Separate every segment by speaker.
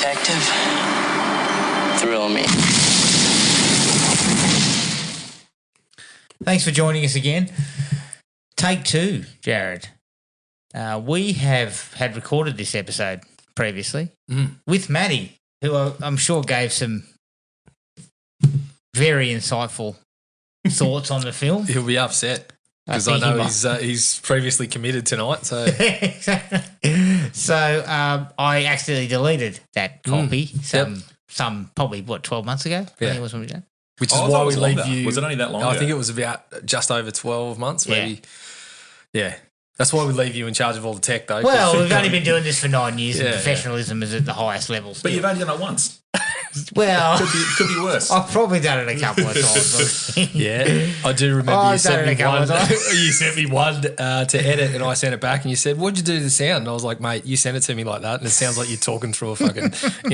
Speaker 1: detective. Thrill me.
Speaker 2: Thanks for joining us again. Take two, Jared. We have had recorded this episode previously with Maddie, who I'm sure gave some very insightful thoughts on the film.
Speaker 3: He'll be upset because I know he's previously committed tonight. So
Speaker 2: exactly. So I accidentally deleted that copy. Some probably 12 months ago. I think it was when we did.
Speaker 3: Which is why we leave
Speaker 4: longer.
Speaker 3: you.
Speaker 4: Was it only that long?
Speaker 3: I think it was about just over 12 months, maybe. Yeah. That's why we leave you in charge of all the tech, though.
Speaker 2: Well, we've only been doing this for 9 years, and professionalism is at the highest level.
Speaker 4: But you've only done it once.
Speaker 2: Well,
Speaker 4: could be worse.
Speaker 2: I've probably done it a couple of times.
Speaker 3: Yeah, I do remember you sent me one.
Speaker 2: You
Speaker 3: You sent me one to edit, and I sent it back, and you said, "What'd you do to the sound?" And I was like, "Mate, you sent it to me like that, and it sounds like you're talking through a fucking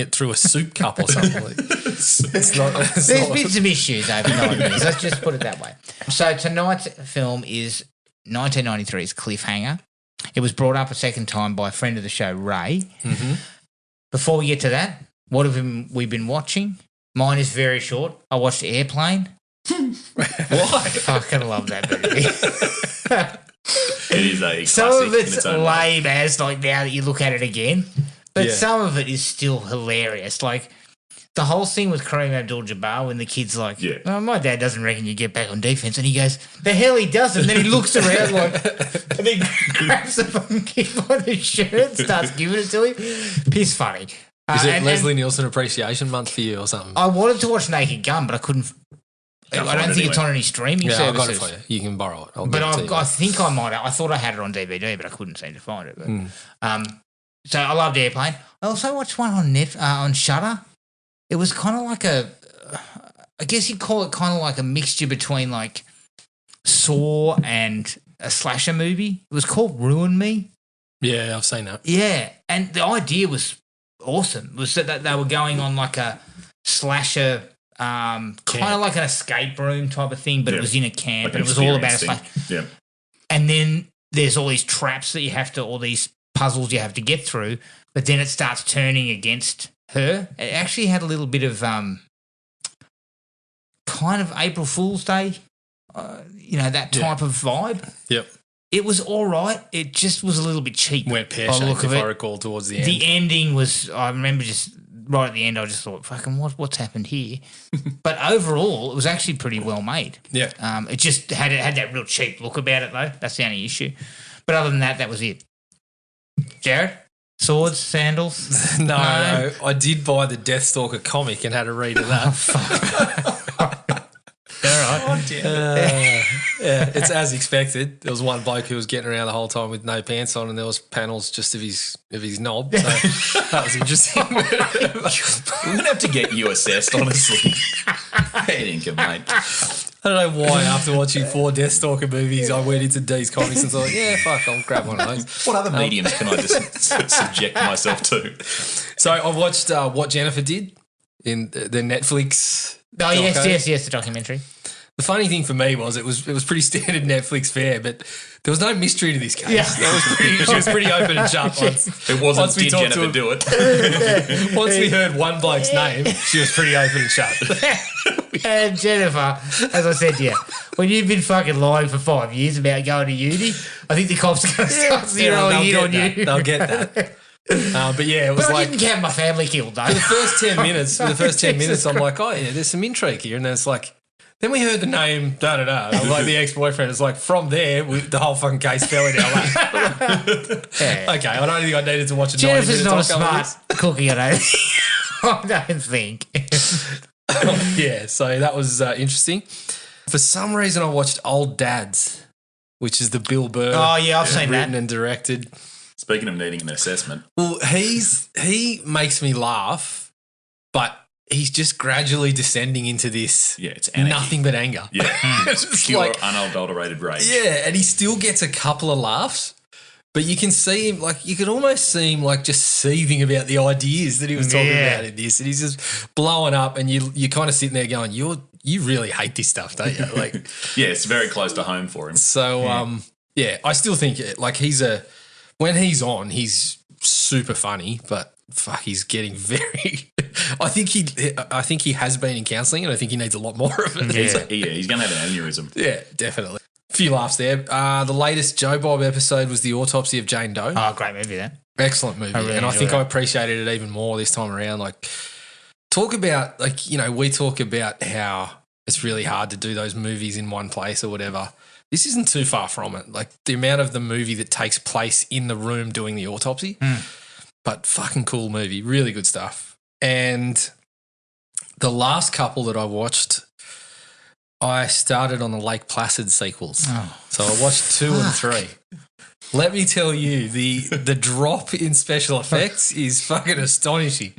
Speaker 3: through a soup cup or something." Like, it's not.
Speaker 2: There's been some issues over 9 years. Let's just put it that way. So tonight's film is 1993's Cliffhanger. It was brought up a second time by a friend of the show, Ray. Mm-hmm. Before we get to that, what have we been watching? Mine is very short. I watched Airplane.
Speaker 4: Why?
Speaker 2: I fucking love that movie.
Speaker 4: It is a classic.
Speaker 2: Some of it's
Speaker 4: in its own
Speaker 2: lame as like now that you look at it again, but some of it is still hilarious. Like the whole thing with Kareem Abdul-Jabbar when the kid's like, oh, my dad doesn't reckon you get back on defense. And he goes, the hell he doesn't. And then he looks around like, and then grabs the fucking kid by the shirt and starts giving it to him. Piss funny.
Speaker 3: Is it Leslie Nielsen Appreciation Month for you or something?
Speaker 2: I wanted to watch Naked Gun, but I couldn't. I don't think it's on any streaming services.
Speaker 3: I got it for you. You can borrow it.
Speaker 2: I think I might. I thought I had it on DVD, but I couldn't seem to find it. But, so I loved Airplane. I also watched one on Shudder. It was kind of like I guess you'd call it kind of like a mixture between like Saw and a slasher movie. It was called Ruin Me.
Speaker 3: Yeah, I've seen that.
Speaker 2: Yeah, and the idea was awesome. It was that they were going on like a slasher, kind of like an escape room type of thing, but it was in a camp, like and it was all about a slasher.
Speaker 4: Yeah.
Speaker 2: And then there's all these traps that you have to, all these puzzles you have to get through, but then it starts turning against her. It actually had a little bit of kind of April Fool's Day, that type of vibe.
Speaker 3: Yep.
Speaker 2: It was all right. It just was a little bit cheap.
Speaker 3: Went pear-shaped, if I recall, towards the end.
Speaker 2: The ending was, I remember just right at the end, I just thought, fucking what's happened here? But overall, it was actually pretty well made.
Speaker 3: Yeah.
Speaker 2: It just had that real cheap look about it, though. That's the only issue. But other than that, that was it. Jared? Swords, sandals?
Speaker 3: No, I did buy the Deathstalker comic and had a read of that.
Speaker 2: Oh, fuck. All right.
Speaker 3: Oh, yeah, it's as expected. There was one bloke who was getting around the whole time with no pants on, and there was panels just of his knob. So that was interesting.
Speaker 4: We're gonna have to get you assessed, honestly. Mate.
Speaker 3: I don't know why. After watching 4 Deathstalker movies, I went into D's comics and thought, yeah, fuck, I'll grab one of those.
Speaker 4: What other mediums can I just subject myself to?
Speaker 3: So I watched What Jennifer Did in the Netflix.
Speaker 2: Oh, yes, the documentary.
Speaker 3: The funny thing for me was it was pretty standard Netflix fare, but there was no mystery to this case.
Speaker 2: Yeah.
Speaker 3: She was pretty open and shut.
Speaker 4: It wasn't did Jennifer do it?
Speaker 3: Once we heard one bloke's name, she was pretty open and shut.
Speaker 2: And Jennifer, as I said to you, when you've been fucking lying for 5 years about going to uni, I think the cops are going to start zeroing in on you.
Speaker 3: They'll get that. But yeah, it was
Speaker 2: I didn't have my family killed though.
Speaker 3: For the first 10 minutes, I'm like, oh yeah, there's some intrigue here, and then it's like, then we heard the name, I'm like the ex-boyfriend. It's like from there, the whole fucking case fell in our lap. Okay, I don't think I needed to watch it.
Speaker 2: Jennifer's not a smart cookie, I don't think.
Speaker 3: Yeah, so that was interesting. For some reason, I watched Old Dads, which is the Bill Burr.
Speaker 2: Oh yeah, I've seen that.
Speaker 3: Written and directed.
Speaker 4: Speaking of needing an assessment.
Speaker 3: Well, he makes me laugh, but he's just gradually descending into this
Speaker 4: it's anarchy.
Speaker 3: Nothing but anger.
Speaker 4: Yeah. It's pure, like, unadulterated rage.
Speaker 3: Yeah, and he still gets a couple of laughs, but you can see him, like, you could almost see him, like, just seething about the ideas that he was talking about in this, and he's just blowing up, and you're kind of sitting there going, you really hate this stuff, don't you? Like,
Speaker 4: yeah, it's very close to home for him.
Speaker 3: So, I still think, like, when he's on, he's super funny, but fuck, he's getting very. I think he has been in counselling, and I think he needs a lot more of it.
Speaker 4: He's going to have an aneurysm.
Speaker 3: Yeah, definitely. A few laughs there. The latest Joe Bob episode was the autopsy of Jane Doe.
Speaker 2: Oh, great movie that.
Speaker 3: Excellent movie, I think I appreciated it even more this time around. Like, talk about we talk about how it's really hard to do those movies in one place or whatever. This isn't too far from it. Like the amount of the movie that takes place in the room doing the autopsy, but fucking cool movie, really good stuff. And the last couple that I watched, I started on the Lake Placid sequels. Oh. So I watched 2 and 3. Let me tell you, the drop in special effects is fucking astonishing.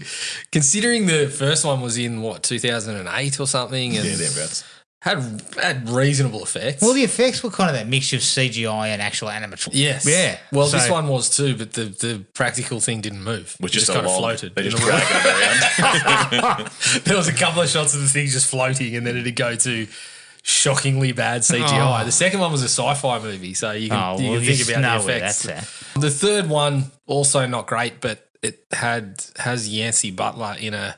Speaker 3: Considering the first one was in, 2008 or something? And
Speaker 4: thereabouts.
Speaker 3: Had reasonable effects.
Speaker 2: Well, the effects were kind of that mixture of CGI and actual animatronics.
Speaker 3: Yes.
Speaker 2: Yeah.
Speaker 3: Well, this one was too, but the practical thing didn't move.
Speaker 4: Which just
Speaker 3: kind of floated.
Speaker 4: They just drag it around.
Speaker 3: There was a couple of shots of the thing just floating, and then it'd go to shockingly bad CGI. The second one was a sci-fi movie, so you can think about the effects. The third one, also not great, but it has Yancey Butler in a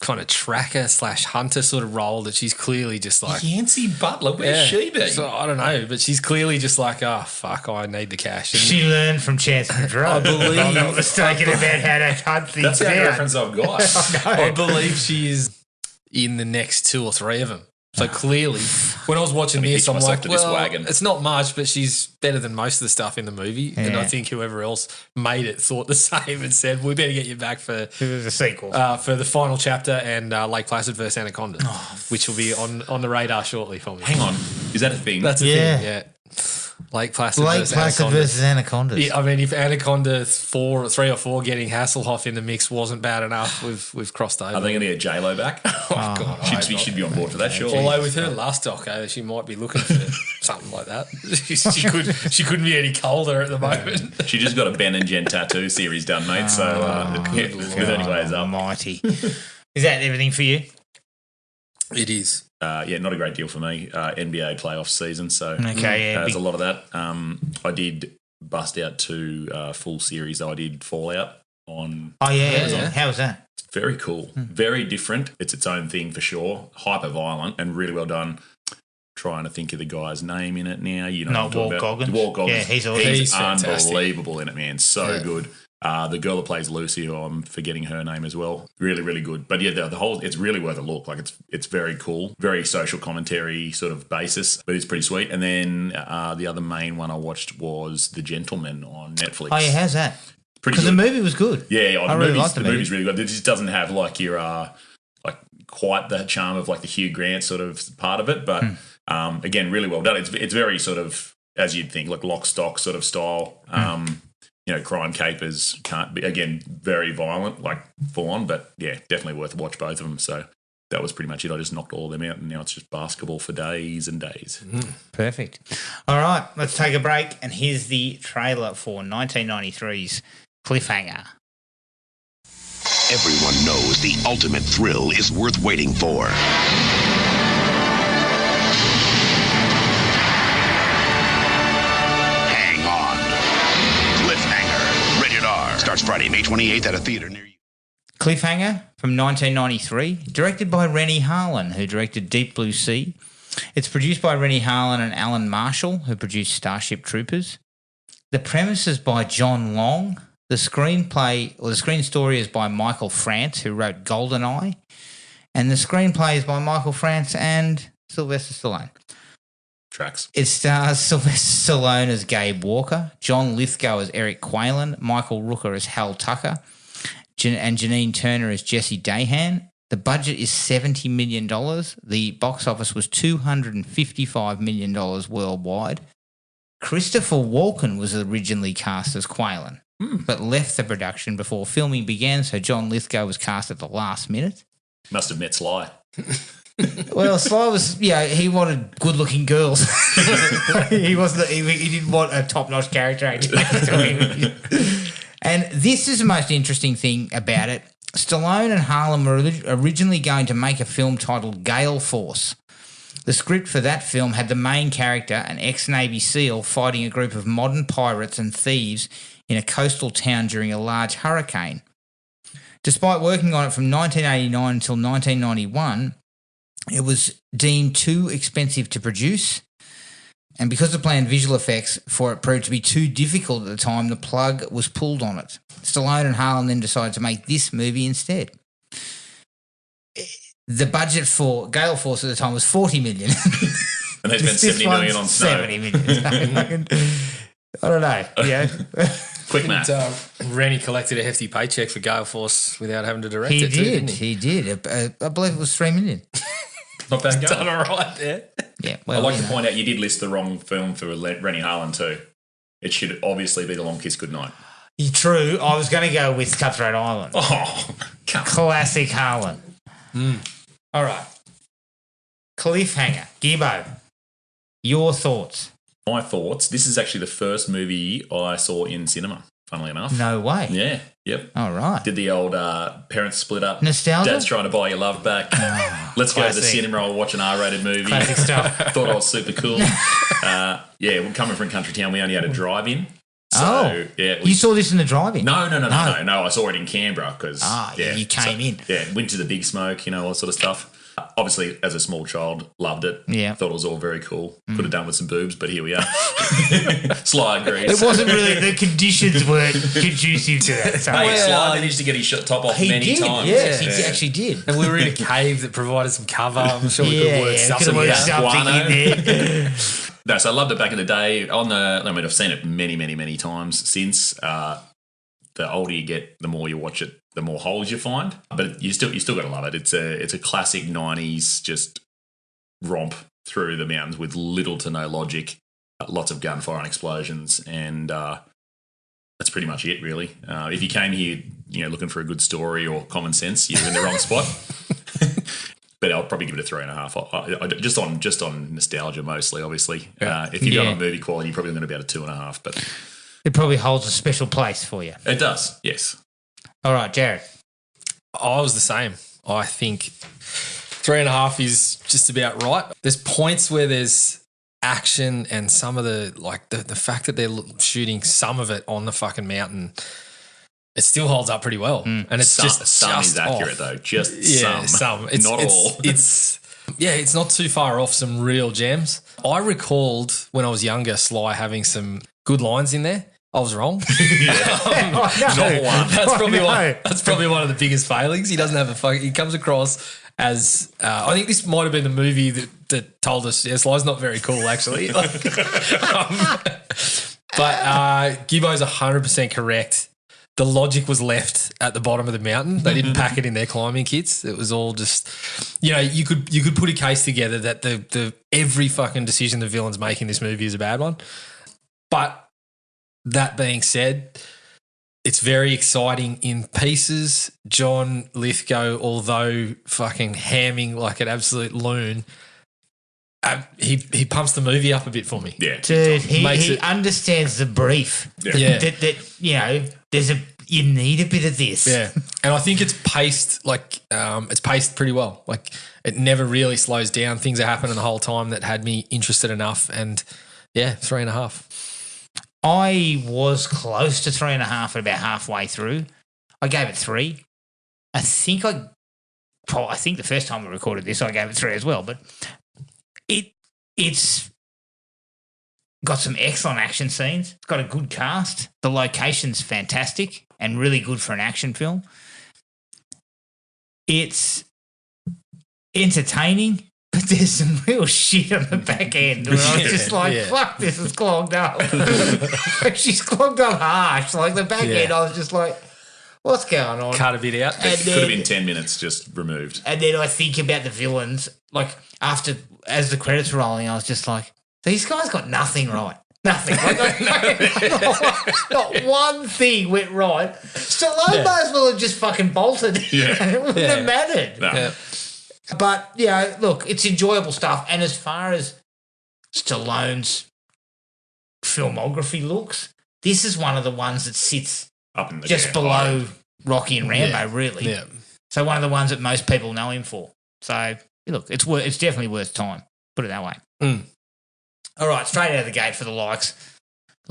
Speaker 3: kind of tracker / hunter sort of role that she's clearly just like
Speaker 4: Yancey Butler, where's she been?
Speaker 3: So I don't know, but she's clearly just like, oh fuck, I need the cash. And
Speaker 2: she learned from Chance the Drug. I believe I'm not mistaken about how to hunt things.
Speaker 4: That's the only reference I've got.
Speaker 3: I believe she is in the next 2 or 3 of them. So clearly, when I was watching this, I'm like, well, it's not much, but she's better than most of the stuff in the movie. Yeah. And I think whoever else made it thought the same and said, we better get you back for
Speaker 2: the sequel,
Speaker 3: for the final chapter and Lake Placid vs. Anaconda, which will be on the radar shortly for me.
Speaker 4: Hang on. Is that a thing?
Speaker 3: That's a thing, yeah. Lake Placid
Speaker 2: versus Anacondas.
Speaker 3: Yeah, I mean, if Anaconda 3 or 4 getting Hasselhoff in the mix wasn't bad enough, we've crossed over.
Speaker 4: Are they going to get J-Lo back? God, she'd be on board for that, sure.
Speaker 3: Although with her last doco, she might be looking for something like that. She couldn't be any colder at the moment.
Speaker 4: She just got a Ben and Jen tattoo series done, mate. With any ways up.
Speaker 2: Mighty. Is that everything for you?
Speaker 3: It is.
Speaker 4: Not a great deal for me. NBA playoff season, so
Speaker 2: there's
Speaker 4: a lot of that. I did bust out 2 full series. I did Fallout on.
Speaker 2: Oh yeah. How was that?
Speaker 4: It's very cool, very different. It's its own thing for sure. Hyper violent and really well done. Trying to think of the guy's name in it now. You know,
Speaker 2: Walt Goggins.
Speaker 4: Walt Goggins.
Speaker 2: Yeah,
Speaker 4: he's unbelievable in it, man. So good. The girl that plays Lucy, I'm forgetting her name as well. Really, really good. But yeah, the whole, it's really worth a look. Like it's very cool, very social commentary sort of basis, but it's pretty sweet. And then the other main one I watched was The Gentleman on Netflix.
Speaker 2: Oh yeah, how's that?
Speaker 4: Because
Speaker 2: the movie was good.
Speaker 4: Yeah, I really liked the movie's really good. It just doesn't have like your like quite the charm of like the Hugh Grant sort of part of it, but again, really well done. It's very sort of as you'd think, like Lock, Stock sort of style. Crime capers can't be, again, very violent, like full on, but yeah, definitely worth a watch, both of them. So that was pretty much it. I just knocked all of them out, and now it's just basketball for days and days.
Speaker 2: Perfect. All right, let's take a break, and here's the trailer for 1993's Cliffhanger.
Speaker 5: Everyone knows the ultimate thrill is worth waiting for. Starts Friday, May 28th at a theater near you.
Speaker 2: Cliffhanger from 1993, directed by Rennie Harlin, who directed Deep Blue Sea. It's produced by Rennie Harlin and Alan Marshall, who produced Starship Troopers. The premise is by John Long. The screen story is by Michael France, who wrote GoldenEye. And the screenplay is by Michael France and Sylvester Stallone.
Speaker 4: Tracks.
Speaker 2: It stars Sylvester Stallone as Gabe Walker, John Lithgow as Eric Quaylen, Michael Rooker as Hal Tucker, and Janine Turner as Jesse Dahan. The budget is $70 million. The box office was $255 million worldwide. Christopher Walken was originally cast as Quaylen, but left the production before filming began, so John Lithgow was cast at the last minute.
Speaker 4: Must have met Sly.
Speaker 2: Well, Sly was, he wanted good-looking girls. He didn't want a top-notch character actor. And this is the most interesting thing about it. Stallone and Harlin were originally going to make a film titled Gale Force. The script for that film had the main character, an ex-Navy SEAL, fighting a group of modern pirates and thieves in a coastal town during a large hurricane. Despite working on it from 1989 until 1991, it was deemed too expensive to produce, and because of planned visual effects for it proved to be too difficult at the time, the plug was pulled on it. Stallone and Harlan then decided to make this movie instead. The budget for Gale Force at the time was $40 million.
Speaker 4: And they spent $70 million on snow.
Speaker 2: $70 million. I don't know. Yeah.
Speaker 4: Quick math.
Speaker 3: Rennie collected a hefty paycheck for Gale Force without having to direct it.
Speaker 2: Didn't
Speaker 3: He
Speaker 2: did. I believe it was $3 million.
Speaker 4: Not bad
Speaker 3: done
Speaker 4: going.
Speaker 3: all right there.
Speaker 2: Yeah.
Speaker 4: I'd like to point out you did list the wrong film for Rennie Harlan too. It should obviously be The Long Kiss Goodnight.
Speaker 2: True. I was going to go with Cutthroat Island.
Speaker 4: Oh, come on.
Speaker 2: Classic Harlan. All right. Cliffhanger. Gibbo. Your thoughts?
Speaker 4: My thoughts. This is actually the first movie I saw in cinema, funnily enough.
Speaker 2: No way.
Speaker 4: Yeah, yep.
Speaker 2: All right.
Speaker 4: Did the old parents split up.
Speaker 2: Nostalgia?
Speaker 4: Dad's trying to buy your love back. Let's go to the
Speaker 2: classic.
Speaker 4: cinema or watch an R-rated movie.
Speaker 2: Classic stuff.
Speaker 4: Thought I was super cool. We're coming from country town. We only had a drive-in. So,
Speaker 2: you saw this in the drive-in?
Speaker 4: No. I saw it in Canberra because
Speaker 2: you came in.
Speaker 4: Yeah, went to the Big Smoke, all that sort of stuff. Obviously, as a small child, loved it.
Speaker 2: Yeah.
Speaker 4: Thought it was all very cool. Could have done with some boobs, but here we are. Sly agrees.
Speaker 2: It wasn't really, the conditions weren't conducive to that. So.
Speaker 4: Hey, Sly managed to get his top off many times.
Speaker 2: Yes, he actually did.
Speaker 3: And we were in a cave that provided some cover. I'm sure we could work something
Speaker 2: out. In there.
Speaker 4: No, so I loved it back in the day. I've seen it many, many, many times since. The older you get, the more you watch it, the more holes you find. But you still got to love it. It's a classic 90s just romp through the mountains with little to no logic, lots of gunfire and explosions, and that's pretty much it, really. If you came here, looking for a good story or common sense, you're in the wrong spot. But I'll probably give it a 3.5. Just on nostalgia, mostly. Obviously, if you've got a movie quality, you're probably going to be about a 2.5. But
Speaker 2: it probably holds a special place for you.
Speaker 4: It does, yes.
Speaker 2: All right, Jared.
Speaker 3: I was the same. I think 3.5 is just about right. There's points where there's action and some of the fact that they're shooting some of it on the fucking mountain. It still holds up pretty well, and it's some
Speaker 4: is accurate though. Some.
Speaker 3: It's
Speaker 4: not all.
Speaker 3: It's not too far off some real gems. I recalled when I was younger, Sly having some good lines in there. I was wrong.
Speaker 4: Not one.
Speaker 3: That's probably one of the biggest failings. He doesn't have he comes across as I think this might have been the movie that told us Sly's not very cool actually. But Gibbo's 100% correct. The logic was left at the bottom of the mountain. They didn't pack it in their climbing kits. It was all just, you could put a case together that the every fucking decision the villains make in this movie is a bad one. But that being said, it's very exciting in pieces. John Lithgow, although fucking hamming like an absolute loon, he pumps the movie up a bit for me.
Speaker 4: Yeah,
Speaker 2: dude, he understands the brief.
Speaker 3: Yeah.
Speaker 2: That you need a bit of this.
Speaker 3: Yeah, and I think it's paced pretty well. Like it never really slows down. Things are happening the whole time that had me interested enough. And 3.5.
Speaker 2: I was close to 3.5 about halfway through. I gave it 3. I think the first time we recorded this, I gave it 3 as well. But it's got some excellent action scenes. It's got a good cast. The location's fantastic and really good for an action film. It's entertaining, but there's some real shit on the back end. Where I was just like, fuck, this is clogged up. She's clogged up harsh. Like the back end, I was just like, what's going on?
Speaker 3: Cut a bit out.
Speaker 4: It could have been 10 minutes just removed.
Speaker 2: And then I think about the villains. Like as the credits were rolling, I was just like, these guys got nothing right. Nothing. Not one thing went right. Stallone might as well have just fucking bolted.
Speaker 4: Yeah.
Speaker 2: It wouldn't have mattered.
Speaker 4: No.
Speaker 3: Yeah.
Speaker 2: But, look, it's enjoyable stuff. And as far as Stallone's filmography looks, this is one of the ones that sits
Speaker 4: up in the
Speaker 2: just below Rocky and Rambo, really.
Speaker 3: Yeah.
Speaker 2: So one of the ones that most people know him for. So, look, it's definitely worth time. Put it that way.
Speaker 3: Mm.
Speaker 2: All right, straight out of the gate for the likes.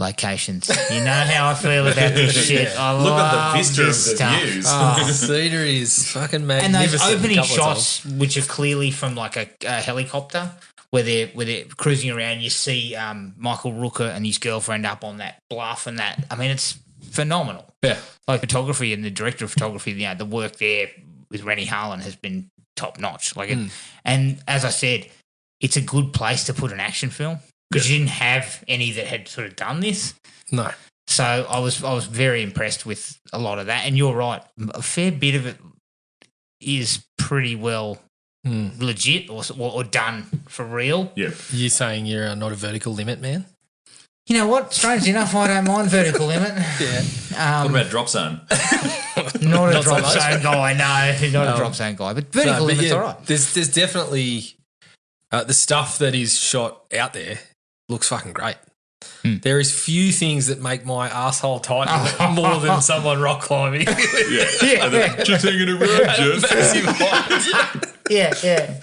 Speaker 2: locations. You know how I feel about this shit. I
Speaker 4: Look at
Speaker 2: love
Speaker 4: the vista of
Speaker 2: this
Speaker 4: the
Speaker 2: stuff.
Speaker 4: views.
Speaker 3: The scenery is fucking
Speaker 2: And
Speaker 3: magnificent.
Speaker 2: those opening
Speaker 3: a couple of
Speaker 2: shots, which are clearly from like a helicopter, where they're cruising around, you see Michael Rooker and his girlfriend up on that bluff and that. I mean, it's phenomenal.
Speaker 3: Yeah.
Speaker 2: Like photography and the director of photography, the work there with Rennie Harlan has been top notch. Like, and as I said, it's a good place to put an action film because you didn't have any that had sort of done this.
Speaker 3: No.
Speaker 2: So I was very impressed with a lot of that. And you're right, a fair bit of it is pretty well legit or done for real.
Speaker 4: Yeah.
Speaker 3: You saying you're not a vertical limit man?
Speaker 2: You know what? Strangely enough, I don't mind vertical limit.
Speaker 3: Yeah.
Speaker 4: What about drop zone?
Speaker 2: Not a drop zone guy, no. Not a drop zone guy. But vertical limit's all right.
Speaker 3: There's definitely the stuff that is shot out there looks fucking great. There is few things that make my asshole tighten more than someone rock climbing.
Speaker 4: Just hanging around, Jeff.
Speaker 2: Yeah.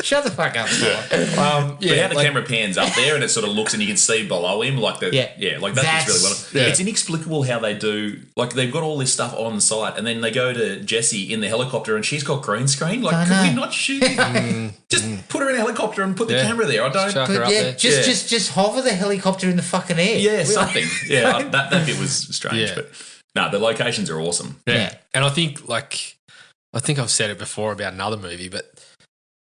Speaker 2: Shut the fuck up, Sly.
Speaker 4: But how the camera pans up there and it sort of looks and you can see below him, like like that fits really well.
Speaker 3: Yeah.
Speaker 4: It's inexplicable how they do. Like they've got all this stuff on the site, and then they go to Jessie in the helicopter, and she's got green screen. Like, could we not shoot? Just put her in a helicopter and put the camera there. I don't.
Speaker 3: Chuck her up there.
Speaker 2: Just hover the helicopter in the fucking air.
Speaker 4: Yeah, something. Yeah, that bit was strange, but no, the locations are awesome.
Speaker 3: Yeah. And I think I've said it before about another movie, but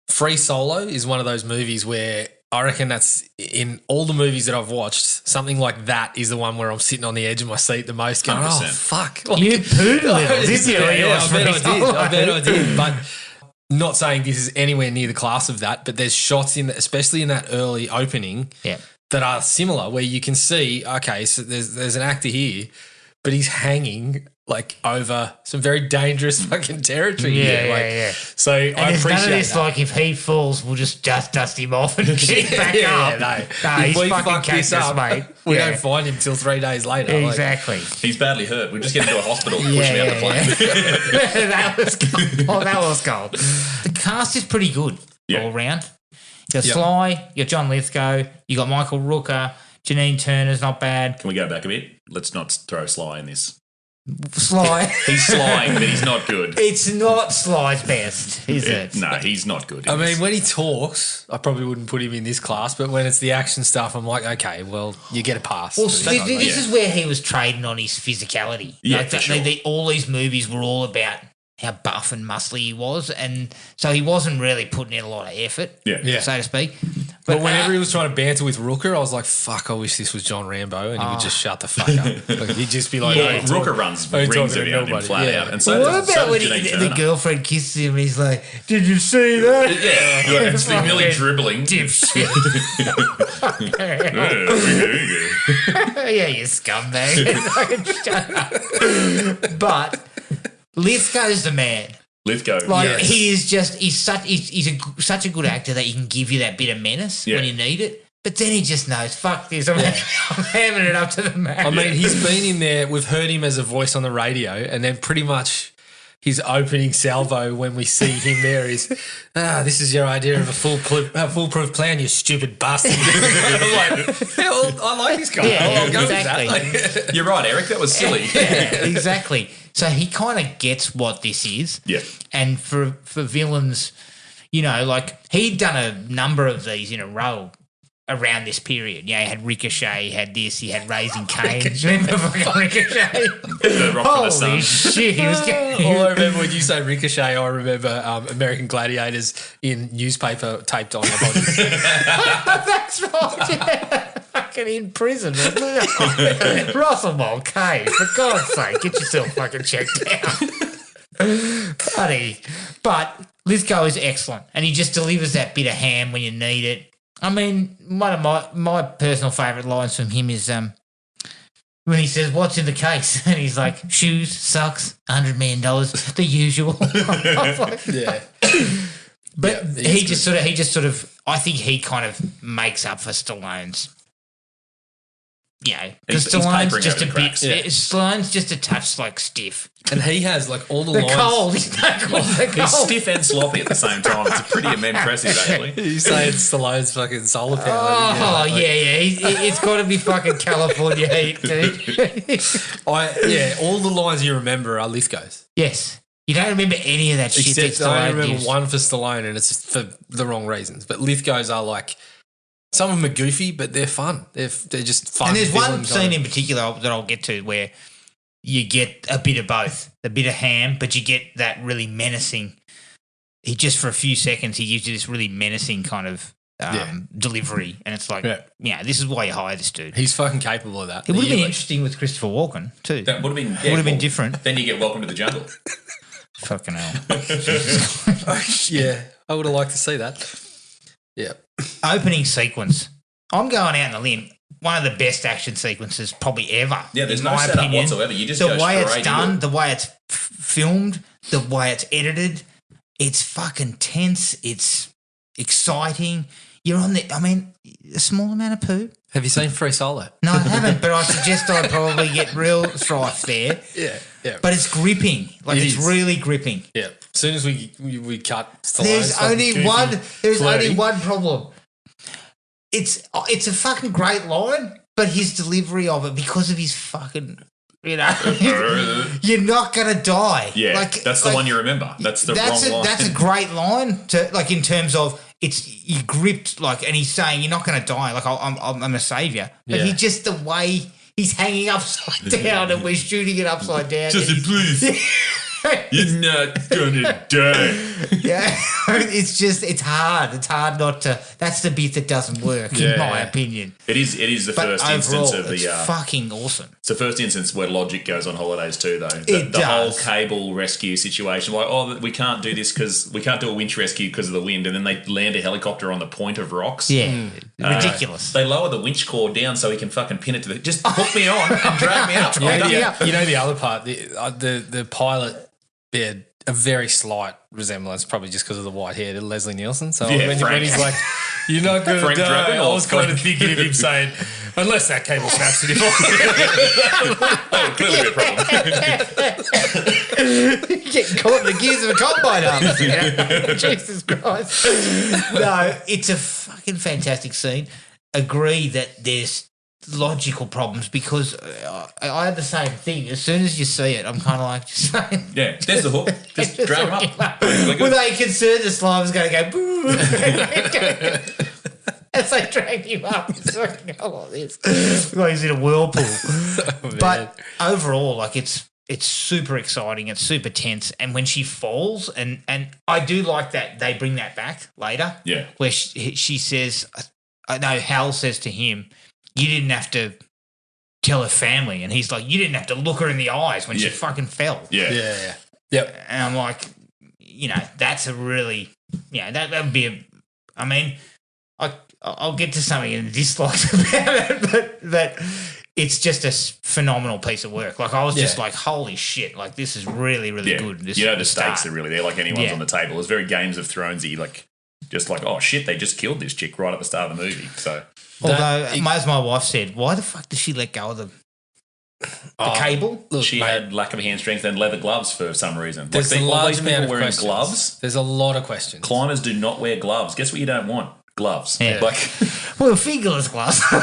Speaker 3: Free Solo is one of those movies where I reckon that's in all the movies that I've watched, something like that is the one where I'm sitting on the edge of my seat the most going,
Speaker 4: 100%.
Speaker 3: oh, fuck. Like,
Speaker 2: You pooed a little, didn't you?
Speaker 3: I bet I did. But not saying this is anywhere near the class of that, but there's shots especially in that early opening that are similar where you can see, okay, so there's an actor here, but he's hanging like over some very dangerous fucking territory here. So I appreciate
Speaker 2: none of this
Speaker 3: that.
Speaker 2: like if he falls, we'll just dust him off and get him back up.
Speaker 3: No,
Speaker 2: he's
Speaker 3: if we
Speaker 2: fucking
Speaker 3: fuck this
Speaker 2: cactus,
Speaker 3: up,
Speaker 2: mate.
Speaker 3: we don't find him till 3 days later.
Speaker 2: Exactly.
Speaker 4: He's badly hurt. We just get him to a hospital and push him out the plane.
Speaker 2: That was cold. Oh, that was cold. The cast is pretty good all round. You got Sly, you got John Lithgow, you got Michael Rooker, Janine Turner's not bad.
Speaker 4: Can we go back a bit? Let's not throw Sly in this.
Speaker 2: Sly.
Speaker 4: He's Slying, but he's not good.
Speaker 2: It's not Sly's best, is it?
Speaker 4: No, he's not good.
Speaker 3: I mean, when he talks, I probably wouldn't put him in this class, but when it's the action stuff, I'm like, okay, well, you get a pass.
Speaker 2: Well, this is where he was trading on his physicality.
Speaker 4: Yeah,
Speaker 2: like
Speaker 4: for sure.
Speaker 2: All these movies were all about how buff and muscly he was, and so he wasn't really putting in a lot of effort, so to speak.
Speaker 3: But whenever he was trying to banter with Rooker, I was like, fuck, I wish this was John Rambo, and he would just shut the fuck up. Like, he'd just be like,
Speaker 4: Rooker runs rings around him flat out. And so
Speaker 2: what about when
Speaker 4: Janine
Speaker 2: the
Speaker 4: Turner.
Speaker 2: girlfriend kisses him and he's like, did you see that?
Speaker 4: Yeah, it's merely dribbling.
Speaker 2: Dipshit. Yeah, you scumbag. Shut up. But Lithgow's the man.
Speaker 4: Lithgow.
Speaker 2: Like he is just he's such a good actor that he can give you that bit of menace when you need it. But then he just knows, fuck this, I'm hamming it up to the max.
Speaker 3: I mean, he's been in there, we've heard him as a voice on the radio, and then pretty much his opening salvo when we see him there is, this is your idea of a foolproof plan, you stupid bastard. I'm like, I like this guy. I'll go with that.
Speaker 4: You're right, Eric, that was silly.
Speaker 2: Exactly. So he kind of gets what this is.
Speaker 4: Yeah.
Speaker 2: And for villains, you know, like he'd done a number of these in a row around this period. Yeah, he had Ricochet, he had this, he had Raising Cane. Remember fucking Ricochet? Holy shit, he was getting...
Speaker 3: All I remember when you say Ricochet, I remember American Gladiators in newspaper taped on the body.
Speaker 2: That's right, yeah. Fucking in prison. Russell Mulcahy, for God's sake, get yourself fucking checked out. Buddy. But Lithgow is excellent, and he just delivers that bit of ham when you need it. I mean, one of my personal favourite lines from him is when he says, "What's in the case?" And he's like, "Shoes, socks, $100 million, the usual." I was like,
Speaker 3: yeah.
Speaker 2: But he just sort of, I think he kind of makes up for Stallone's because
Speaker 4: He's
Speaker 2: Stallone's
Speaker 4: papering
Speaker 2: just
Speaker 4: over
Speaker 2: a
Speaker 4: the
Speaker 2: bit.
Speaker 4: cracks.
Speaker 2: Stallone's just a touch like stiff.
Speaker 3: And he has like all the
Speaker 2: The
Speaker 3: lines.
Speaker 2: cold. He's not called the
Speaker 4: He's
Speaker 2: cold.
Speaker 4: stiff and sloppy at the same time. It's pretty impressive, actually.
Speaker 3: You saying Stallone's fucking solar power.
Speaker 2: Oh, yeah. It's got to be fucking California heat, dude.
Speaker 3: All the lines you remember are Lithgow's.
Speaker 2: Yes. You don't remember any of that shit that
Speaker 3: Except I
Speaker 2: Stallone
Speaker 3: remember
Speaker 2: gives.
Speaker 3: one for Stallone, and it's for the wrong reasons. But Lithgow's are like, some of them are goofy, but they're fun. They're just fun.
Speaker 2: And there's one
Speaker 3: villain
Speaker 2: scene
Speaker 3: kind
Speaker 2: in particular that I'll get to where you get a bit of both, a bit of ham, but you get that really menacing. He just for a few seconds he gives you this really menacing kind of delivery, and it's like, this is why you hire this dude.
Speaker 3: He's fucking capable of that.
Speaker 2: It would have been interesting with Christopher Walken too.
Speaker 4: That would have been
Speaker 2: would have been different.
Speaker 4: Then you get Welcome to the Jungle.
Speaker 2: Fucking hell.
Speaker 3: Yeah, I would have liked to see that. Yeah.
Speaker 2: Opening sequence. I'm going out on a limb. One of the best action sequences probably ever.
Speaker 4: Yeah, there's
Speaker 2: in
Speaker 4: no
Speaker 2: my
Speaker 4: setup
Speaker 2: opinion.
Speaker 4: whatsoever. You just
Speaker 2: the
Speaker 4: go
Speaker 2: way
Speaker 4: straight
Speaker 2: it's done,
Speaker 4: into it.
Speaker 2: the way it's filmed, the way it's edited. It's fucking tense. It's exciting. You're on a small amount of poo.
Speaker 3: Have you seen Free Solo?
Speaker 2: No, I haven't, but I suggest I'd probably get real strife there.
Speaker 3: Yeah.
Speaker 2: But it's gripping. Like, it's
Speaker 3: is.
Speaker 2: really gripping.
Speaker 3: Yeah. As soon as we cut Stallone,
Speaker 2: There's only one problem. It's a fucking great line, but his delivery of it, because of his fucking, you're not gonna die.
Speaker 4: Yeah,
Speaker 2: like,
Speaker 4: that's the one you remember. That's the wrong line.
Speaker 2: That's a great line to, like, in terms of you gripped, like, and he's saying you're not gonna die. Like, I'm a savior, but he just the way he's hanging upside down and we're shooting it upside down.
Speaker 4: Please. You're not gonna die.
Speaker 2: Yeah, it's hard. It's hard not to. That's the bit that doesn't work, in my opinion.
Speaker 4: It is the
Speaker 2: But
Speaker 4: first
Speaker 2: overall,
Speaker 4: instance of the.
Speaker 2: it's fucking awesome.
Speaker 4: It's the first instance where logic goes on holidays too, though. The whole cable rescue situation, like, we can't do this because we can't do a winch rescue because of the wind, and then they land a helicopter on the point of rocks.
Speaker 2: Yeah, ridiculous.
Speaker 4: They lower the winch cord down so he can fucking pin it to the. Just hook me on and drag me up.
Speaker 3: You know the other part, the pilot. Yeah, a very slight resemblance, probably just because of the white hair to Leslie Nielsen. So when he's like, "You're not going to die," I was kind of thinking of him saying, "Unless that cable snaps to
Speaker 4: Oh, clearly a problem.
Speaker 2: Getting caught in the gears of a combine after. Jesus Christ! No, it's a fucking fantastic scene. Agree that there's logical problems because I had the same thing. As soon as you see it, I'm kind of like just saying,
Speaker 4: yeah, there's the hook. Just drag him up.
Speaker 2: Were they concerned the slime was going to go boo? As they drag him up, it's like, go like this, like he's in a whirlpool. But overall, like it's super exciting. It's super tense, and when she falls, and I do like that they bring that back later.
Speaker 4: Yeah,
Speaker 2: where she says, I know Hal says to him, "You didn't have to tell her family," and he's like, "You didn't have to look her in the eyes when she fucking fell."
Speaker 3: Yeah.
Speaker 2: Yep. And I'm like, that's a really, that would be I'll get to something in the dislikes about it, but it's just a phenomenal piece of work. Like, I was just like, holy shit, like, this is really, really good.
Speaker 4: The stakes are really there, like anyone's on the table. It's very Games of Thronesy, like, just like, oh shit, they just killed this chick right at the start of the movie. So,
Speaker 2: although, as my wife said, why the fuck did she let go of the cable?
Speaker 4: Look, she had lack of hand strength and leather gloves for some reason.
Speaker 3: There's a large amount of
Speaker 4: wearing
Speaker 3: questions.
Speaker 4: gloves.
Speaker 3: There's a lot of questions.
Speaker 4: Climbers do not wear gloves. Guess what you don't want? Gloves.
Speaker 2: Yeah.
Speaker 4: Like,
Speaker 2: well, fingerless gloves.
Speaker 4: or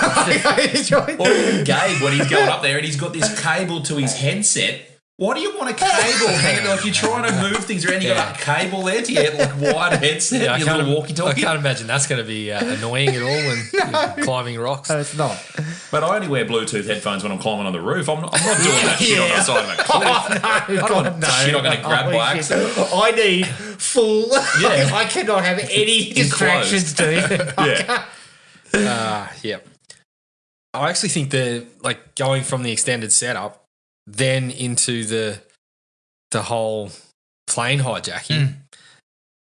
Speaker 4: even Gabe when he's going up there and he's got this cable to his headset. Why do you want a cable hanging? Like, you're trying to move things around, you got a cable there to your wide headset, your little walkie-talkie.
Speaker 3: I can't imagine that's going to be annoying at all when you're climbing rocks.
Speaker 2: No, it's not.
Speaker 4: But I only wear Bluetooth headphones when I'm climbing on the roof. I'm not doing that shit on the side of a cliff.
Speaker 2: Oh, no,
Speaker 4: Shit, I'm going to grab by accident.
Speaker 2: I need full. I cannot have any distractions, dude.
Speaker 3: Yeah. I actually think like going from the extended setup then into the whole plane hijacking.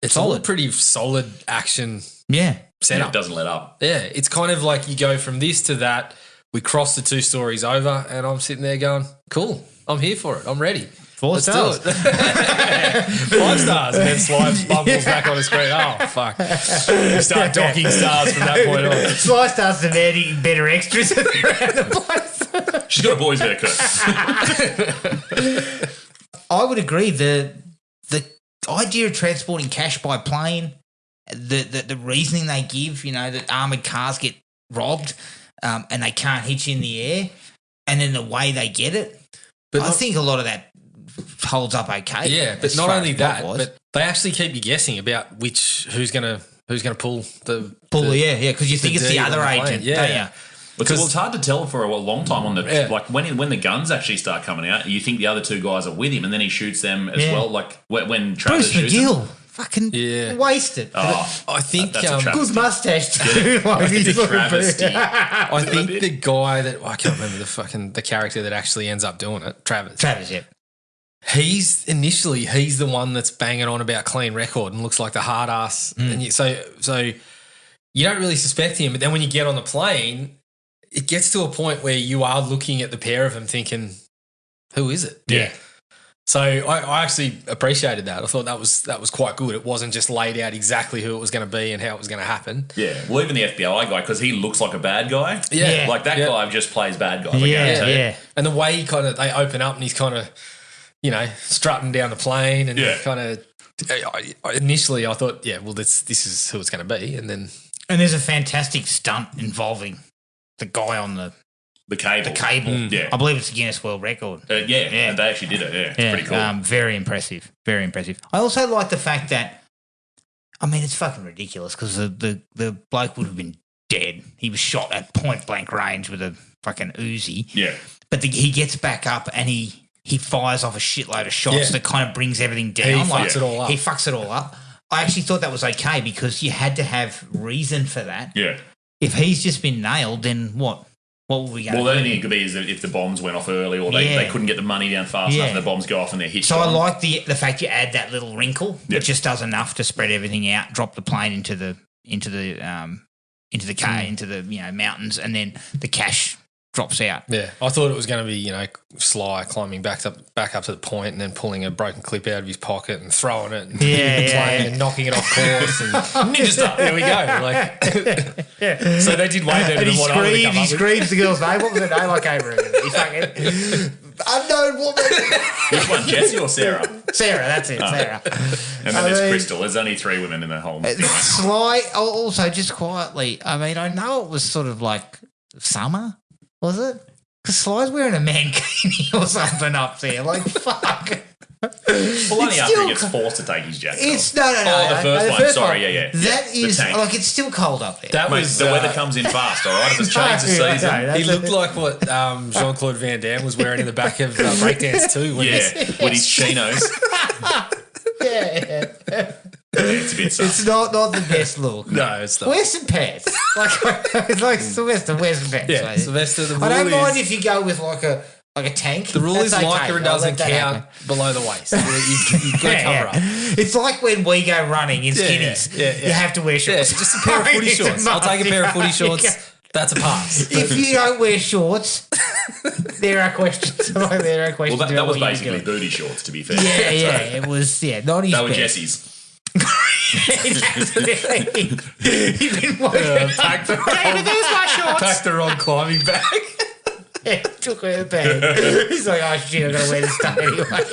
Speaker 3: It's all a pretty solid action setup.
Speaker 4: It doesn't let up.
Speaker 3: Yeah, it's kind of like you go from this to that. We cross the 2 stories over, and I'm sitting there going, "Cool, I'm here for it. I'm ready."
Speaker 2: 4 stars.
Speaker 3: Do it. 5 stars, and then Sly bubbles back on the screen. Oh, fuck. You start docking stars from that point on.
Speaker 2: Sly starts demanding better extras around the place.
Speaker 4: She's got a boy's haircut.
Speaker 2: I would agree. The idea of transporting cash by plane, the reasoning they give, that armoured cars get robbed and they can't hit you in the air, and then the way they get it, but I think a lot of that holds up okay.
Speaker 3: Yeah, but not only that, but they actually keep you guessing about who's gonna pull the
Speaker 2: because you think it's the other agent, don't you?
Speaker 4: Because it's hard to tell for a long time on the like when the guns actually start coming out. You think the other 2 guys are with him, and then he shoots them as well. Like when Travis
Speaker 2: Bruce
Speaker 4: shoots
Speaker 2: McGill,
Speaker 4: him.
Speaker 2: fucking wasted.
Speaker 4: Oh,
Speaker 3: I think
Speaker 4: that's a
Speaker 2: good mustache too. Like
Speaker 4: it's
Speaker 2: he's
Speaker 4: a travesty.
Speaker 3: I think the guy that I can't remember the character that actually ends up doing it, Travis,
Speaker 2: yeah.
Speaker 3: He's the one that's banging on about clean record and looks like the hard ass, and so you don't really suspect him. But then when you get on the plane, it gets to a point where you are looking at the pair of them thinking, who is it?
Speaker 4: Yeah.
Speaker 3: So I actually appreciated that. I thought that was quite good. It wasn't just laid out exactly who it was going to be and how it was going to happen.
Speaker 4: Yeah. Well, even the FBI guy, because he looks like a bad guy.
Speaker 3: Yeah.
Speaker 4: Like that guy just plays bad guys.
Speaker 2: Yeah.
Speaker 3: And the way they open up and he's kind of, strutting down the plane and kind of. Initially, I thought, this is who it's going to be, and
Speaker 2: there's a fantastic stunt involving the guy on the
Speaker 4: cable.
Speaker 2: Yeah. I believe it's a Guinness World Record.
Speaker 4: And they actually did it. Yeah, it's pretty cool.
Speaker 2: Very impressive. Very impressive. I also like the fact that, it's fucking ridiculous because the bloke would have been dead. He was shot at point blank range with a fucking Uzi.
Speaker 4: Yeah.
Speaker 2: But he gets back up and he fires off a shitload of shots that kind of brings everything down.
Speaker 3: He fucks it all up.
Speaker 2: He fucks it all up. I actually thought that was okay because you had to have reason for that.
Speaker 4: Yeah.
Speaker 2: If he's just been nailed, then what? What were we going to do?
Speaker 4: Well, the only thing it could be is that if the bombs went off early or they couldn't get the money down fast enough and the bombs go off and they're hit.
Speaker 2: So I like the fact you add that little wrinkle. It just does enough to spread everything out, drop the plane into the mountains, and then the cash drops out.
Speaker 3: Yeah, I thought it was going to be, Sly climbing back up to the point and then pulling a broken clip out of his pocket and throwing it and playing and knocking it off course and ninja stuff. There we go. So they did way better than what I would have come up with.
Speaker 2: He screams the girl's name. What was her name? I can't remember. He fucking unknown woman.
Speaker 4: Which one, Jessie or Sarah?
Speaker 2: Sarah, that's it, Sarah.
Speaker 4: And then there's Crystal. There's only 3 women in the whole thing.
Speaker 2: Sly, also just quietly, I know it was sort of like summer. Was it? Because Sly's wearing a mankini or something up there. Like, fuck.
Speaker 4: Well, only after he gets forced to take his jacket off.
Speaker 2: No.
Speaker 4: Oh, the first one. Sorry, yeah.
Speaker 2: That is, it's still cold up there.
Speaker 3: That was
Speaker 4: the weather comes in fast, all right? If it's changed the season.
Speaker 3: He looked like what Jean-Claude Van Damme was wearing in the back of Breakdance 2.
Speaker 4: With his chinos.
Speaker 2: Yeah.
Speaker 4: It's a bit soft.
Speaker 2: It's not the best look.
Speaker 3: No, it's not.
Speaker 2: Wear some pants. It's like Sylvester, wear some pants.
Speaker 3: Yeah, Sylvester, the rule
Speaker 2: I don't mind
Speaker 3: is,
Speaker 2: if you go with like a tank.
Speaker 3: the rule is
Speaker 2: okay.
Speaker 3: lycra doesn't count below the waist. You've got to cover up.
Speaker 2: It's like when we go running in skinnies. You have to wear shorts.
Speaker 3: Yeah, just a pair of footy shorts. I'll take a pair of footy shorts. That's a pass.
Speaker 2: If you don't wear shorts, there are questions. There are questions.
Speaker 4: Well, that was basically booty shorts, to be fair.
Speaker 2: Yeah, it was. Not his.
Speaker 4: They were Jessie's.
Speaker 2: He's been waiting.
Speaker 3: Packed the wrong climbing bag.
Speaker 2: Yeah, took her bag. He's like, oh shit, I'm gonna wear this stuff anyway.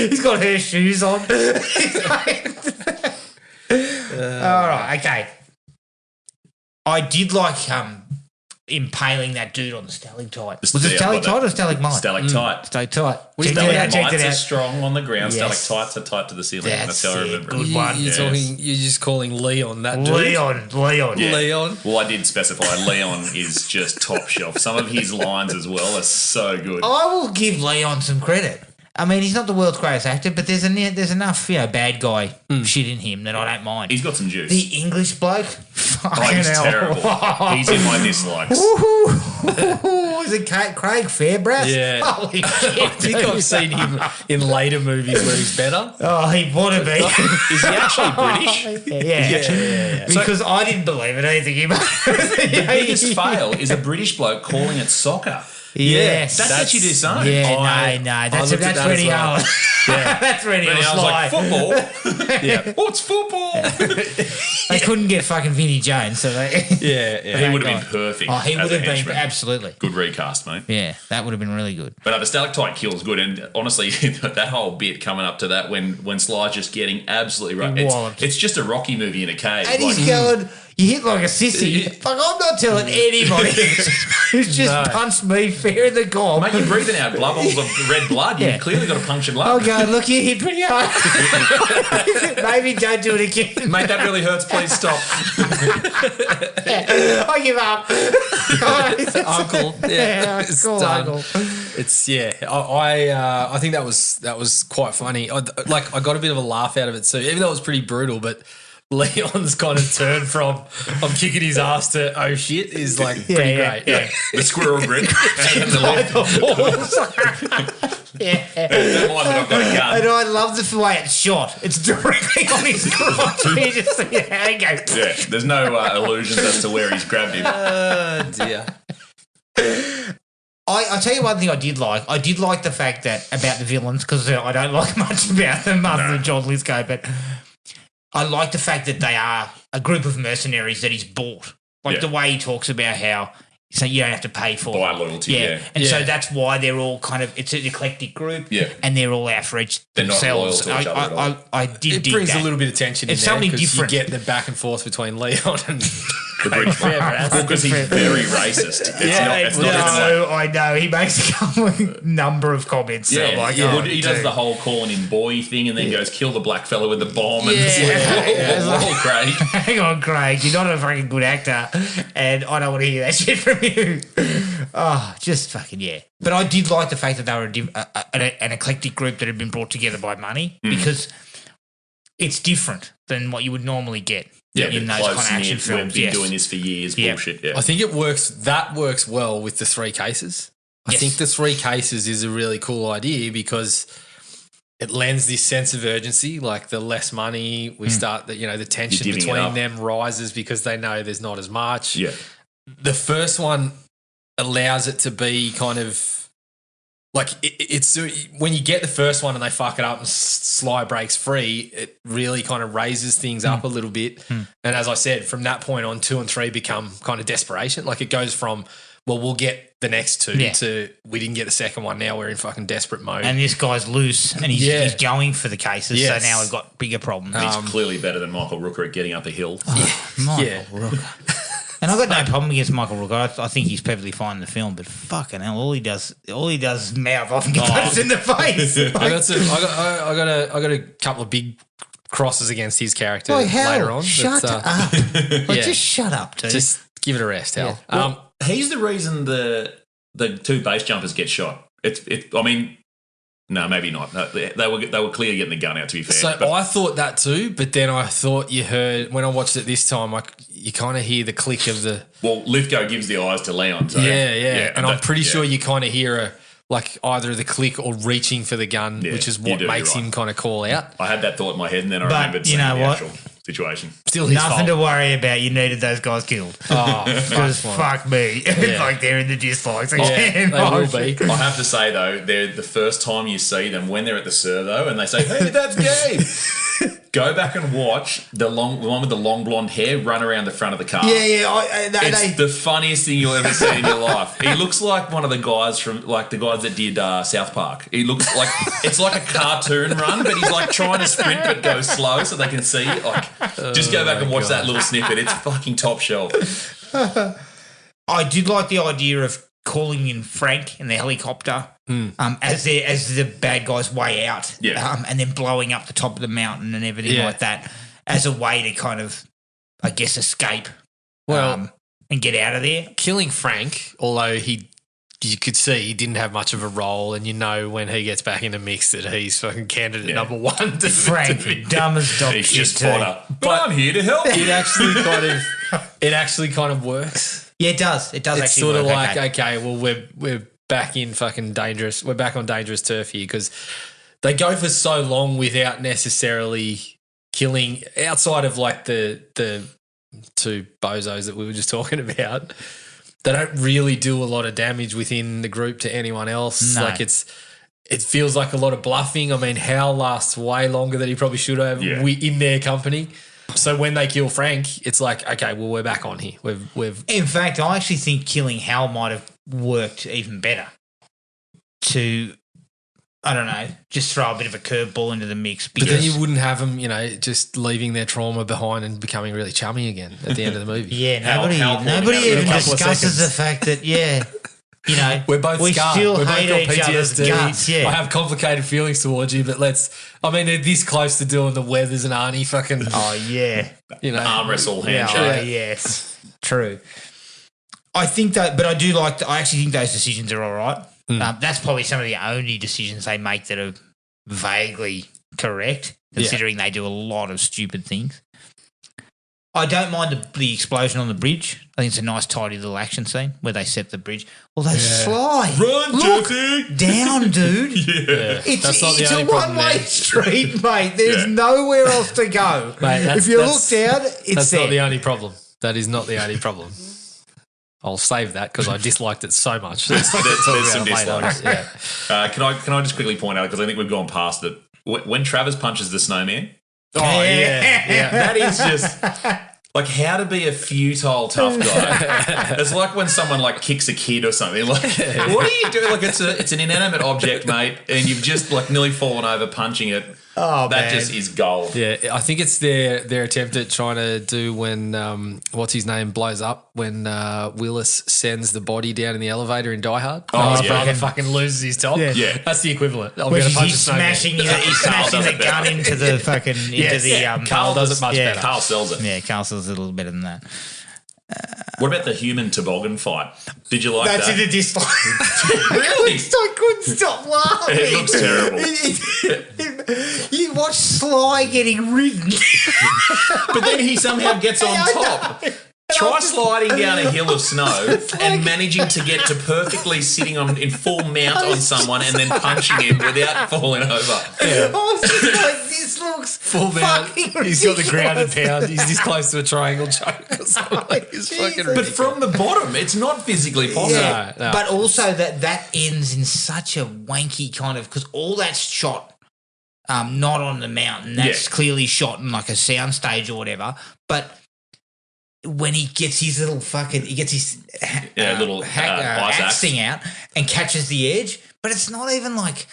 Speaker 2: He's got her shoes on. All right, okay. I did like impaling that dude on the stalactite. Was it stalactite or stalagmite?
Speaker 4: Stalactite.
Speaker 2: Stalactite.
Speaker 4: Stalagmites are strong on the ground. Yes. Stalactites are tight to the ceiling. That's how I remember it.
Speaker 2: Good one.
Speaker 3: You're just calling Leon that dude.
Speaker 2: Leon.
Speaker 4: Yeah.
Speaker 3: Leon.
Speaker 4: Well, I did specify Leon is just top shelf. Some of his lines as well are so good.
Speaker 2: I will give Leon some credit. I mean, he's not the world's greatest actor, but there's enough, bad guy shit in him that I don't mind.
Speaker 4: He's got some juice.
Speaker 2: The English bloke,
Speaker 4: he's terrible. He's in my dislikes.
Speaker 2: Is it Craig Fairbrass?
Speaker 3: Yeah.
Speaker 2: Holy shit.
Speaker 3: I think I've seen him in later movies where he's better.
Speaker 2: Oh, he would have been.
Speaker 4: Is he actually British?
Speaker 2: Yeah. Because I didn't believe it either.
Speaker 4: The biggest fail is a British bloke calling it soccer.
Speaker 2: Yes.
Speaker 4: That's actually his son.
Speaker 2: Yeah, no. That's Rennie Harlan.
Speaker 3: Yeah.
Speaker 2: That's Rennie Harlan.
Speaker 4: Like, football?
Speaker 3: Yeah.
Speaker 4: What's football?
Speaker 2: They couldn't get fucking Vinnie Jones, so they...
Speaker 3: Yeah.
Speaker 4: He would have been perfect.
Speaker 2: Oh, he would have been,
Speaker 4: henchman.
Speaker 2: Absolutely.
Speaker 4: Good recast, mate.
Speaker 2: Yeah, that would have been really good.
Speaker 4: But the stalactite kill's good, and honestly, that whole bit coming up to that when Sly's just getting absolutely right, it's just a Rocky movie in a cave.
Speaker 2: And he's going, you hit like a sissy. Like, I'm not telling anybody who's just punched me fair in the goal.
Speaker 4: Mate, you're breathing out bubbles of red blood. You've clearly got a punctured lung.
Speaker 2: Oh, God, look, you hit pretty hard. Maybe don't do it again.
Speaker 4: Mate, that really hurts. Please stop.
Speaker 2: I give up.
Speaker 3: Uncle. Yeah.
Speaker 2: It's done. Uncle.
Speaker 3: It's I think that was quite funny. I got a bit of a laugh out of it too, even though it was pretty brutal. But Leon's kind of turn from I'm kicking his ass to oh shit is like pretty great. Yeah.
Speaker 4: The squirrel grin. And the
Speaker 2: And I love the way it's shot. It's directly on his crotch. You just see how he goes.
Speaker 4: Yeah, there's no illusions as to where he's grabbed him.
Speaker 3: Oh dear.
Speaker 2: I tell you one thing I did like. I did like the fact that about the villains, because I don't like much about them other than John Lithgow, but I like the fact that they are a group of mercenaries that he's bought. Like the way he talks about how so you don't have to pay for
Speaker 4: buy loyalty. Yeah.
Speaker 2: And so that's why they're all kind of it's an eclectic group.
Speaker 4: Yeah.
Speaker 2: And they're all out for each
Speaker 4: they're
Speaker 2: themselves.
Speaker 4: Not loyal to each other at all.
Speaker 2: I did
Speaker 3: it
Speaker 2: dig
Speaker 3: brings
Speaker 2: that.
Speaker 3: a little bit of tension
Speaker 2: it's
Speaker 3: in there.
Speaker 2: Something different.
Speaker 3: You get the back and forth between Leon and
Speaker 4: the bridge because he's very racist. It's not even like,
Speaker 2: I know. He makes a number of comments.
Speaker 4: Yeah,
Speaker 2: like,
Speaker 4: he does the whole calling him boy thing and then goes kill the black fella with the bomb. And
Speaker 2: Yeah.
Speaker 4: whoa, Craig.
Speaker 2: Hang on, Craig. You're not a fucking good actor, and I don't want to hear that shit from you. Oh, just fucking yeah. But I did like the fact that they were an eclectic group that had been brought together by money because it's different than what you would normally get.
Speaker 4: Yeah,
Speaker 2: in those kind of action films.
Speaker 4: We've been doing this for years. Bullshit. Yeah.
Speaker 3: I think it works. That works well with the three cases. I think the three cases is a really cool idea because it lends this sense of urgency. Like the less money we start, the tension between them rises because they know there's not as much.
Speaker 4: Yeah.
Speaker 3: The first one allows it to be kind of like it's when you get the first one and they fuck it up and Sly breaks free, it really kind of raises things up a little bit. And as I said, from that point on, 2 and 3 become kind of desperation. Like it goes from, well, we'll get the next two to we didn't get the second one. Now we're in fucking desperate mode.
Speaker 2: And this guy's loose and he's going for the cases.
Speaker 3: Yes.
Speaker 2: So now we've got bigger problems.
Speaker 4: He's clearly better than Michael Rooker at getting up a hill.
Speaker 2: Michael Rooker. And I've got no problem against Michael Rooker. I think he's perfectly fine in the film, but fucking hell, all he does is mouth off and get punched in the face.
Speaker 3: I got a couple of big crosses against his character later on.
Speaker 2: Shut up. Just shut up, dude.
Speaker 3: Just give it a rest, Hal.
Speaker 4: Yeah. Well, he's the reason the two base jumpers get shot. I mean, no, maybe not. No, they were clearly getting the gun out, to be fair.
Speaker 3: So I thought that too, but then I thought you heard when I watched it this time, you kind of hear the click of the.
Speaker 4: Well, Lithgow gives the eyes to Leon. So,
Speaker 3: yeah. And I'm pretty sure you kind of hear either the click or reaching for the gun, which is what makes him kind of call out.
Speaker 4: I had that thought in my head, and then I remembered the actual situation.
Speaker 2: Still his nothing fault. To worry about. You needed those guys killed. Oh, because fuck me. It's like they're in the dislikes again.
Speaker 3: They will be.
Speaker 4: I have to say though, they're the first time you see them when they're at the servo and they say, "Hey, that's gay." Go back and watch the one with the long blonde hair run around the front of the car. It's the funniest thing you'll ever see in your life. He looks like one of the guys from the guys that did South Park. He looks like it's like a cartoon run, but he's like trying to sprint but go slow so they can see. Just go back and watch that little snippet. It's fucking top shelf.
Speaker 2: I did like the idea of calling in Frank in the helicopter as the bad guy's way out, and then blowing up the top of the mountain and everything like that as a way to kind of, I guess, escape and get out of there.
Speaker 3: Killing Frank, although you could see he didn't have much of a role, and when he gets back in the mix that he's fucking candidate number one.
Speaker 2: Frank, dumb as dog.
Speaker 4: He's just fodder. But I'm here to help.
Speaker 3: It actually kind of works.
Speaker 2: Yeah, it does. It does.
Speaker 3: It's actually sort of work, okay, well, we're back in fucking dangerous. We're back on dangerous turf here because they go for so long without necessarily killing outside of like the two bozos that we were just talking about. they don't really do a lot of damage within the group to anyone else.
Speaker 2: No.
Speaker 3: Like it feels like a lot of bluffing. I mean, Hal lasts way longer than he probably should have in their company. So when they kill Frank, it's like, okay, well, we're back on here. We've.
Speaker 2: In fact, I actually think killing Hal might have worked even better to, I don't know, just throw a bit of a curveball into the mix.
Speaker 3: But then you wouldn't have them, just leaving their trauma behind and becoming really chummy again at the end of the movie.
Speaker 2: nobody even discusses the fact that,
Speaker 3: we're both
Speaker 2: we
Speaker 3: scarred.
Speaker 2: still
Speaker 3: We've both
Speaker 2: hate
Speaker 3: got
Speaker 2: each other's
Speaker 3: PTSD.
Speaker 2: guts. Yeah,
Speaker 3: I have complicated feelings towards you, but they're this close to doing the Weathers and Arnie fucking.
Speaker 2: Oh yeah,
Speaker 4: arm wrestle handshake.
Speaker 2: Yeah, yes, true. I think that, but I do like. I actually think those decisions are all right. That's probably some of the only decisions they make that are vaguely correct, considering they do a lot of stupid things. I don't mind the explosion on the bridge. I think it's a nice, tidy little action scene where they set the bridge. Although Sly,
Speaker 4: run, Jesse,
Speaker 2: down, dude. It's a one-way street, mate. There's nowhere else to go.
Speaker 3: Mate,
Speaker 2: if you look down, it's
Speaker 3: that's
Speaker 2: there.
Speaker 3: Not the only problem. That is not the only problem. I'll save that because I disliked it so much.
Speaker 4: There's some dislikes. Can I just quickly point out, because I think we've gone past it, when Travis punches the snowman.
Speaker 3: Oh yeah.
Speaker 4: That is just like how to be a futile tough guy. It's like when someone like kicks a kid or something. Like, what are you doing? Like it's an inanimate object, mate, and you've just like nearly fallen over punching it.
Speaker 2: Oh,
Speaker 4: that
Speaker 2: man.
Speaker 4: just is gold.
Speaker 3: Yeah, I think it's their attempt at trying to do when what's his name blows up when Willis sends the body down in the elevator in Die Hard.
Speaker 4: Oh,
Speaker 3: his brother fucking loses his top.
Speaker 4: Yeah.
Speaker 3: That's the equivalent.
Speaker 2: He's smashing the gun into the fucking into the.
Speaker 3: Carl does it much better.
Speaker 4: Carl sells it.
Speaker 2: Yeah, Carl sells it a little better than that.
Speaker 4: What about the human toboggan fight? Did you like that?
Speaker 2: That's in the dislike.
Speaker 4: Really?
Speaker 2: I couldn't stop laughing.
Speaker 4: It looks terrible.
Speaker 2: You watch Sly getting ridden.
Speaker 4: But then he somehow gets on top. Try sliding down a hill of snow and managing to get to perfectly sitting in full mount on someone and then punching him without falling over.
Speaker 2: I was just like, this looks
Speaker 3: Full mount.
Speaker 2: fucking
Speaker 3: He's got the
Speaker 2: ridiculous.
Speaker 3: grounded pound. He's this close to a triangle choke or something. It's fucking
Speaker 4: But
Speaker 3: ridiculous.
Speaker 4: from the bottom, it's not physically possible.
Speaker 2: Yeah,
Speaker 3: No.
Speaker 2: but also that ends in such a wanky kind of, because all that's shot not on the mountain. That's clearly shot in like a soundstage or whatever. But when he gets his little
Speaker 4: little ice
Speaker 2: axe
Speaker 4: axe
Speaker 2: thing out and catches the edge, but it's not even like.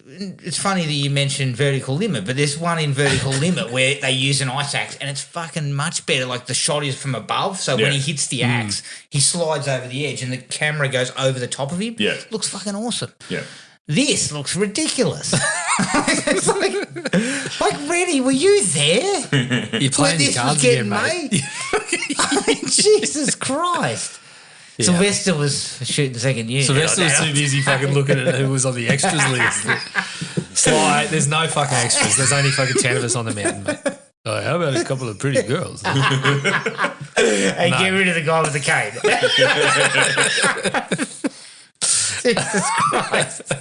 Speaker 2: It's funny that you mentioned Vertical Limit, but there's one in Vertical Limit where they use an ice axe and it's fucking much better. Like the shot is from above, so when he hits the axe, he slides over the edge and the camera goes over the top of him.
Speaker 4: Yeah.
Speaker 2: It looks fucking awesome.
Speaker 4: Yeah.
Speaker 2: This looks ridiculous. It's like, Reddy, were you there?
Speaker 3: You're playing your
Speaker 2: this
Speaker 3: cards
Speaker 2: was getting
Speaker 3: again, mate.
Speaker 2: made? I mean, Jesus Christ.
Speaker 3: Yeah.
Speaker 2: Sylvester was shooting second unit.
Speaker 3: Sylvester was too busy fucking looking at who was on the extras list. Sly, there's no fucking extras. There's only fucking 10 of us on the mountain, mate. Oh, how about a couple of pretty girls?
Speaker 2: Hey, get rid of the guy with the cane. Jesus Christ.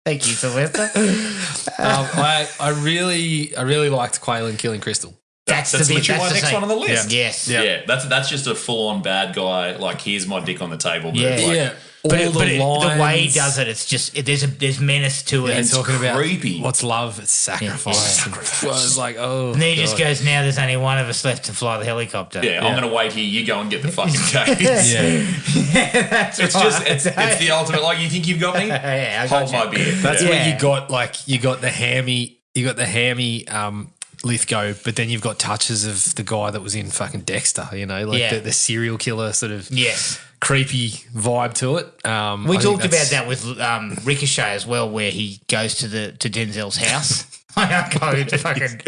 Speaker 2: Thank you, Sylvester.
Speaker 3: I really liked Quaylen killing Crystal.
Speaker 2: That's the
Speaker 4: literally my
Speaker 2: the
Speaker 4: next
Speaker 2: scene.
Speaker 4: one on the list.
Speaker 2: Yes.
Speaker 4: Yeah, that's just a full-on bad guy. Like, here's my dick on the table. But
Speaker 2: Yeah.
Speaker 4: like,
Speaker 2: But the way he
Speaker 3: lines.
Speaker 2: does it, it's just there's menace to it.
Speaker 3: Yeah,
Speaker 2: And
Speaker 3: talking about
Speaker 4: creepy.
Speaker 3: what's love, it's sacrifice.
Speaker 2: Yeah,
Speaker 3: It's I was like, oh.
Speaker 2: then he just
Speaker 3: God.
Speaker 2: goes, now there's only one of us left to fly the helicopter.
Speaker 4: Yeah, I'm going to wait here. You go and get the fucking case.
Speaker 3: Yeah.
Speaker 2: That's
Speaker 4: It's
Speaker 2: right.
Speaker 4: just, it's the ultimate, like, you think you've got me?
Speaker 2: Yeah, I got
Speaker 4: Hold
Speaker 2: you.
Speaker 4: my beer.
Speaker 3: That's
Speaker 4: yeah.
Speaker 3: where you got the hammy Lithgow, but then you've got touches of the guy that was in fucking Dexter, the serial killer sort of
Speaker 2: Yes.
Speaker 3: creepy vibe to it.
Speaker 2: We talked about that with Ricochet as well, where he goes to Denzel's house. I go into fucking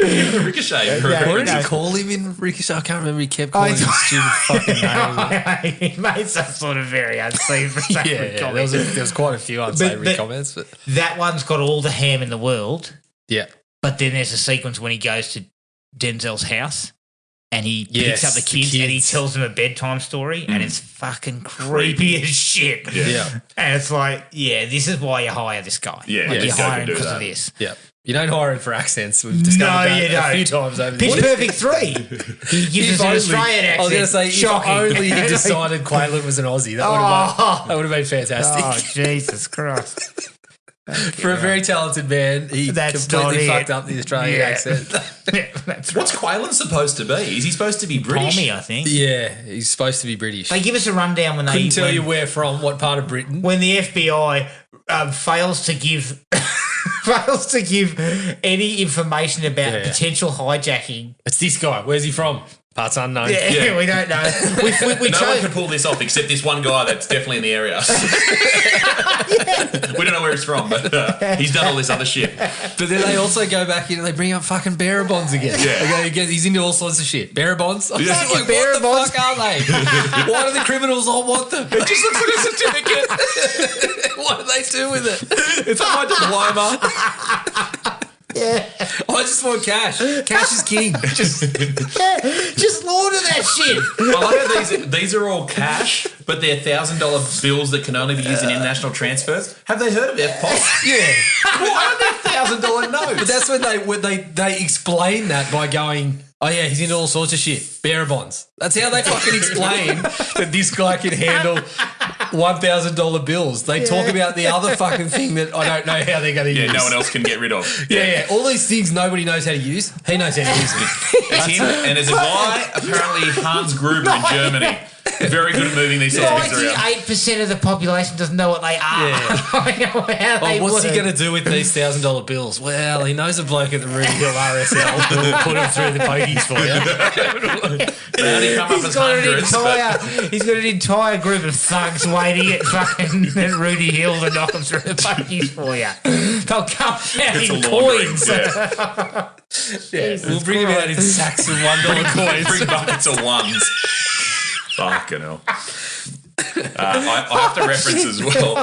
Speaker 4: Ricochet.
Speaker 3: What did he call him in Ricochet? I can't remember. He kept calling him stupid fucking name.
Speaker 2: He made some sort of very unsavory
Speaker 3: Yeah, there was quite a few unsavory
Speaker 2: But-
Speaker 3: comments. But
Speaker 2: That one's got all the ham in the world,
Speaker 3: yeah.
Speaker 2: but then there's a sequence when he goes to Denzel's house and he picks up the kids and he tells them a bedtime story and it's fucking creepy as shit.
Speaker 3: Yeah.
Speaker 2: And it's like, this is why you hire this guy.
Speaker 4: Yeah,
Speaker 2: like
Speaker 4: this
Speaker 2: you
Speaker 4: guy
Speaker 2: hire
Speaker 4: can
Speaker 2: him
Speaker 4: do
Speaker 2: because
Speaker 4: that.
Speaker 2: of this.
Speaker 3: Yeah. You don't hire him for accents. We've discovered that a few times over the
Speaker 2: Pitch
Speaker 3: years.
Speaker 2: Perfect 3. He gives us an Australian accent.
Speaker 3: I was going to say,
Speaker 2: shocking.
Speaker 3: if only he decided Quaylen was an Aussie. That would have been fantastic.
Speaker 2: Oh, Jesus Christ.
Speaker 3: For a very talented man, he completely fucked up the Australian accent.
Speaker 2: That's
Speaker 4: What's Quaylen supposed to be? Is he supposed to be British?
Speaker 2: Pommy, I think.
Speaker 3: Yeah, he's supposed to be British.
Speaker 2: They give us a rundown when they
Speaker 3: couldn't tell you where from, what part of Britain.
Speaker 2: When the FBI fails to give any information about potential hijacking.
Speaker 3: It's this guy. Where's he from? Parts unknown.
Speaker 2: Yeah, we don't know. We
Speaker 4: no one can pull this off except this one guy that's definitely in the area. We don't know where he's from, but he's done all this other shit.
Speaker 3: But then they also go back in and they bring up fucking bearer bonds again.
Speaker 4: Yeah.
Speaker 3: He's into all sorts of shit. Bearer bonds?
Speaker 4: Yeah.
Speaker 3: Like,
Speaker 2: bearer
Speaker 3: what the
Speaker 2: bonds?
Speaker 3: fuck are they? Why do the criminals all want them?
Speaker 4: It just looks like a certificate.
Speaker 3: What do they do with it?
Speaker 4: It's on my diploma.
Speaker 2: Yeah.
Speaker 3: I just want cash. Cash is king.
Speaker 2: Just launder that shit.
Speaker 4: I like how these are all cash, but they're $1,000 bills that can only be used in international transfers. Have they heard of FPOS?
Speaker 3: Yeah.
Speaker 4: Why are they $1,000 notes?
Speaker 3: But that's when they explain that by going, oh yeah, he's into all sorts of shit. Bearer bonds. That's how they fucking explain that this guy can handle $1,000 bills. They talk about the other fucking thing that I don't know how they're going to use.
Speaker 4: no one else can get rid of.
Speaker 3: Yeah. All these things nobody knows how to use. He knows how to use them.
Speaker 4: It's him, and there's a guy, apparently Hans Gruber in Germany. Very good at moving these sorts of things around.
Speaker 2: 98% of the population doesn't know what they are.
Speaker 3: What's he going to do with these $1,000 bills? Well, he knows a bloke at the Ruby Hill RSL who'll put him through the pokies for you.
Speaker 4: They only come up as hundreds.
Speaker 2: He's got an entire group of thugs waiting at fucking at Rudy Hill to knock them through the pokies for you. They'll come out
Speaker 4: It's
Speaker 2: in
Speaker 4: a laundry,
Speaker 2: coins.
Speaker 3: We'll bring him out in sacks of $1 coins.
Speaker 4: Bring buckets of ones. Fucking hell. I have to reference as well.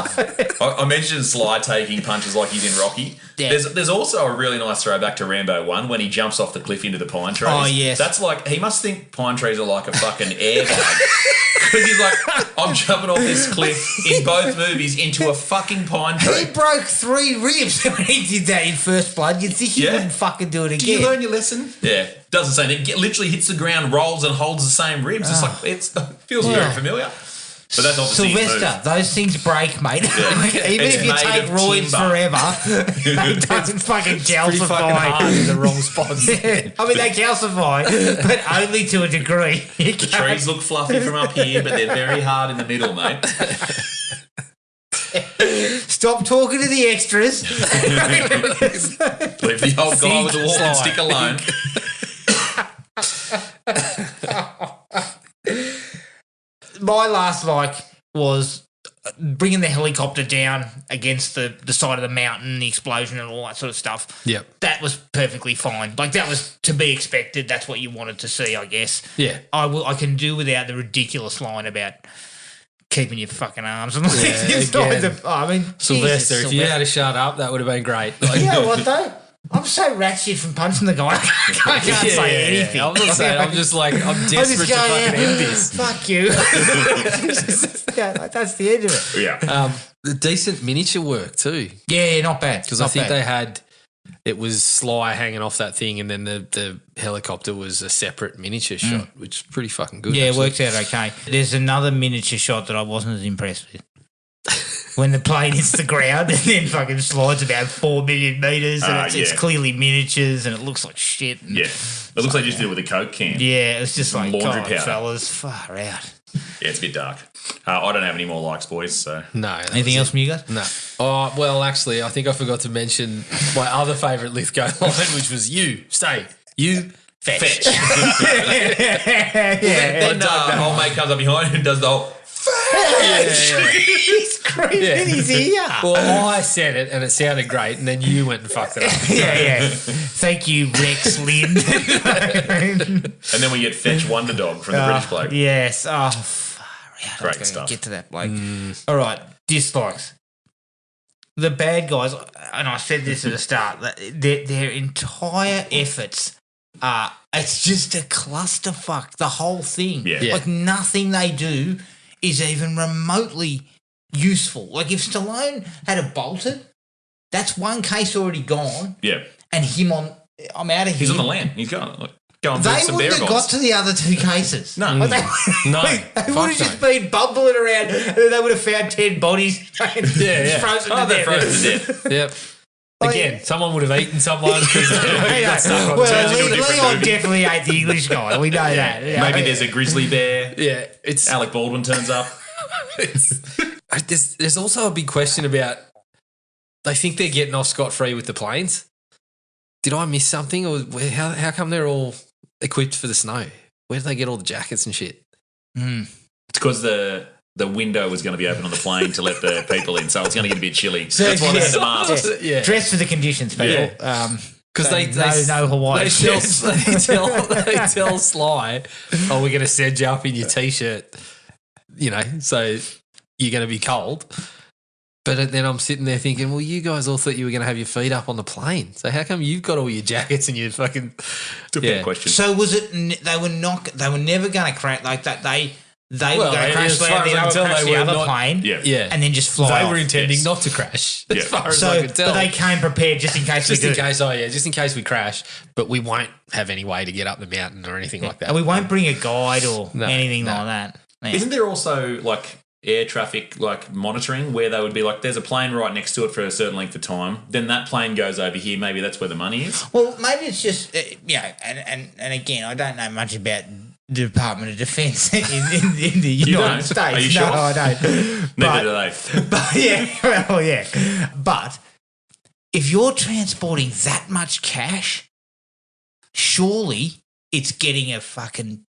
Speaker 4: I mentioned Sly taking punches like he's in Rocky.
Speaker 2: Yeah.
Speaker 4: There's also a really nice throwback to Rambo 1 when he jumps off the cliff into the pine trees.
Speaker 2: Oh, yes.
Speaker 4: That's like, he must think pine trees are like a fucking airbag. Because he's like, I'm jumping off this cliff in both movies into a fucking pine tree.
Speaker 2: He broke 3 ribs when he did that in First Blood. You'd think he wouldn't fucking do it again.
Speaker 4: Do you learn your lesson? Yeah. Doesn't say that. It literally hits the ground, rolls and holds the same ribs. It's like, it feels very familiar. But that's not the
Speaker 2: Sylvester, those things break, mate. Even if you take roids forever, it doesn't fucking calcify.
Speaker 3: Fucking hard in the wrong spots.
Speaker 2: I mean, they calcify, but only to a degree.
Speaker 4: The trees look fluffy from up here, but they're very hard in the middle, mate.
Speaker 2: Stop talking to the extras.
Speaker 4: Leave the old guy with the walking stick alone.
Speaker 2: My last was bringing the helicopter down against the side of the mountain, the explosion and all that sort of stuff.
Speaker 3: Yep.
Speaker 2: That was perfectly fine. Like, that was to be expected. That's what you wanted to see, I guess.
Speaker 3: Yeah.
Speaker 2: I can do without the ridiculous line about keeping your fucking arms and legs
Speaker 3: again.
Speaker 2: inside I mean,
Speaker 3: Sylvester,
Speaker 2: Jesus,
Speaker 3: if you had to shut up, that would have been great. Like,
Speaker 2: you know what, though? I'm so rat shit from punching the guy. I can't say anything.
Speaker 3: I'm not saying. I'm just like, I'm desperate to fucking end this.
Speaker 2: Fuck you. That's the end of it.
Speaker 4: Yeah.
Speaker 3: The decent miniature work too.
Speaker 2: Yeah, not bad.
Speaker 3: Because I think it was Sly hanging off that thing, and then the helicopter was a separate miniature shot, which is pretty fucking good.
Speaker 2: Yeah,
Speaker 3: actually.
Speaker 2: it works out okay. There's another miniature shot that I wasn't as impressed with. When the plane hits the ground and then fucking slides about 4 million metres and it's clearly miniatures and it looks like shit. And
Speaker 4: it looks like you just did it with a Coke can.
Speaker 2: Yeah, it's just like,
Speaker 4: laundry
Speaker 2: God,
Speaker 4: powder.
Speaker 2: fellas, far out.
Speaker 4: Yeah, it's a bit dark. I don't have any more likes, boys, so.
Speaker 3: No.
Speaker 2: Anything else from you guys?
Speaker 3: No. Oh, well, actually, I think I forgot to mention my other favourite Lithgow line, which was you fetch.
Speaker 4: Then old mate comes up behind and does the whole
Speaker 2: He's screaming in his ear.
Speaker 3: Well, I said it and it sounded great, and then you went and fucked it up.
Speaker 2: Yeah. Thank you, Rex Lind.
Speaker 4: And then we get Fetch Wonder Dog from the British bloke.
Speaker 2: Yes. Oh,
Speaker 4: Great stuff.
Speaker 2: Get to that bloke. All right. Dislikes. The bad guys, and I said this at the start, their entire efforts It's just a clusterfuck, the whole thing.
Speaker 4: Yeah.
Speaker 2: Like nothing they do is even remotely useful. Like if Stallone had a bolted, that's one case already gone.
Speaker 4: Yeah.
Speaker 2: And I'm out of here.
Speaker 4: He's on the land. He's going. Go and
Speaker 2: They
Speaker 4: some
Speaker 2: wouldn't
Speaker 4: bear
Speaker 2: have
Speaker 4: gods.
Speaker 2: got to the other two cases.
Speaker 4: No.
Speaker 2: Like,
Speaker 3: No.
Speaker 2: they would have just been bumbling around and then they would have found 10 bodies
Speaker 3: Yeah.
Speaker 2: frozen
Speaker 4: Oh,
Speaker 2: to
Speaker 4: they're
Speaker 2: death.
Speaker 4: frozen to death.
Speaker 3: Yep. Again, someone would have eaten someone because they got stuck on
Speaker 2: Well,
Speaker 4: into a different
Speaker 2: Leon
Speaker 4: movie.
Speaker 2: definitely ate the English guy. We know that. Yeah.
Speaker 4: Maybe there's a grizzly bear.
Speaker 3: Yeah, it's
Speaker 4: Alec Baldwin turns up.
Speaker 3: there's also a big question about they think they're getting off scot-free with the planes. Did I miss something, or how come they're all equipped for the snow? Where do they get all the jackets and shit?
Speaker 4: It's because the window was going to be open on the plane to let the people in, so it's going to get a bit chilly.
Speaker 2: So,
Speaker 4: That's why they had the masks.
Speaker 3: Yeah.
Speaker 2: Dress for the conditions, people.
Speaker 3: Because they
Speaker 2: no Hawaiian
Speaker 3: they
Speaker 2: shirts.
Speaker 3: tell Sly, "Oh, we're going to send you up in your t-shirt, so you're going to be cold." But then I'm sitting there thinking, well, you guys all thought you were going to have your feet up on the plane, so how come you've got all your jackets and your fucking?
Speaker 4: It's a fair question.
Speaker 2: So was it? They were never going to crash like that. They were going to crash
Speaker 3: as far as I can tell, they
Speaker 2: the
Speaker 3: were
Speaker 2: other
Speaker 3: not-
Speaker 2: plane,
Speaker 3: Yeah,
Speaker 2: and then just fly.
Speaker 3: they
Speaker 2: off.
Speaker 3: were intending
Speaker 4: Yes.
Speaker 3: not to crash,
Speaker 4: Yeah.
Speaker 3: as far as
Speaker 2: So,
Speaker 3: I could tell.
Speaker 2: but they came prepared just in case
Speaker 3: just
Speaker 2: we
Speaker 3: in
Speaker 2: do.
Speaker 3: case, just in case we crash, but we won't have any way to get up the mountain or anything like that.
Speaker 2: And we won't bring a guide or
Speaker 3: No,
Speaker 2: anything
Speaker 3: no.
Speaker 2: like that. Yeah.
Speaker 4: Isn't there also like air traffic like monitoring where they would be like, there's a plane right next to it for a certain length of time, then that plane goes over here, maybe that's where the money is?
Speaker 2: Well, maybe it's just and again, I don't know much about the Department of Defence in the United
Speaker 4: don't?
Speaker 2: States.
Speaker 4: Are you
Speaker 2: no,
Speaker 4: sure?
Speaker 2: I don't.
Speaker 4: Neither do they.
Speaker 2: But yeah. But if you're transporting that much cash, surely it's getting a fucking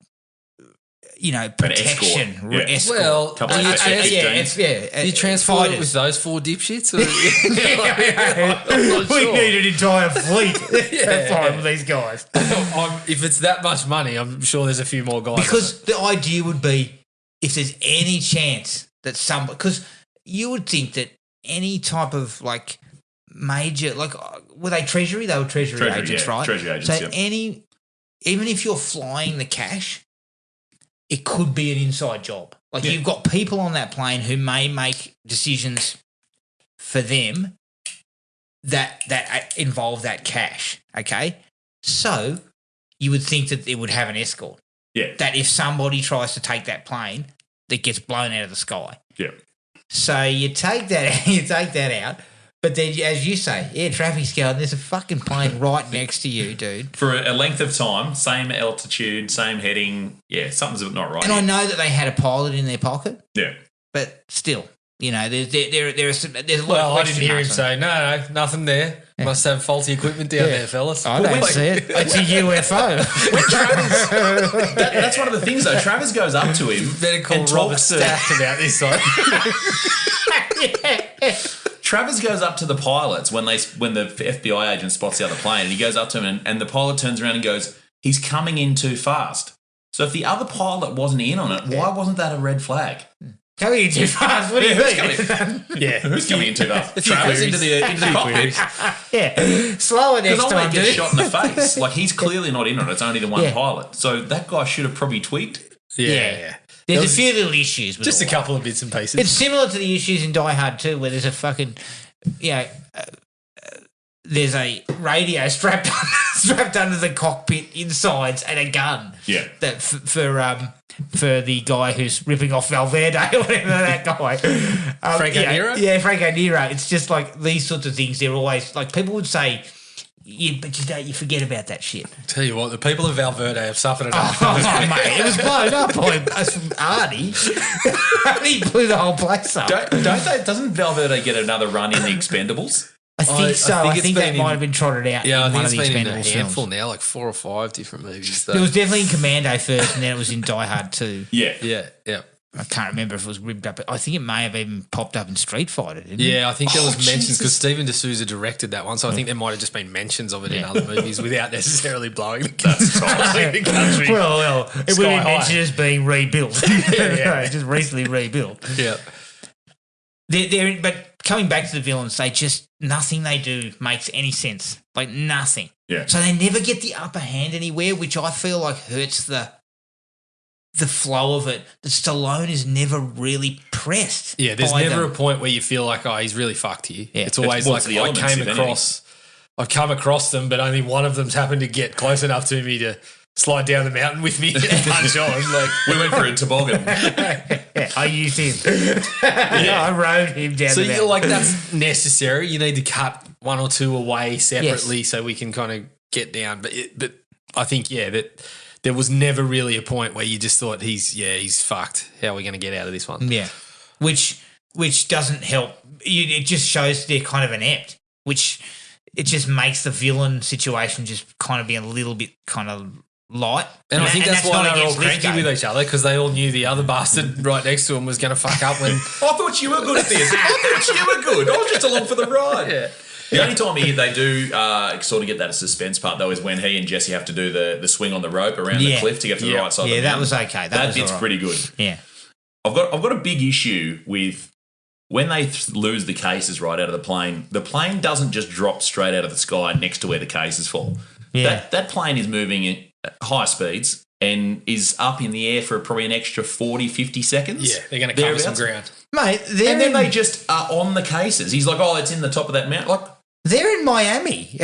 Speaker 2: protection.
Speaker 4: escort. Yeah.
Speaker 2: Escort.
Speaker 3: Well,
Speaker 4: Couple
Speaker 3: are
Speaker 4: of
Speaker 3: you
Speaker 4: F-16s.
Speaker 3: you transport it
Speaker 2: fighters.
Speaker 3: with those four dipshits? Or,
Speaker 2: We need an entire fleet to fight with these guys.
Speaker 3: if it's that much money, I'm sure there's a few more guys.
Speaker 2: Because the idea would be if there's any chance that because you would think that any type of like major, like were they Treasury? They were Treasury agents,
Speaker 4: yeah,
Speaker 2: right?
Speaker 4: Treasury agents,
Speaker 2: So
Speaker 4: yeah.
Speaker 2: even if you're flying the cash, it could be an inside job. Like you've got people on that plane who may make decisions for them that involve that cash. Okay, so you would think that it would have an escort.
Speaker 4: Yeah.
Speaker 2: That if somebody tries to take that plane, that gets blown out of the sky.
Speaker 4: Yeah.
Speaker 2: So you take that out, but then as you say, air traffic's going. There's a fucking plane right next to you, dude.
Speaker 4: For a length of time, same altitude, same heading. Yeah, something's not right.
Speaker 2: And I
Speaker 4: here.
Speaker 2: know that they had a pilot in their pocket,
Speaker 4: Yeah.
Speaker 2: but still, there's a lot of
Speaker 3: well, I
Speaker 2: question
Speaker 3: didn't hear him
Speaker 2: marks on it.
Speaker 3: say, no, nothing there. Must have faulty equipment down there, fellas.
Speaker 2: I don't see it. It's a UFO.
Speaker 4: That's one of the things, though. Travis goes up to him.
Speaker 3: Better call
Speaker 4: and
Speaker 3: Robert
Speaker 4: talks to-
Speaker 3: Stack about this side.
Speaker 4: Travis goes up to the pilots when the FBI agent spots the other plane, and he goes up to him, and the pilot turns around and goes, "He's coming in too fast." So if the other pilot wasn't in on it, why wasn't that a red flag?
Speaker 2: Coming in too fast. What do you
Speaker 4: Who's
Speaker 2: mean?
Speaker 3: Yeah.
Speaker 4: Who's coming in too fast? Travis into the cockpit.
Speaker 2: Yeah, slower next
Speaker 4: Because I
Speaker 2: time,
Speaker 4: might get
Speaker 2: dude.
Speaker 4: shot in the face. Like, he's clearly not in on it. It's only the one
Speaker 2: Yeah.
Speaker 4: pilot. So that guy should have probably tweaked.
Speaker 3: Yeah.
Speaker 2: There's a few little issues with
Speaker 3: Just a
Speaker 2: all
Speaker 3: couple of bits and pieces.
Speaker 2: It's similar to the issues in Die Hard 2 where there's a fucking, there's a radio strapped under the cockpit insides and a gun.
Speaker 4: Yeah.
Speaker 2: That for the guy who's ripping off Valverde or whatever that guy.
Speaker 3: Franco Nero?
Speaker 2: Yeah, Franco Nero. It's just like these sorts of things. They're always like people would say, but you forget about that shit.
Speaker 3: Tell you what, the people of Valverde have suffered enough.
Speaker 2: Oh, mate, it was blown up by Arnie. Arnie blew the whole place up.
Speaker 4: Don't they? Doesn't Valverde get another run in the Expendables?
Speaker 2: I think so. I
Speaker 3: it's
Speaker 2: think that
Speaker 3: been
Speaker 2: might
Speaker 3: in-
Speaker 2: have been trotted out
Speaker 3: Yeah, I
Speaker 2: in
Speaker 3: think
Speaker 2: one
Speaker 3: it's
Speaker 2: of the
Speaker 3: been in a
Speaker 2: Expendables
Speaker 3: handful
Speaker 2: films.
Speaker 3: now, like 4 or 5 different movies. So.
Speaker 2: It was definitely in Commando first, and then it was in Die Hard 2.
Speaker 4: Yeah.
Speaker 3: Yeah.
Speaker 2: I can't remember if it was ripped up. I think it may have even popped up in Street Fighter, didn't it?
Speaker 3: Yeah, I think there was mentions
Speaker 4: Jesus.
Speaker 3: because Stephen D'Souza directed that one, so I think there might have just been mentions of it in other movies without necessarily blowing the country.
Speaker 2: Well, it
Speaker 3: Sky
Speaker 2: would be
Speaker 3: high.
Speaker 2: mentioned as being rebuilt.
Speaker 3: Yeah.
Speaker 2: Just recently rebuilt.
Speaker 3: Yeah.
Speaker 2: But coming back to the villains, nothing they do makes any sense. Like nothing.
Speaker 4: Yeah.
Speaker 2: So they never get the upper hand anywhere, which I feel like hurts the flow of it. That Stallone is never really pressed.
Speaker 3: Yeah, there's
Speaker 2: by
Speaker 3: never
Speaker 2: them.
Speaker 3: a point where you feel like, oh, he's really fucked here.
Speaker 2: Yeah.
Speaker 3: It's always
Speaker 4: What's
Speaker 3: like
Speaker 4: the elements,
Speaker 3: I've come across them, but only one of them's happened to get close enough to me to slide down the mountain with me and punch on. Like
Speaker 4: We went for a toboggan.
Speaker 2: Yeah, I used him. I rode him down
Speaker 3: so
Speaker 2: the
Speaker 3: you're
Speaker 2: mountain.
Speaker 3: like, that's necessary. You need to cut one or two away separately so we can kind of get down. But I think, that there was never really a point where you just thought he's fucked. How are we going to get out of this one?
Speaker 2: Yeah, which doesn't help. It just shows they're kind of inept, which it just makes the villain situation just kind of be a little bit kind of light.
Speaker 3: And I think that's why
Speaker 2: not
Speaker 3: they were all
Speaker 2: against
Speaker 3: cranky
Speaker 2: Lithgow.
Speaker 3: with each other, because they all knew the other bastard right next to him was going to fuck up when...
Speaker 4: I thought you were good at this. I thought you were good. I was just along for the ride.
Speaker 3: Yeah.
Speaker 4: The only time they do sort of get that suspense part, though, is when he and Jesse have to do the swing on the rope around the cliff to get to the right side.
Speaker 2: Yeah,
Speaker 4: of the
Speaker 2: that was
Speaker 4: mountain.
Speaker 2: okay.
Speaker 4: That
Speaker 2: was
Speaker 4: bit's
Speaker 2: all right.
Speaker 4: pretty good.
Speaker 2: Yeah.
Speaker 4: I've got a big issue with when they lose the cases right out of the plane. The plane doesn't just drop straight out of the sky next to where the cases fall.
Speaker 2: Yeah.
Speaker 4: That plane is moving at high speeds and is up in the air for probably an extra 40, 50 seconds.
Speaker 3: Yeah, they're going to cover some ground.
Speaker 2: Mate,
Speaker 4: And then they just are on the cases. He's like, oh, it's in the top of that mountain. Like,
Speaker 2: they're in Miami.
Speaker 4: it's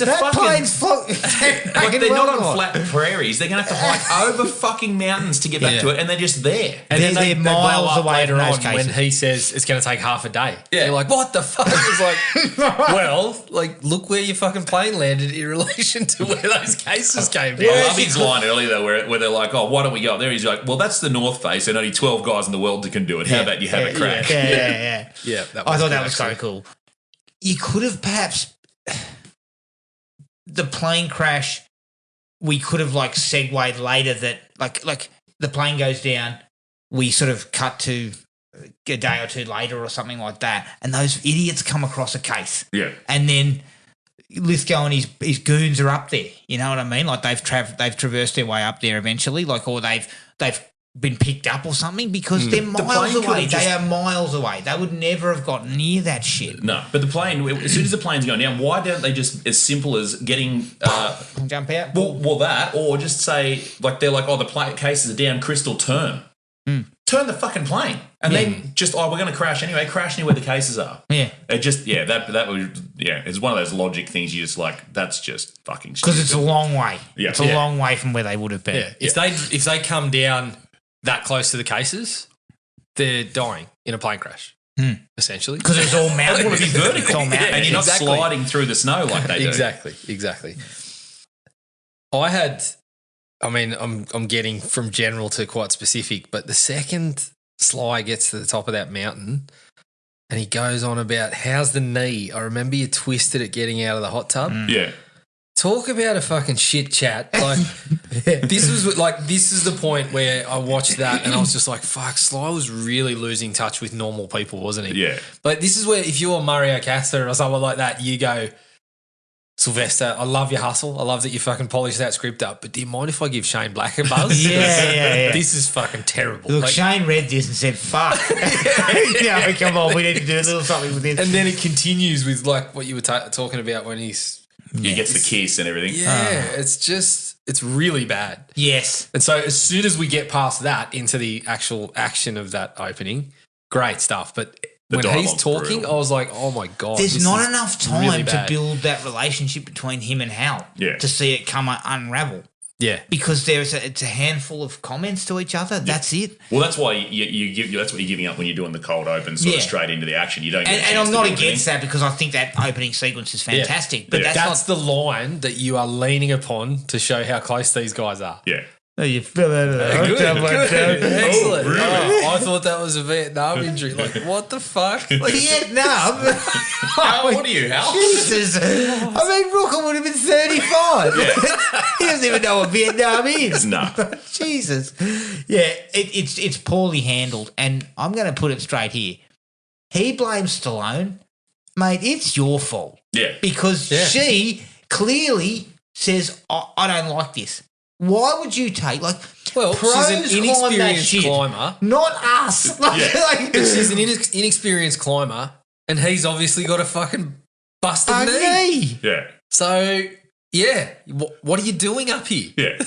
Speaker 4: a
Speaker 2: that
Speaker 4: fucking...
Speaker 2: plane's
Speaker 4: Like they're not on flat prairies. They're going to have to hike over fucking mountains to get back to it, and they're just there.
Speaker 3: And then
Speaker 2: They're
Speaker 3: they blow
Speaker 2: miles
Speaker 3: up
Speaker 2: away
Speaker 3: later
Speaker 2: from
Speaker 3: on
Speaker 2: those cases.
Speaker 3: when he says it's going to take half a day.
Speaker 4: Yeah.
Speaker 3: You're like, what the fuck? It's like, well, like, look where your fucking plane landed in relation to where those cases came from.
Speaker 4: I love his line earlier, though, where they're like, oh, why don't we go up there? He's like, well, that's the North Face, and only 12 guys in the world that can do it. How about you have a crack?
Speaker 2: Yeah.
Speaker 3: Yeah,
Speaker 2: I thought that was so cool. You could have perhaps the plane crash. We could have like segued later that like the plane goes down. We sort of cut to a day or two later or something like that, and those idiots come across a case.
Speaker 4: Yeah.
Speaker 2: And then Lithgow and his goons are up there. You know what I mean? Like they've traversed their way up there eventually. Like or they've been picked up or something because they're miles away. They are miles away. They would never have gotten near that shit.
Speaker 4: No, but the plane, as soon as the plane's going down, why don't they just, as simple as getting...
Speaker 2: Jump out?
Speaker 4: Well, that, or just say, like, they're like, oh, the cases are down, Crystal, turn. Turn the fucking plane. And then just, we're going to crash anyway. Crash near where the cases are.
Speaker 2: Yeah.
Speaker 4: It just, that was, it's one of those logic things you just like, that's just fucking stupid.
Speaker 2: Because it's a long way.
Speaker 4: Yeah.
Speaker 2: It's a long way from where they would have been.
Speaker 3: Yeah. If they come down that close to the cases, they're dying in a plane crash, essentially.
Speaker 2: Because it's all mountain.
Speaker 4: They want to be vertical.
Speaker 2: It's all mountain.
Speaker 4: And you're not sliding through the snow like they do.
Speaker 3: Exactly. I'm getting from general to quite specific, but the second Sly gets to the top of that mountain and he goes on about, how's the knee? I remember you twisted it getting out of the hot tub.
Speaker 4: Yeah.
Speaker 3: Talk about a fucking shit chat. Like, this is the point where I watched that and I was just like, fuck, Sly was really losing touch with normal people, wasn't he?
Speaker 4: Yeah.
Speaker 3: Like, this is where if you're Mario Caster or someone like that, you go, Sylvester, I love your hustle. I love that you fucking polished that script up. But do you mind if I give Shane Black a buzz?
Speaker 2: Yeah.
Speaker 3: This is fucking terrible.
Speaker 2: Look,
Speaker 3: Like,
Speaker 2: Shane read this and said, fuck. No, come on, we need to do a little something with this.
Speaker 3: and then it continues with like what you were talking about when he's...
Speaker 4: He gets the kiss and everything.
Speaker 3: Yeah, it's really bad.
Speaker 2: Yes.
Speaker 3: And so as soon as we get past that into the actual action of that opening, great stuff. But when he's
Speaker 4: dialogue's
Speaker 3: talking,
Speaker 4: brutal.
Speaker 3: I was like, oh my God.
Speaker 2: There's
Speaker 3: this
Speaker 2: not
Speaker 3: is
Speaker 2: enough
Speaker 3: really
Speaker 2: time to
Speaker 3: bad.
Speaker 2: build that relationship between him and Hal to see it come unravel.
Speaker 3: Yeah.
Speaker 2: Because it's a handful of comments to each other. That's it.
Speaker 4: Well, that's why that's what you're giving up when you're doing the cold open, sort of straight into the action. You don't. Get
Speaker 2: And I'm not against that because I think that opening sequence is fantastic. But
Speaker 3: that's the line that you are leaning upon to show how close these guys are.
Speaker 4: Yeah.
Speaker 2: Oh, you fell out of the
Speaker 3: Good. Excellent.
Speaker 4: really?
Speaker 3: I thought that was a Vietnam injury. Like, what the fuck? Like,
Speaker 2: Vietnam?
Speaker 4: What are you, Hal?
Speaker 2: Jesus. I mean, Rooker would have been 35. He doesn't even know what Vietnam is.
Speaker 4: No.
Speaker 2: Jesus. Yeah, it's poorly handled. And I'm going to put it straight here. He blames Stallone. Mate, it's your fault.
Speaker 4: Yeah.
Speaker 2: Because she clearly says, I don't like this. Why would you take
Speaker 3: Well,
Speaker 2: pros
Speaker 3: she's an
Speaker 2: climb that
Speaker 3: inexperienced
Speaker 2: shit,
Speaker 3: climber.
Speaker 2: not us.
Speaker 3: She's an inexperienced climber, and he's obviously got a fucking busted knee.
Speaker 4: Yeah.
Speaker 3: So, yeah, what are you doing up here?
Speaker 4: Yeah.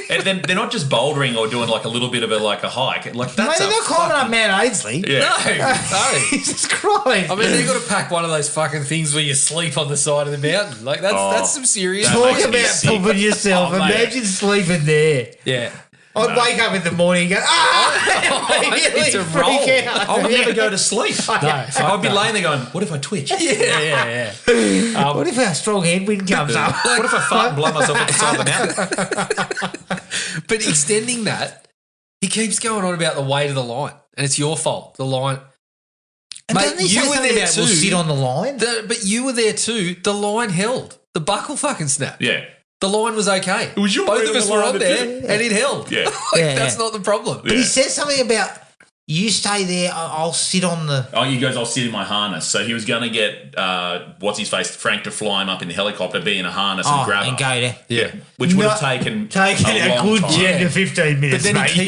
Speaker 4: And then they're not just bouldering or doing like a little bit of a hike. Like that's
Speaker 2: Mate, they're not climbing up Mount Ainslie.
Speaker 4: Yeah.
Speaker 3: No.
Speaker 2: Jesus Christ.
Speaker 3: I mean, they've got to pack one of those fucking things where you sleep on the side of the mountain. Like, that's some serious
Speaker 2: Talk
Speaker 4: makes me
Speaker 2: about
Speaker 4: sick.
Speaker 2: pooping yourself. Imagine sleeping there.
Speaker 3: Yeah.
Speaker 2: I'd wake up in the morning and go,
Speaker 3: It's a roll.
Speaker 2: out.
Speaker 4: I would never go to sleep.
Speaker 3: No,
Speaker 4: I'd be laying there going, what if I twitch?
Speaker 3: Yeah.
Speaker 2: What if a strong headwind comes up?
Speaker 4: What if I fart and blow myself at the side of the mountain?
Speaker 3: But extending that, he keeps going on about the weight of the line, and it's your fault. The line.
Speaker 2: And
Speaker 3: Mate,
Speaker 2: doesn't he
Speaker 3: you
Speaker 2: say
Speaker 3: were
Speaker 2: something
Speaker 3: there
Speaker 2: about
Speaker 3: too.
Speaker 2: we'll sit on the line?
Speaker 3: But you were there too. The line held. The buckle fucking snapped.
Speaker 4: Yeah.
Speaker 3: The line was okay.
Speaker 4: It was your
Speaker 3: Both
Speaker 4: end
Speaker 3: of
Speaker 4: of
Speaker 3: us
Speaker 4: the
Speaker 3: were
Speaker 4: line
Speaker 3: on
Speaker 4: that
Speaker 3: there,
Speaker 4: did
Speaker 3: and it held.
Speaker 4: Yeah.
Speaker 3: That's not the problem.
Speaker 2: But he says something about you stay there, I'll sit on the...
Speaker 4: Oh, he goes, I'll sit in my harness. So he was going to get, what's-his-face, Frank to fly him up in the helicopter, be in a harness and grab
Speaker 2: and
Speaker 4: him.
Speaker 2: go there.
Speaker 3: Yeah.
Speaker 4: Which would have taken
Speaker 2: a
Speaker 4: long
Speaker 2: good
Speaker 4: time.
Speaker 2: 10 to 15 minutes,
Speaker 3: But then
Speaker 2: mate.
Speaker 3: he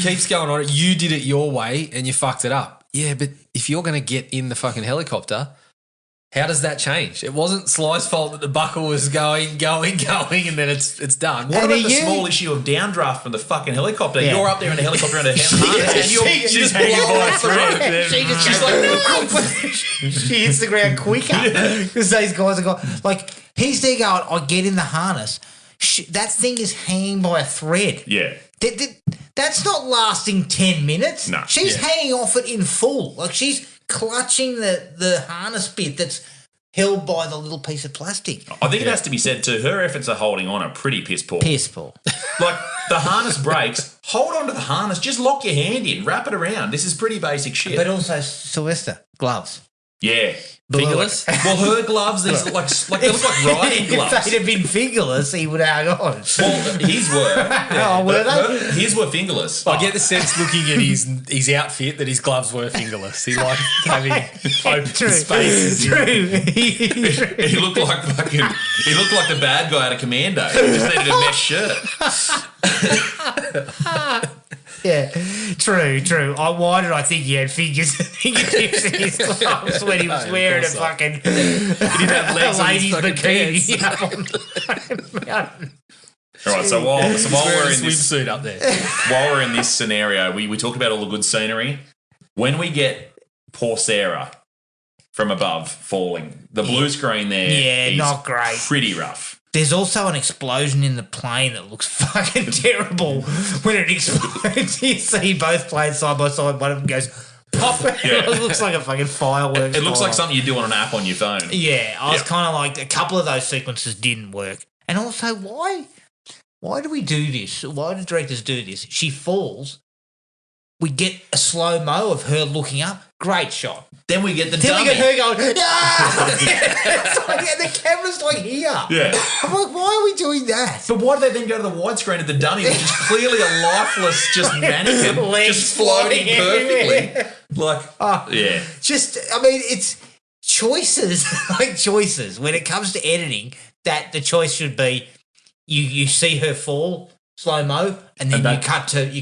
Speaker 3: keeps going on it. You did it your way and you fucked it up. Yeah, but if you're going to get in the fucking helicopter, how does that change? It wasn't Sly's fault that the buckle was going, and then it's done.
Speaker 4: What about the small issue of downdraft from the fucking helicopter? You're up there in a helicopter in a harness and
Speaker 2: she's
Speaker 4: hanging by a thread.
Speaker 2: She's like, no! She hits the ground quicker because these guys are going, like, he's there going, I get in the harness. That thing is hanging by a thread.
Speaker 4: Yeah.
Speaker 2: That's not lasting 10 minutes.
Speaker 4: No.
Speaker 2: She's hanging off it in full. Like, she's clutching the harness bit that's held by the little piece of plastic.
Speaker 4: I think it has to be said too, her efforts of holding on are pretty piss poor.
Speaker 2: Piss poor.
Speaker 4: Like, the harness breaks, hold on to the harness, just lock your hand in, wrap it around. This is pretty basic shit.
Speaker 2: But also, Sylvester, gloves.
Speaker 4: Yeah.
Speaker 3: Fingerless?
Speaker 4: Well, her gloves, these like they look like riding gloves.
Speaker 2: If they'd have been fingerless, he would have hung on.
Speaker 4: Well, his were.
Speaker 2: Oh, were they?
Speaker 4: His were fingerless.
Speaker 3: I get the sense looking at his outfit that his gloves were fingerless. He liked having open spaces.
Speaker 2: True.
Speaker 4: He looked like the bad guy at a Commando. He just needed a mesh shirt.
Speaker 2: Yeah, true. Why did I think he had fingertips in his gloves when he was wearing a fucking
Speaker 3: He didn't have legs on his
Speaker 2: ladies
Speaker 3: fucking
Speaker 2: bikini
Speaker 3: pants.
Speaker 2: up on the mountain?
Speaker 4: All right, so while we're in this
Speaker 3: swimsuit up there.
Speaker 4: while we're in this scenario, we talked about all the good scenery. When we get poor Sarah from above falling, the blue screen there is
Speaker 2: not great.
Speaker 4: pretty rough.
Speaker 2: There's also an explosion in the plane that looks fucking terrible when it explodes. You see both planes side by side. One of them goes pop.
Speaker 4: Yeah.
Speaker 2: It looks like a fucking fireworks.
Speaker 4: It looks like
Speaker 2: fire.
Speaker 4: something you do on an app on your phone.
Speaker 2: Yeah, I was kind of like, a couple of those sequences didn't work. And also, why do we do this? Why do directors do this? She falls. We get a slow-mo of her looking up. Great shot.
Speaker 4: Then we get the
Speaker 2: Then
Speaker 4: dummy.
Speaker 2: we get her going, no! It's like, the camera's like here.
Speaker 4: Yeah.
Speaker 2: I'm like, why are we doing that?
Speaker 4: But why do they then go to the widescreen of the dummy, which is clearly a lifeless just mannequin,
Speaker 2: Legs
Speaker 4: just floating
Speaker 2: flying
Speaker 4: perfectly?
Speaker 2: everywhere.
Speaker 4: Like, yeah.
Speaker 2: Just, I mean, it's choices, like choices. When it comes to editing, that the choice should be you see her fall, slow-mo, and then you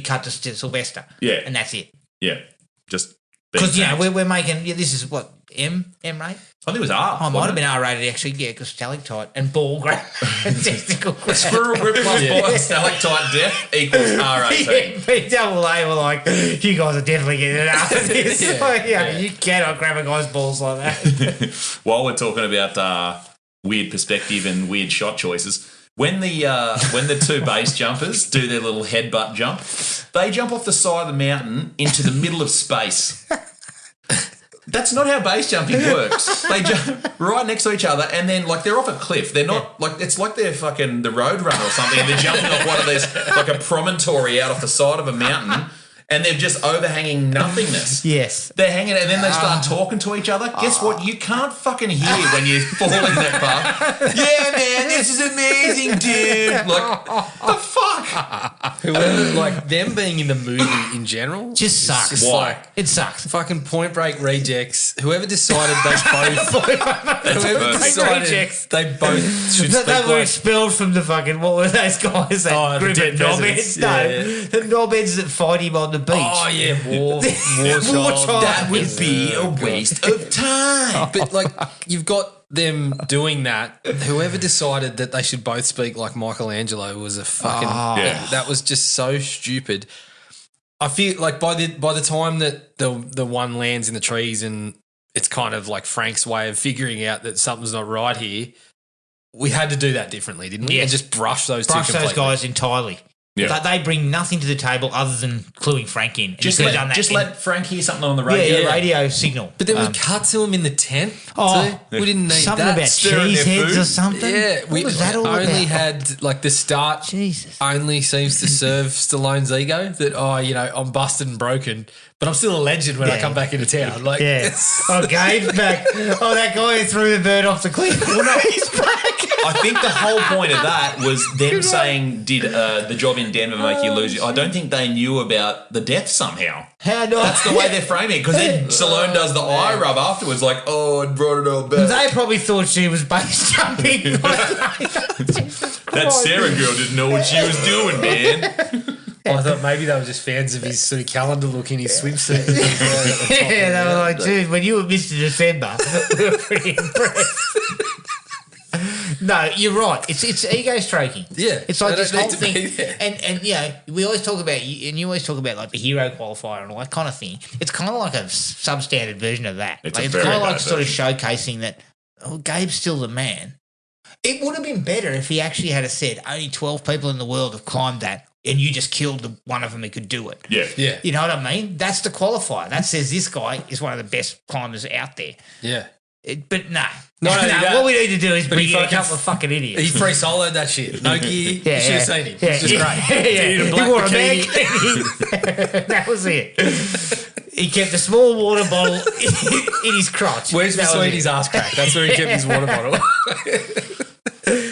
Speaker 2: cut to Sylvester.
Speaker 4: Yeah.
Speaker 2: And that's it.
Speaker 4: Yeah. Just
Speaker 2: Because, we're making, this is what, M rate?
Speaker 4: I think it was R.
Speaker 2: I might have been R-rated, actually, yeah, because stalactite and ball grab and testicle grab.
Speaker 4: Squirrel grip plus ball stalactite death equals R18.
Speaker 2: Yeah, double A were like, you guys are definitely getting it after this. You cannot grab a guy's balls like that.
Speaker 4: While we're talking about weird perspective and weird shot choices, when the two base jumpers do their little headbutt jump, they jump off the side of the mountain into the middle of space. That's not how base jumping works. They jump right next to each other and then, like, they're off a cliff. They're not, like, it's like they're fucking the Road Runner or something and they're jumping off one of these, like a promontory out off the side of a mountain and they're just overhanging nothingness.
Speaker 2: Yes.
Speaker 4: They're hanging and then they start talking to each other. Guess what? You can't fucking hear when you're falling that far. Yeah, man, this is amazing, dude. Like, the fuck?
Speaker 3: Whoever, like them being in the movie in general,
Speaker 2: just sucks.
Speaker 3: Just like,
Speaker 2: it sucks.
Speaker 3: Fucking Point Break rejects. Whoever decided they both should speak
Speaker 2: they were
Speaker 3: like
Speaker 2: expelled from the fucking, what were those guys? That group of knobheads? No, the knobheads that fight him on the beach.
Speaker 3: Oh yeah, war child.
Speaker 4: That would be a waste of time.
Speaker 3: But like you've got them doing that. Whoever decided that they should both speak like Michelangelo was a fucking that was just so stupid. I feel like by the time that the one lands in the trees and it's kind of like Frank's way of figuring out that something's not right here, we had to do that differently, didn't we?
Speaker 2: Yes.
Speaker 3: And just brush those
Speaker 2: guys entirely. Yeah. They bring nothing to the table other than cluing Frank in.
Speaker 4: Just let Frank hear something on the radio.
Speaker 2: Yeah, radio signal.
Speaker 3: But then we cut to him in the tent. We didn't need
Speaker 2: something
Speaker 3: that.
Speaker 2: about cheese heads or something.
Speaker 3: Yeah,
Speaker 2: what was that all
Speaker 3: only
Speaker 2: about?
Speaker 3: had like the start.
Speaker 2: Jesus.
Speaker 3: Only seems to serve Stallone's ego that I'm busted and broken, but I'm still a legend when I come back into town. Like,
Speaker 2: Gabe's back. Oh, that guy who threw the bird off the cliff. Well, no, he's back.
Speaker 4: I think the whole point of that was them saying, "Did the job in Denver make you lose?" I don't think they knew about the death somehow.
Speaker 2: How not?
Speaker 4: That's the way they're framing it, because then Stallone does the eye rub afterwards, like, "Oh, I brought it all back."
Speaker 2: They probably thought she was base jumping.
Speaker 4: That Sarah girl didn't know what she was doing, man.
Speaker 3: I thought maybe they were just fans of his sort of calendar look in his swimsuit.
Speaker 2: They were like, dude, when you were Mr. December, we were pretty impressed. No, you're right. It's ego stroking.
Speaker 3: Yeah,
Speaker 2: it's like this whole thing. And we always talk about, and you always talk about like the hero qualifier and all that kind of thing. It's kind of like a substandard version of that.
Speaker 4: It's
Speaker 2: kind of like sort of showcasing that Gabe's still the man. It would have been better if he actually had said only 12 people in the world have climbed that, and you just killed the one of them who could do it.
Speaker 4: Yeah.
Speaker 2: You know what I mean? That's the qualifier. That says this guy is one of the best climbers out there.
Speaker 3: Yeah.
Speaker 2: But no.
Speaker 3: That,
Speaker 2: what we need to do is bring in a couple of fucking idiots.
Speaker 3: He free soloed that shit. No gear. You should have seen him. It's just great.
Speaker 2: He wore a bag. That was it. He kept a small water bottle in his crotch.
Speaker 3: Where's between his ass crack? That's where he kept his water bottle.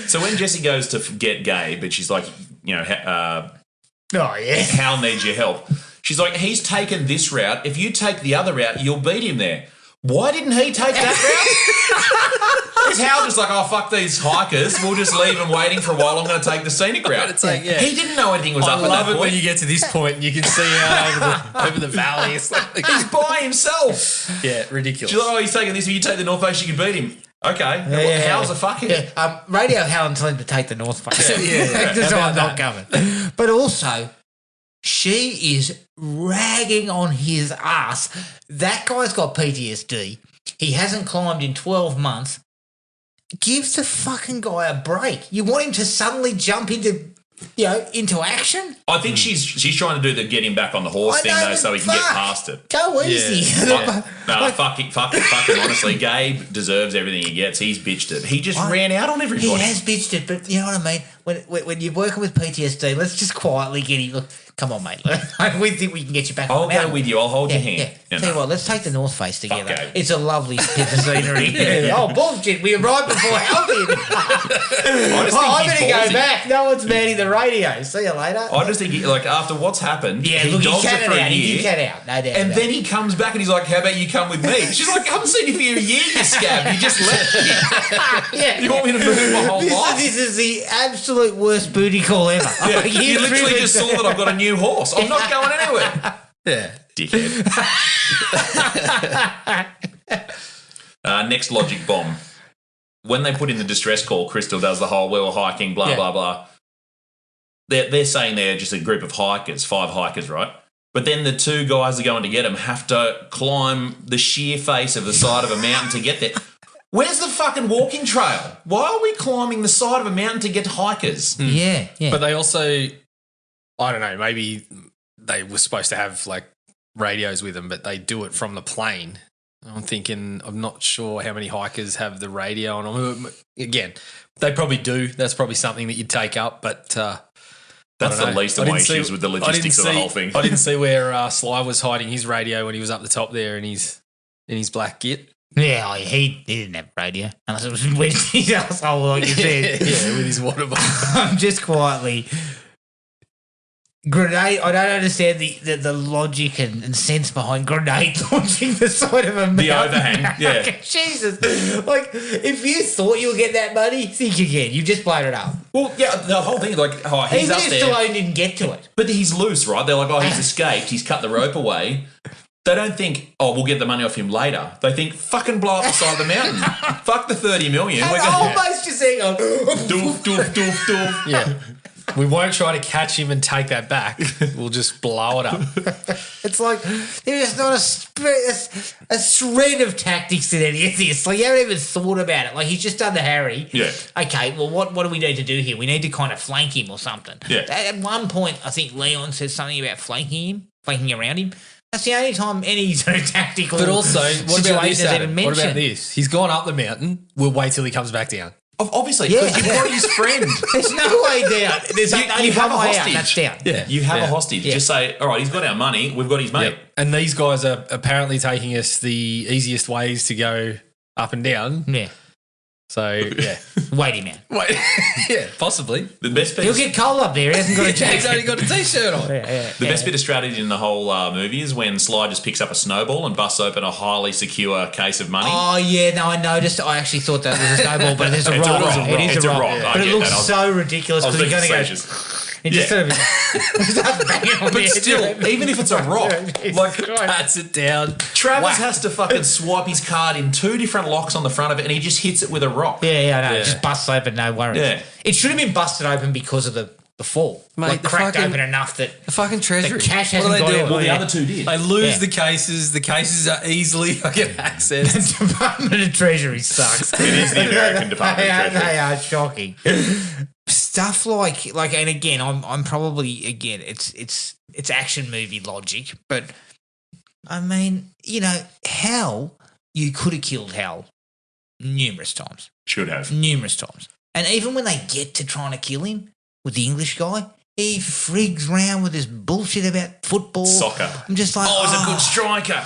Speaker 4: So when Jessie goes to get Gabe, but she's like, Hal needs your help. She's like, he's taken this route. If you take the other route, you'll beat him there. Why didn't he take that route? Is Hal just like, oh, fuck these hikers. We'll just leave them waiting for a while. I'm going to take the scenic route. He didn't know anything was up at that point.
Speaker 3: I love it when you get to this point and you can see out over the valley. It's like,
Speaker 4: he's by himself.
Speaker 3: Yeah, ridiculous.
Speaker 4: She's like, oh, he's taking this. If you take the North Face, you can beat him. Okay. Hal's a fuckhead.
Speaker 2: Yeah. Radio Hal and tell him to take the North Face. That's why I'm not coming. But also, she is ragging on his ass. That guy's got PTSD. He hasn't climbed in 12 months. Give the fucking guy a break. You want him to suddenly jump into action?
Speaker 4: I think she's trying to do the get him back on the horse thing though, so he can get past it.
Speaker 2: Go easy.
Speaker 4: Fucking honestly, Gabe deserves everything he gets. He's bitched it. He just ran out on everybody.
Speaker 2: He has bitched it, but you know what I mean? When you're working with PTSD, let's just quietly get him. Look, come on, mate. We think we can get you back.
Speaker 4: I'll go with you. I'll hold your hand.
Speaker 2: Yeah. Tell you what, let's take the North Face together.
Speaker 4: Okay.
Speaker 2: It's a lovely bit of scenery. Oh, bullshit. We arrived before Hal did. I'm going to go back. No one's manning the radio. See you later.
Speaker 4: I just think, after what's happened, he dogs it for a year.
Speaker 2: He did cat out. No doubt.
Speaker 4: And then he comes back and he's like, how about you come with me? She's like, I haven't seen you for a year, you scab. You just left me. You want me to move my whole life?
Speaker 2: This is the absolute worst booty call ever.
Speaker 4: Yeah. You literally just saw that I've got a new horse. I'm not going anywhere.
Speaker 3: Yeah.
Speaker 4: Dickhead. Next logic bomb. When they put in the distress call, Crystal does the whole, we were hiking, blah, blah, blah. They're saying they're just a group of hikers, 5 hikers, right? But then the 2 guys that are going to get them have to climb the sheer face of the side of a mountain to get there. Where's the fucking walking trail? Why are we climbing the side of a mountain to get to hikers?
Speaker 2: Yeah.
Speaker 3: But they also, I don't know, maybe they were supposed to have like radios with them, but they do it from the plane. I'm not sure how many hikers have the radio on them. Again, they probably do. That's probably something that you'd take up, but
Speaker 4: that's the least of my issues with the logistics of the whole thing.
Speaker 3: I didn't see where Sly was hiding his radio when he was up the top there in his black git.
Speaker 2: Yeah, he didn't have radio. Unless it was with his asshole, like you said.
Speaker 3: Yeah, with his water bottle.
Speaker 2: I'm just quietly Grenade. I don't understand the logic and sense behind grenade launching the side of a mountain.
Speaker 4: The overhang, yeah.
Speaker 2: Jesus. Like, if you thought you would get that money, think again. You just blown it up.
Speaker 4: Well, yeah, the whole thing, like, he's
Speaker 2: Even
Speaker 4: up
Speaker 2: if
Speaker 4: there.
Speaker 2: Stallone didn't get to it.
Speaker 4: But he's loose, right? They're like, oh, he's escaped. He's cut the rope away. They don't think, oh, we'll get the money off him later. They think, fucking blow up the side of the mountain. Fuck the 30 million.
Speaker 2: And
Speaker 4: We're gonna
Speaker 2: almost just saying,
Speaker 4: doof, doof, doof, doof.
Speaker 3: Yeah. We won't try to catch him and take that back. We'll just blow it up.
Speaker 2: it's like there's not a shred of tactics in any of this. Like, you haven't even thought about it. Like, he's just done the Harry.
Speaker 4: Yeah.
Speaker 2: Okay, well, what do we need to do here? We need to kind of flank him or something.
Speaker 4: Yeah.
Speaker 2: At one point, I think Leon says something about flanking around him. That's the only time any sort of tactical
Speaker 3: But also, what about this,
Speaker 2: situation is
Speaker 3: Adam?
Speaker 2: even mentioned.
Speaker 3: What about this? He's gone up the mountain. We'll wait till he comes back down.
Speaker 4: Obviously, because you've got his friend.
Speaker 2: There's no way down. There's only
Speaker 4: have
Speaker 2: one
Speaker 4: a
Speaker 2: way out.
Speaker 4: hostage.
Speaker 2: That's down.
Speaker 3: Yeah.
Speaker 4: You have
Speaker 3: Yeah.
Speaker 4: a hostage.
Speaker 2: Yeah.
Speaker 4: Just say, all right, he's got our money. We've got his mate.
Speaker 3: Yep. And these guys are apparently taking us the easiest ways to go up and down.
Speaker 2: Yeah.
Speaker 3: So, yeah.
Speaker 2: Wait him out.
Speaker 3: Wait. Yeah, possibly.
Speaker 4: The best bit
Speaker 2: He'll
Speaker 4: of,
Speaker 2: get cold up there. He hasn't got a
Speaker 3: He's
Speaker 2: jacket.
Speaker 3: only got a T-shirt on.
Speaker 4: the best bit of strategy in the whole movie is when Sly just picks up a snowball and busts open a highly secure case of money.
Speaker 2: Oh, yeah, no, I noticed. I actually thought that was a snowball, but it's a
Speaker 4: It's a
Speaker 2: rock.
Speaker 4: rock.
Speaker 2: It is
Speaker 4: It's
Speaker 2: a
Speaker 4: a
Speaker 2: rock.
Speaker 4: rock. I
Speaker 2: But it
Speaker 4: get
Speaker 2: looks
Speaker 4: that.
Speaker 2: so ridiculous
Speaker 4: I was
Speaker 2: because he's
Speaker 4: being
Speaker 2: going to go...
Speaker 4: facetious.
Speaker 2: He just sort of starts banging on the
Speaker 4: But
Speaker 2: edge
Speaker 4: still,
Speaker 2: of it.
Speaker 4: even if it's a rock, like
Speaker 3: Pats it down.
Speaker 4: Travis has to fucking swipe his card in 2 different locks on the front of it, and he just hits it with a rock.
Speaker 2: Yeah, I know.
Speaker 3: Yeah.
Speaker 2: It just busts open, no worries.
Speaker 4: Yeah.
Speaker 2: It should have been busted open because of the fall.
Speaker 3: Mate,
Speaker 2: like,
Speaker 3: the
Speaker 2: cracked
Speaker 3: fucking-
Speaker 2: open enough that...
Speaker 3: The fucking treasury.
Speaker 2: The cash
Speaker 3: What do
Speaker 2: hasn't
Speaker 3: they
Speaker 2: got
Speaker 3: do?
Speaker 2: it.
Speaker 4: Well, the
Speaker 2: Yeah.
Speaker 4: other two did.
Speaker 3: They lose
Speaker 2: Yeah.
Speaker 3: the cases. The cases are easily fucking accessed.
Speaker 2: The Department of Treasury sucks.
Speaker 4: It is the American Department of Treasury.
Speaker 2: They are shocking. Stuff like, and again, I'm probably, again, it's action movie logic, but I mean, you know, Hal, you could have killed Hal numerous times.
Speaker 4: Should have.
Speaker 2: Numerous times. And even when they get to trying to kill him with the English guy, he frigs round with this bullshit about football.
Speaker 4: Soccer.
Speaker 2: I'm just like,
Speaker 4: Oh, he's a good striker.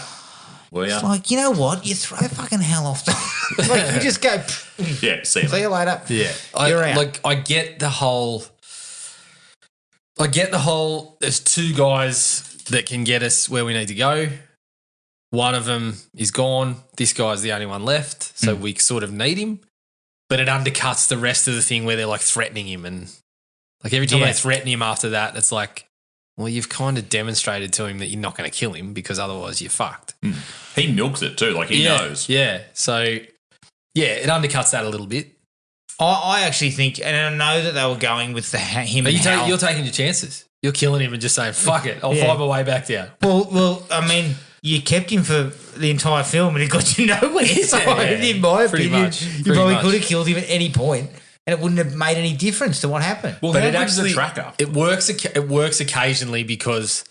Speaker 4: Well,
Speaker 2: It's
Speaker 4: yeah.
Speaker 2: like, you know what? You throw fucking Hal off the... like, you just go,
Speaker 4: Yeah, see
Speaker 2: see
Speaker 4: you
Speaker 2: you later.
Speaker 3: Yeah,
Speaker 2: You're out.
Speaker 3: I get the whole. There's 2 guys that can get us where we need to go. One of them is gone. This guy's the only one left, so we sort of need him. But it undercuts the rest of the thing where they're like threatening him, and like every time
Speaker 2: Yeah.
Speaker 3: they threaten him after that, it's like, well, you've kind of demonstrated to him that you're not going to kill him because otherwise you're fucked.
Speaker 4: He milks it too, like he knows.
Speaker 3: Yeah. So yeah, it undercuts that a little bit.
Speaker 2: I actually think, and I know that they were going with him
Speaker 3: But
Speaker 2: and Hal.
Speaker 3: you're taking your chances. You're killing him and just saying, fuck it, I'll
Speaker 2: Yeah.
Speaker 3: find my way back down.
Speaker 2: Well, I mean, you kept him for the entire film and he got you nowhere. So,
Speaker 3: Yeah,
Speaker 2: in my
Speaker 3: pretty
Speaker 2: opinion,
Speaker 3: much,
Speaker 2: you
Speaker 3: pretty
Speaker 2: probably
Speaker 3: much.
Speaker 2: could have killed him at any point and it wouldn't have made any difference to what happened.
Speaker 4: Well,
Speaker 3: But
Speaker 4: how
Speaker 3: it
Speaker 4: good is the
Speaker 3: actually
Speaker 4: tracker?
Speaker 3: it works occasionally because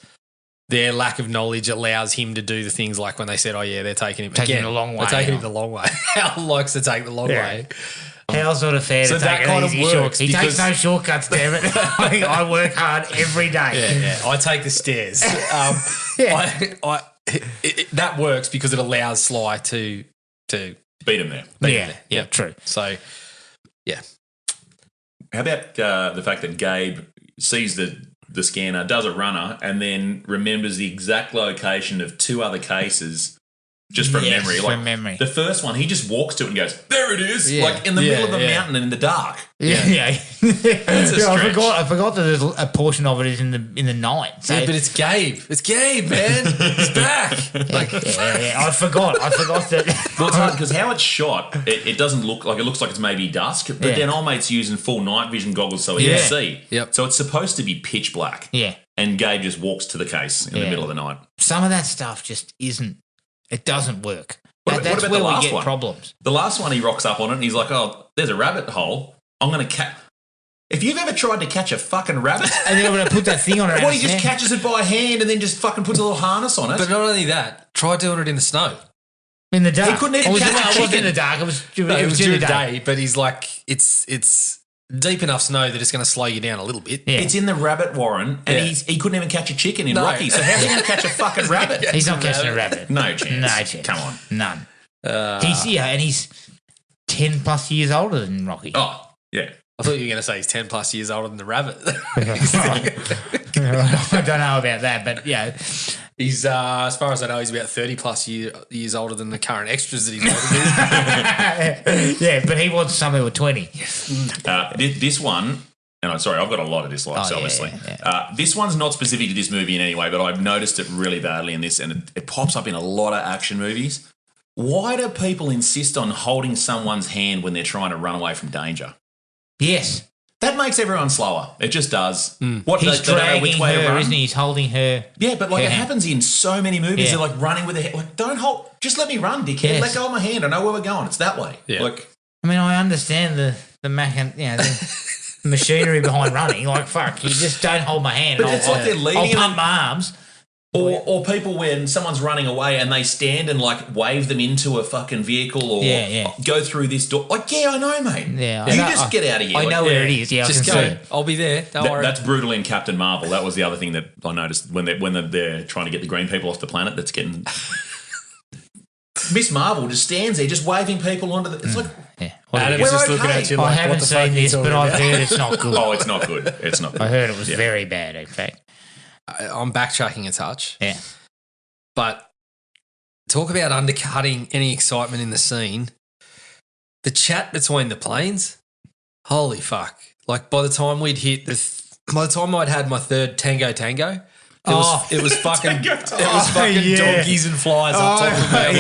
Speaker 3: their lack of knowledge allows him to do the things like when they said, oh yeah, they're taking him
Speaker 2: Taking
Speaker 3: again,
Speaker 2: him the long way,
Speaker 3: They're taking
Speaker 2: yeah.
Speaker 3: him the long way. Hal likes to take the long
Speaker 2: Yeah.
Speaker 3: way.
Speaker 2: Hal's not a fair
Speaker 3: So
Speaker 2: to
Speaker 3: that
Speaker 2: take
Speaker 3: kind
Speaker 2: an
Speaker 3: of
Speaker 2: easy
Speaker 3: works
Speaker 2: short. He takes
Speaker 3: because-
Speaker 2: no shortcuts, damn it. I work hard every day.
Speaker 3: Yeah, I take the stairs.
Speaker 2: Yeah.
Speaker 3: That works because it allows Sly to
Speaker 4: Beat him there.
Speaker 2: Yeah, true.
Speaker 3: So yeah.
Speaker 4: How about the fact that Gabe sees the scanner, does a runner, and then remembers the exact location of 2 other cases just from
Speaker 2: Yes,
Speaker 4: memory?
Speaker 2: from
Speaker 4: Like
Speaker 2: memory.
Speaker 4: the first one, he just walks to it and goes, "There it is!"
Speaker 3: Yeah.
Speaker 4: Like in the
Speaker 3: Yeah,
Speaker 4: middle of the
Speaker 3: yeah.
Speaker 4: mountain and in the dark.
Speaker 2: Yeah.
Speaker 4: a
Speaker 2: I
Speaker 4: stretch.
Speaker 2: forgot that there's a portion of it is in the night. So
Speaker 3: Yeah, but it's Gabe. It's Gabe, man. He's back. Like,
Speaker 2: yeah, I forgot that.
Speaker 4: Well, it's hard because how it's shot, it doesn't look like it looks like it's maybe dusk, but
Speaker 2: Yeah.
Speaker 4: then old mate's using full night vision goggles so he
Speaker 2: Yeah.
Speaker 4: can see.
Speaker 3: Yep.
Speaker 4: So it's supposed to be pitch black.
Speaker 2: Yeah.
Speaker 4: And Gabe just walks to the case in the
Speaker 2: Yeah.
Speaker 4: middle of the night.
Speaker 2: Some of that stuff just isn't. It doesn't work.
Speaker 4: What
Speaker 2: That's
Speaker 4: about
Speaker 2: where
Speaker 4: the
Speaker 2: we
Speaker 4: last
Speaker 2: get
Speaker 4: one?
Speaker 2: problems.
Speaker 4: The last one, he rocks up on it and he's like, "Oh, there's a rabbit hole. I'm going to catch." If you've ever tried to catch a fucking rabbit,
Speaker 2: And then I'm going to put that thing on it.
Speaker 4: what, he just catches it by hand and then just fucking puts a little harness on it.
Speaker 3: but not only that, try doing it in the snow.
Speaker 2: in the dark.
Speaker 4: He couldn't even
Speaker 2: It
Speaker 4: catch a
Speaker 2: wasn't in
Speaker 4: chicken.
Speaker 2: the dark. It was
Speaker 3: No, it was
Speaker 2: during
Speaker 3: during the day, but he's like, it's deep enough snow that it's going to slow you down a little bit.
Speaker 2: Yeah.
Speaker 4: It's in the rabbit warren and
Speaker 3: Yeah.
Speaker 4: he couldn't even catch a chicken in
Speaker 3: No.
Speaker 4: Rocky. So how's he going to catch a fucking rabbit?
Speaker 2: He's not catching a rabbit.
Speaker 4: No chance.
Speaker 2: No chance.
Speaker 4: Come on.
Speaker 2: None. And he's 10 plus years older than Rocky.
Speaker 4: Oh, yeah.
Speaker 3: I thought you were going to say he's 10 plus years older than the rabbit.
Speaker 2: I don't know about that, but yeah.
Speaker 3: He's, as far as I know, he's about 30 plus years older than the current extras that he's working with.
Speaker 2: Yeah, but he wants somewhere with 20.
Speaker 4: This one, and I'm sorry, I've got a lot of dislikes, obviously. Yeah. This one's not specific to this movie in any way, but I've noticed it really badly in this, and it pops up in a lot of action movies. Why do people insist on holding someone's hand when they're trying to run away from danger?
Speaker 2: Yes.
Speaker 4: That makes everyone slower. It just does.
Speaker 2: What he's dragging which way her, to run. Isn't he? He's holding her.
Speaker 4: Yeah, but like it happens in so many movies. Yeah. They're like running with their head. Like, don't hold. Just let me run, dickhead. Yes. Let go of my hand. I know where we're going. It's that way.
Speaker 2: Yeah. Like, I mean, I understand the the machinery behind running. Like, fuck, you just don't hold my hand.
Speaker 4: But it's like they're leading.
Speaker 2: I'll pump my arms.
Speaker 4: Or people when someone's running away and they stand and like wave them into a fucking vehicle or go through this door. Like, I know, mate. Yeah, you just get out of here.
Speaker 2: I know where it is. Yeah,
Speaker 3: just go. I'll be there. Don't worry.
Speaker 4: That's brutal in Captain Marvel. That was the other thing that I noticed when they're trying to get the green people off the planet. That's getting Miss Marvel just stands there, just waving people onto the. It's like
Speaker 3: Adam's just looking at you like,
Speaker 2: I haven't seen this, but I've heard it's not good.
Speaker 4: Oh, it's not good. It's not good.
Speaker 2: I heard it was very bad. In fact.
Speaker 3: I'm backtracking a touch.
Speaker 2: Yeah.
Speaker 3: But talk about undercutting any excitement in the scene. The chat between the planes, holy fuck. Like by the time I'd had my third Tango, it was fucking donkeys and flies up top of me.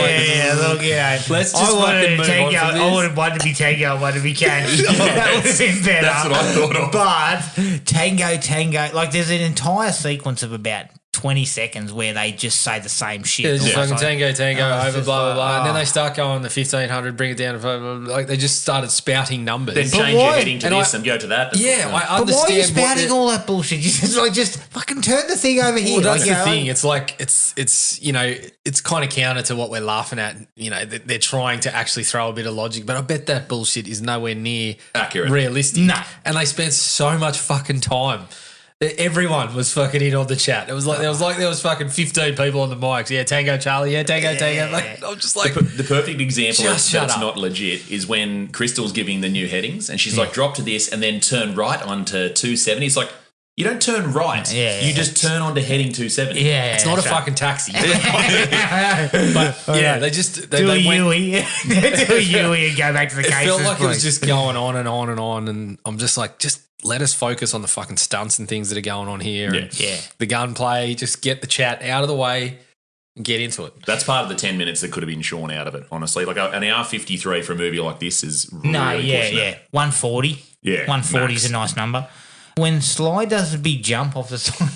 Speaker 3: Let's just fucking move on.
Speaker 2: I wanted one to be Tango and one to be Cash. That would have been better.
Speaker 4: That's what I thought of.
Speaker 2: But Tango, like there's an entire sequence of about 20 seconds where they just say the same shit.
Speaker 3: Yeah, just fucking Tango, over blah, blah, blah. And then they start going the 1500, bring it down to blah, blah, blah. Like they just started spouting numbers.
Speaker 4: Then change your heading to this and go to that.
Speaker 3: I understand.
Speaker 2: But why are you spouting all that bullshit? You just fucking turn the thing over here.
Speaker 3: Well, that's the thing. It's like, it's it's kind of counter to what we're laughing at. You know, they're trying to actually throw a bit of logic, but I bet that bullshit is nowhere near
Speaker 4: accurate,
Speaker 3: realistic.
Speaker 2: No.
Speaker 3: And they spent so much fucking time. Everyone was fucking in on the chat. It was like there was fucking 15 people on the mics. Yeah, Tango Charlie. Yeah, Tango. Like, I'm just like
Speaker 4: the perfect example of that's not legit is when Crystal's giving the new headings and she's like, drop to this and then turn right onto 270. It's like you don't turn right. You just turn onto heading 270.
Speaker 3: Yeah, it's not a fucking taxi. But they just
Speaker 2: do a Yui and go back to the cases.
Speaker 3: It felt like it was just going on and on and on, and I'm just like, just let us focus on the fucking stunts and things that are going on here.
Speaker 2: Yeah.
Speaker 3: The gunplay, just get the chat out of the way and get into it.
Speaker 4: That's part of the 10 minutes that could have been shorn out of it, honestly. Like an hour 53 for a movie like this is really pushing it.
Speaker 2: 140.
Speaker 4: Yeah.
Speaker 2: 140 is a nice number. When Sly does a big jump off the side.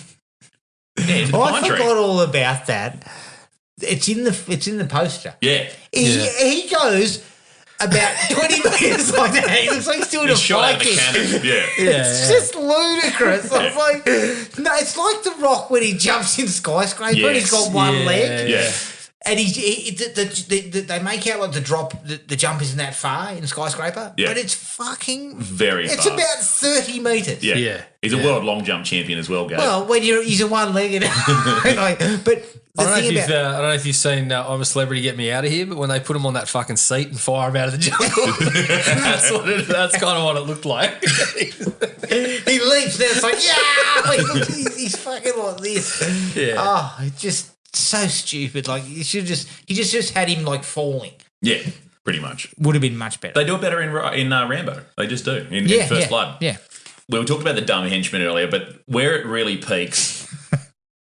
Speaker 4: I
Speaker 2: forgot all about that. It's in the poster.
Speaker 4: Yeah.
Speaker 2: He goes about 20 metres like that. He looks like he's doing a fly kick. It's just ludicrous. I was like, no, it's like The Rock when he jumps in Skyscraper and he's got one leg.
Speaker 4: Yeah.
Speaker 2: And they make out like the jump isn't that far in Skyscraper, but it's fucking
Speaker 4: very fast.
Speaker 2: It's about 30 metres.
Speaker 4: Yeah. He's a world long jump champion as well, guys.
Speaker 2: Well, when he's a one-legged, but
Speaker 3: I don't know if you've seen I'm a Celebrity, Get Me Out of Here, but when they put him on that fucking seat and fire him out of the jungle, that's kind of what it looked like.
Speaker 2: He leaps there, it's like, he's fucking like this.
Speaker 3: Yeah.
Speaker 2: Oh, it's just so stupid. Like, he just had him like falling.
Speaker 4: Yeah, pretty much.
Speaker 2: Would have been much better.
Speaker 4: They do it better in Rambo. They just do in First Blood.
Speaker 2: Yeah.
Speaker 4: We talked about the dumb henchman earlier, but where it really peaks,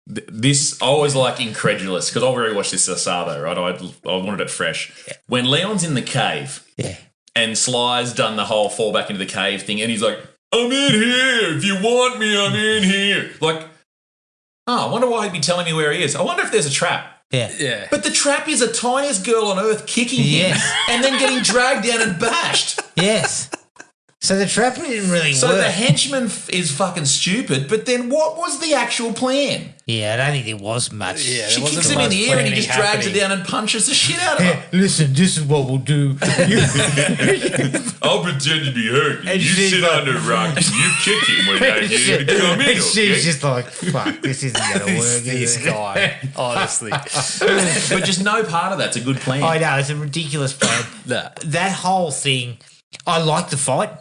Speaker 4: this I was like incredulous because I'll rewatch this Savo, right? I wanted it fresh. Yeah. When Leon's in the cave, and Sly's done the whole fall back into the cave thing, and he's like, "I'm in here. If you want me, I'm in here." Like, I wonder why he'd be telling me where he is. I wonder if there's a trap.
Speaker 2: Yeah.
Speaker 4: But the trap is the tiniest girl on earth kicking him and then getting dragged down and bashed.
Speaker 2: Yes. So the trap didn't really work.
Speaker 4: So the henchman is fucking stupid, but then what was the actual plan?
Speaker 2: Yeah, I don't think there was much.
Speaker 3: Yeah,
Speaker 4: she kicks him in the ear and he just drags her down and punches the shit out of her.
Speaker 2: Listen, this is what we'll do.
Speaker 4: I'll pretend to be hurt. And you sit on the rock and you kick him when I get you to come in.
Speaker 2: And she's just like, fuck, this isn't going to work.
Speaker 3: This guy, honestly.
Speaker 4: But just no part of that's a good plan.
Speaker 2: I know, it's a ridiculous plan. That whole thing, I like the fight.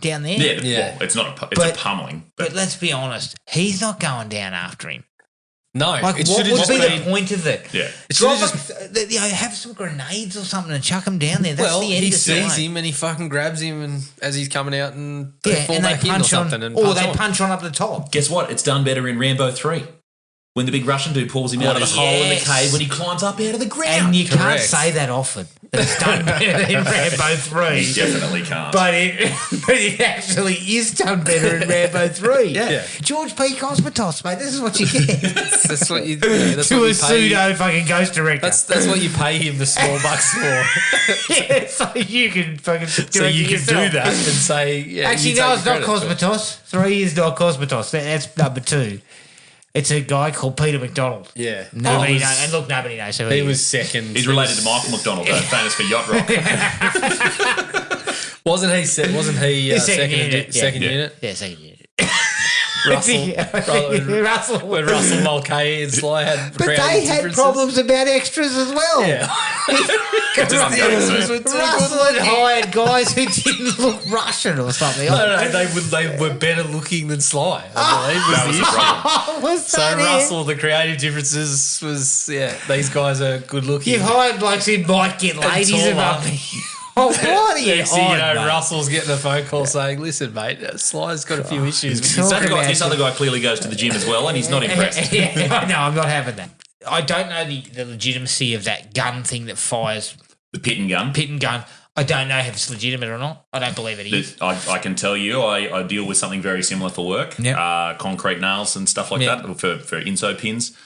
Speaker 2: down there.
Speaker 4: Yeah. Well, it's not. It's a pummeling.
Speaker 2: But let's be honest, he's not going down after him.
Speaker 3: No,
Speaker 2: like what would be the point of it?
Speaker 4: Yeah,
Speaker 2: have some grenades or something and chuck him down there. That's the end
Speaker 3: he
Speaker 2: of
Speaker 3: sees him and he fucking grabs him, and as he's coming out, and
Speaker 2: they
Speaker 3: fall back in or something,
Speaker 2: punch on up the top.
Speaker 4: Guess what? It's done better in Rambo 3. When the big Russian dude pulls him out of the hole in the cave when he climbs up out of the ground.
Speaker 2: And you can't say that often. That it's done better in Rambo 3.
Speaker 4: You definitely can't.
Speaker 2: But it actually is done better in Rambo 3.
Speaker 3: Yeah.
Speaker 2: George P. Cosmatos, mate. This is what you get.
Speaker 3: That's what you
Speaker 2: that's to what a pseudo fucking ghost director.
Speaker 3: That's what you pay him the small bucks for.
Speaker 2: Yeah, so you can fucking
Speaker 3: so you can do that and say,
Speaker 2: actually, no, it's not Cosmatos. 3 is not Cosmatos. That's number 2. It's a guy called Peter McDonald.
Speaker 3: Yeah.
Speaker 2: Nobody knows. And look, nobody knows who
Speaker 3: he was second.
Speaker 4: He's related to Michael McDonald, though, famous for yacht rock.
Speaker 3: Wasn't he second unit?
Speaker 2: Second unit. Russell.
Speaker 3: When Russell Mulcahy and Sly had
Speaker 2: but they had problems about extras as well.
Speaker 3: Yeah.
Speaker 2: Russell had hired guys who didn't look Russian or something.
Speaker 3: No, they were better looking than Sly. I believe
Speaker 4: That was the problem.
Speaker 3: So Russell, the creative differences was these guys are good looking.
Speaker 2: You've hired blokes who might get ladies about me. Oh, what are you on,
Speaker 3: Russell's getting a phone call saying, "Listen, mate, Sly's got a few issues."
Speaker 4: This other guy clearly goes to the gym as well, and he's not impressed.
Speaker 2: No, I'm not having that. I don't know the legitimacy of that gun thing that fires
Speaker 4: the pit and gun.
Speaker 2: I don't know if it's legitimate or not. I don't believe it is.
Speaker 4: I can tell you, I deal with something very similar for work.
Speaker 2: Yep.
Speaker 4: Concrete nails and stuff like that for inso pins.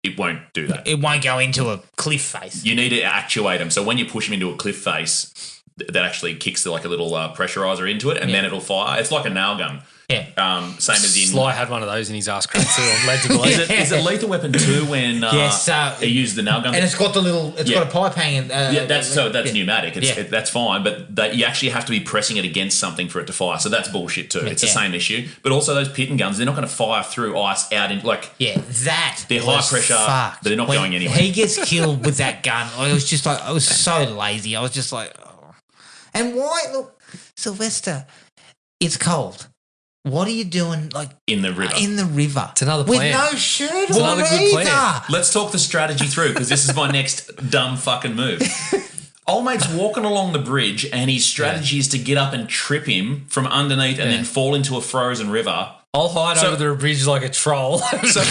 Speaker 4: It won't do that.
Speaker 2: It won't go into a cliff face.
Speaker 4: You need to actuate them. So when you push them into a cliff face, that actually kicks like a little pressurizer into it, and then it'll fire. It's like a nail gun.
Speaker 2: Yeah.
Speaker 4: Same as in
Speaker 3: Sly had one of those in his ass crack too. I'm led to believe.
Speaker 4: Is it Lethal Weapon 2 when he used the nail gun?
Speaker 2: And it's got the little, got a pipe hanging.
Speaker 4: That's pneumatic. That's fine, but you actually have to be pressing it against something for it to fire. So that's bullshit too. It's the same issue. But also those pit and guns, they're not going to fire through ice out in they're high pressure.
Speaker 2: Fucked.
Speaker 4: They're not going anywhere.
Speaker 2: He gets killed with that gun. I was so lazy. I was just like, oh. And why? Look, Sylvester, it's cold. What are you doing,
Speaker 4: in the river?
Speaker 3: It's another plan.
Speaker 2: With no shirt on.
Speaker 3: It's another good plan.
Speaker 4: Let's talk the strategy through, because this is my next dumb fucking move. Old mate's walking along the bridge, and his strategy is to get up and trip him from underneath and then fall into a frozen river.
Speaker 3: I'll hide over the bridge like a troll.
Speaker 4: So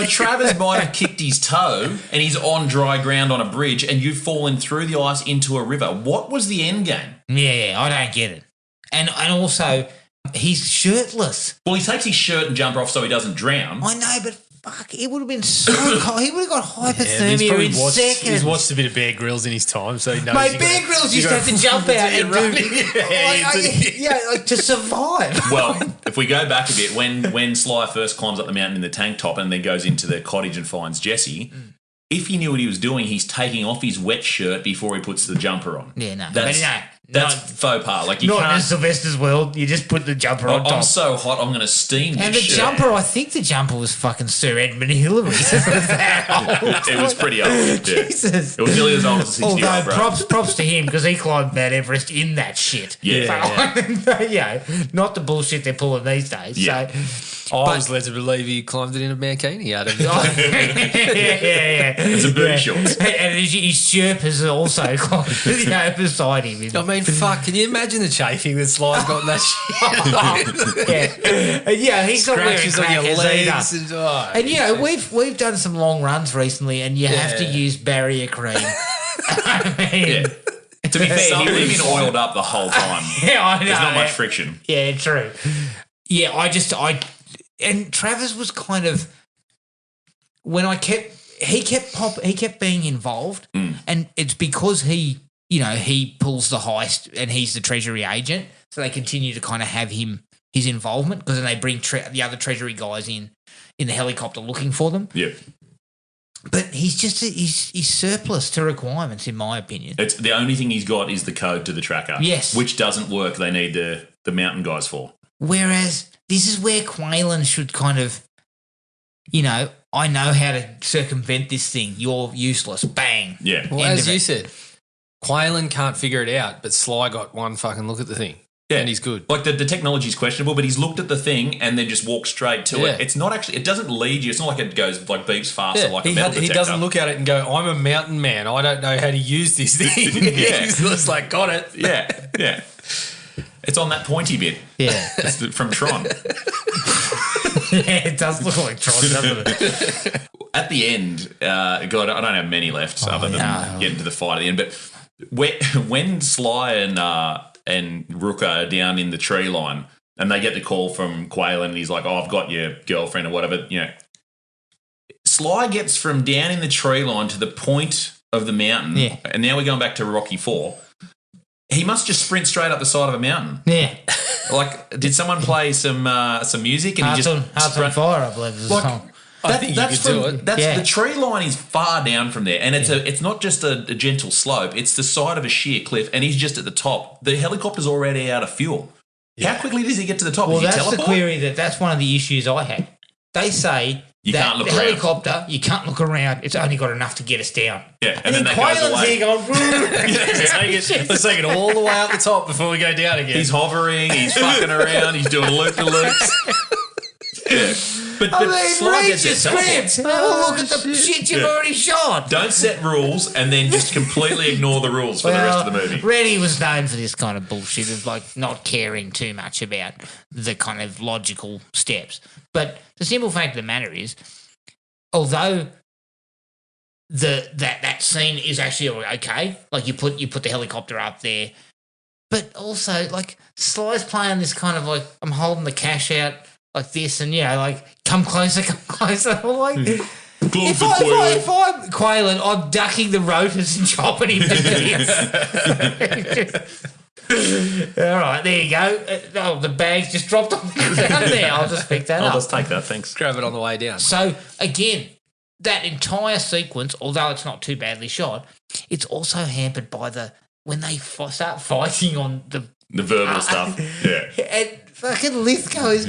Speaker 4: Travis might have kicked his toe, and he's on dry ground on a bridge, and you've fallen through the ice into a river. What was the end game?
Speaker 2: Yeah, I don't get it. And also, he's shirtless.
Speaker 4: Well, he takes his shirt and jumper off so he doesn't drown.
Speaker 2: I know, but fuck, it would have been so cold. He would have got hypothermia in seconds.
Speaker 3: He's watched a bit of Bear Grylls in his time, so he knows.
Speaker 2: Mate, Bear Grylls used to have to jump out and do to survive.
Speaker 4: Well, if we go back a bit, when Sly first climbs up the mountain in the tank top and then goes into the cottage and finds Jesse, if he knew what he was doing, he's taking off his wet shirt before he puts the jumper on.
Speaker 2: Yeah, no.
Speaker 4: That's faux pas. You
Speaker 2: not
Speaker 4: can't.
Speaker 2: In Sylvester's world, you just put the jumper on top.
Speaker 4: I'm so hot, I'm going to steam this
Speaker 2: And the
Speaker 4: shirt.
Speaker 2: jumper, I think the jumper was fucking Sir Edmund Hillary.
Speaker 4: It was pretty old. Yeah.
Speaker 2: Jesus.
Speaker 4: It was nearly as old as a 60-year-old.
Speaker 2: Although props to him, because he climbed Mount Everest in that shit.
Speaker 4: Yeah.
Speaker 2: Not the bullshit they're pulling these days.
Speaker 4: Yeah.
Speaker 2: So,
Speaker 3: I was led to believe he climbed it in a mankini out of it.
Speaker 4: It's a booty shorts.
Speaker 2: And his Sherpas also climbed beside him.
Speaker 3: I mean, fuck, can you imagine the chafing that Sly's got in that shit?
Speaker 2: Yeah, he's not wearing
Speaker 3: Scratches on your
Speaker 2: crackers
Speaker 3: legs.
Speaker 2: either. And, we've done some long runs recently, and you have to use barrier cream. I mean...
Speaker 4: To be fair, he would have been oiled up the whole time.
Speaker 2: Yeah, I know.
Speaker 4: There's not much friction.
Speaker 2: Yeah, true. Yeah, and Travis was kind of when he kept being involved, and it's because he pulls the heist and he's the Treasury agent, so they continue to kind of have his involvement, because then they bring the other Treasury guys in the helicopter looking for them.
Speaker 4: Yeah.
Speaker 2: But he's just he's surplus to requirements, in my opinion.
Speaker 4: It's the only thing he's got is the code to the tracker.
Speaker 2: Yes,
Speaker 4: which doesn't work. They need the mountain guys for.
Speaker 2: Whereas this is where Quaylen should kind of, I know how to circumvent this thing. You're useless. Bang.
Speaker 4: Yeah.
Speaker 3: Well, as you said, Quaylen can't figure it out, but Sly got one fucking look at the thing.
Speaker 4: Yeah,
Speaker 3: and he's good.
Speaker 4: Like the technology is questionable, but he's looked at the thing and then just walked straight to it. It's not actually. It doesn't lead you. It's not like it goes like beeps faster like a metal detector.
Speaker 3: He doesn't look at it and go, "I'm a mountain man. I don't know how to use this thing." He's just like, "Got it."
Speaker 4: Yeah. It's on that pointy bit.
Speaker 2: Yeah,
Speaker 4: it's from Tron.
Speaker 2: Yeah, it does look like Tron, doesn't it?
Speaker 4: At the end, God, I don't have many left other than getting to the fight at the end. But when Sly and Rooker are down in the tree line and they get the call from Quaylen and he's like, "Oh, I've got your girlfriend," or whatever, Sly gets from down in the tree line to the point of the mountain, and now we're going back to Rocky 4. He must just sprint straight up the side of a mountain.
Speaker 2: Yeah.
Speaker 4: Like, did someone play some music and
Speaker 2: Hearts
Speaker 4: he just
Speaker 2: Hearts on Fire, I believe, is the song.
Speaker 3: I think you could do it.
Speaker 4: The tree line is far down from there, and it's not just a gentle slope; it's the side of a sheer cliff, and he's just at the top. The helicopter's already out of fuel. Yeah. How quickly does he get to the top?
Speaker 2: Well,
Speaker 4: Does he
Speaker 2: that's
Speaker 4: teleport?
Speaker 2: the query. That's one of the issues I had. They say
Speaker 4: you can't look
Speaker 2: the
Speaker 4: around.
Speaker 2: helicopter, you can't look around. It's only got enough to get us down.
Speaker 4: Yeah,
Speaker 2: and then Quaylen's here going,
Speaker 3: let's take it all the way up the top before we go down again.
Speaker 4: He's hovering, he's fucking around, he's doing loop-de-loops. Yeah. But
Speaker 2: read your script. Have a look at the shit you've already shot.
Speaker 4: Don't set rules and then just completely ignore the rules for the rest of the movie.
Speaker 2: Reddy was known for this kind of bullshit of like not caring too much about the kind of logical steps. But the simple fact of the matter is, although that scene is actually okay, like you put the helicopter up there, but also like Sly's playing this kind of like I'm holding the cash out like this, and like come closer. I'm like, if I'm Quaylen, I'm ducking the rotors and chopping him to bits. All right, there you go. The bag's just dropped on the ground there. I'll just pick that up.
Speaker 4: I'll just take that, thanks.
Speaker 3: Grab it on the way down.
Speaker 2: So again, that entire sequence, although it's not too badly shot, it's also hampered by when they start fighting on the
Speaker 4: verbal stuff. Yeah.
Speaker 2: And fucking Lithgow is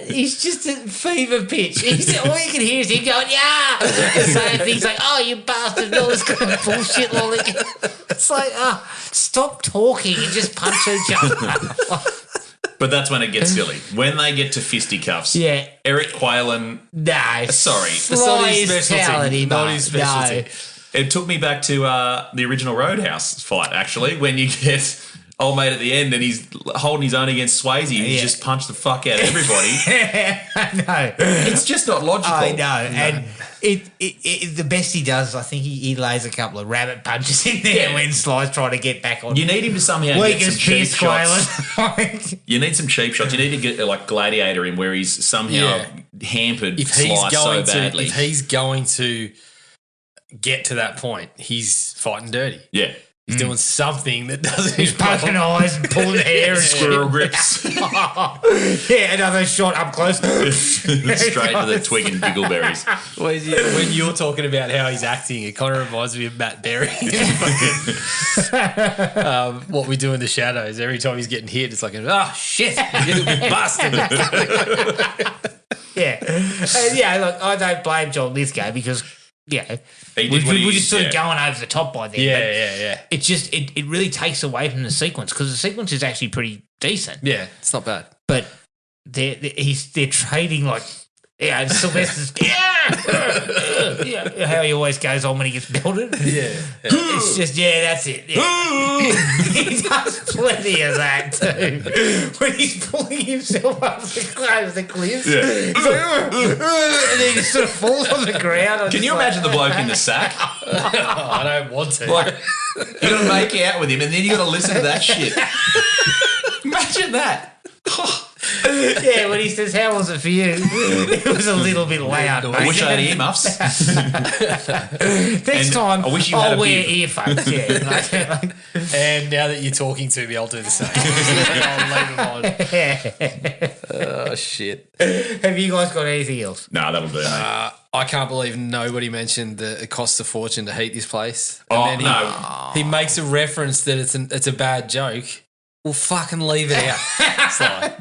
Speaker 2: he's just at fever pitch. All you can hear is him going, "Yeah!" saying things like, "Oh, you bastard," and all this kind of bullshit. It's like, stop talking and just punch each other.
Speaker 4: But that's when it gets silly. When they get to fisticuffs, Eric Quaylen...
Speaker 2: No.
Speaker 4: Sorry.
Speaker 2: It's not his specialty.
Speaker 3: Not his specialty.
Speaker 2: No.
Speaker 4: It took me back to the original Roadhouse fight, actually, when you get old mate at the end and he's holding his own against Swayze. He's just punched the fuck out of everybody.
Speaker 2: I know.
Speaker 4: It's just not logical.
Speaker 2: I know. No. And the best he does, I think he lays a couple of rabbit punches in there when Sly's trying to get back on.
Speaker 4: You need him to somehow get some cheap shots. You need some cheap shots. You need to get like Gladiator in where he's somehow hampered Sly so badly.
Speaker 3: If he's going to get to that point, he's fighting dirty.
Speaker 4: Yeah.
Speaker 3: He's doing something that doesn't.
Speaker 2: He's poking eyes and pulling hair and
Speaker 4: squirrel grips.
Speaker 2: Another shot up close.
Speaker 4: Straight to the twig and giggleberries.
Speaker 3: When you're talking about how he's acting, it kind of reminds me of Matt Berry. What we do in the shadows. Every time he's getting hit, it's like, shit, you're getting busted.
Speaker 2: Look, I don't blame John Lithgow because we're just sort of going over the top by then.
Speaker 3: Yeah.
Speaker 2: It's just it really takes away from the sequence because the sequence is actually pretty decent.
Speaker 3: Yeah, it's not bad.
Speaker 2: But they're trading like Sylvester's how he always goes on when he gets belted.
Speaker 3: Yeah.
Speaker 2: It's just that's it. Yeah. He does plenty of that too. When he's pulling himself up the cliffs, he's like, and then he just sort of falls on the ground.
Speaker 4: Can you imagine the bloke in the sack?
Speaker 3: I don't want to.
Speaker 4: Like, you got to make out with him, and then you got to listen to that shit. Imagine that.
Speaker 2: When he says, "How was it for you?" It was a little bit loud.
Speaker 4: I wish I had earmuffs.
Speaker 2: Next time,
Speaker 4: I wish you
Speaker 2: I'll
Speaker 4: had a
Speaker 2: wear
Speaker 4: bib.
Speaker 2: earphones.
Speaker 3: And now that you're talking to me, I'll do the same. I'll leave them on. Oh, shit.
Speaker 2: Have you guys got anything else?
Speaker 4: No, that'll do, mate.
Speaker 3: I can't believe nobody mentioned that it costs a fortune to heat this place.
Speaker 4: And then
Speaker 3: he makes a reference that it's a bad joke. Well, fucking leave it out.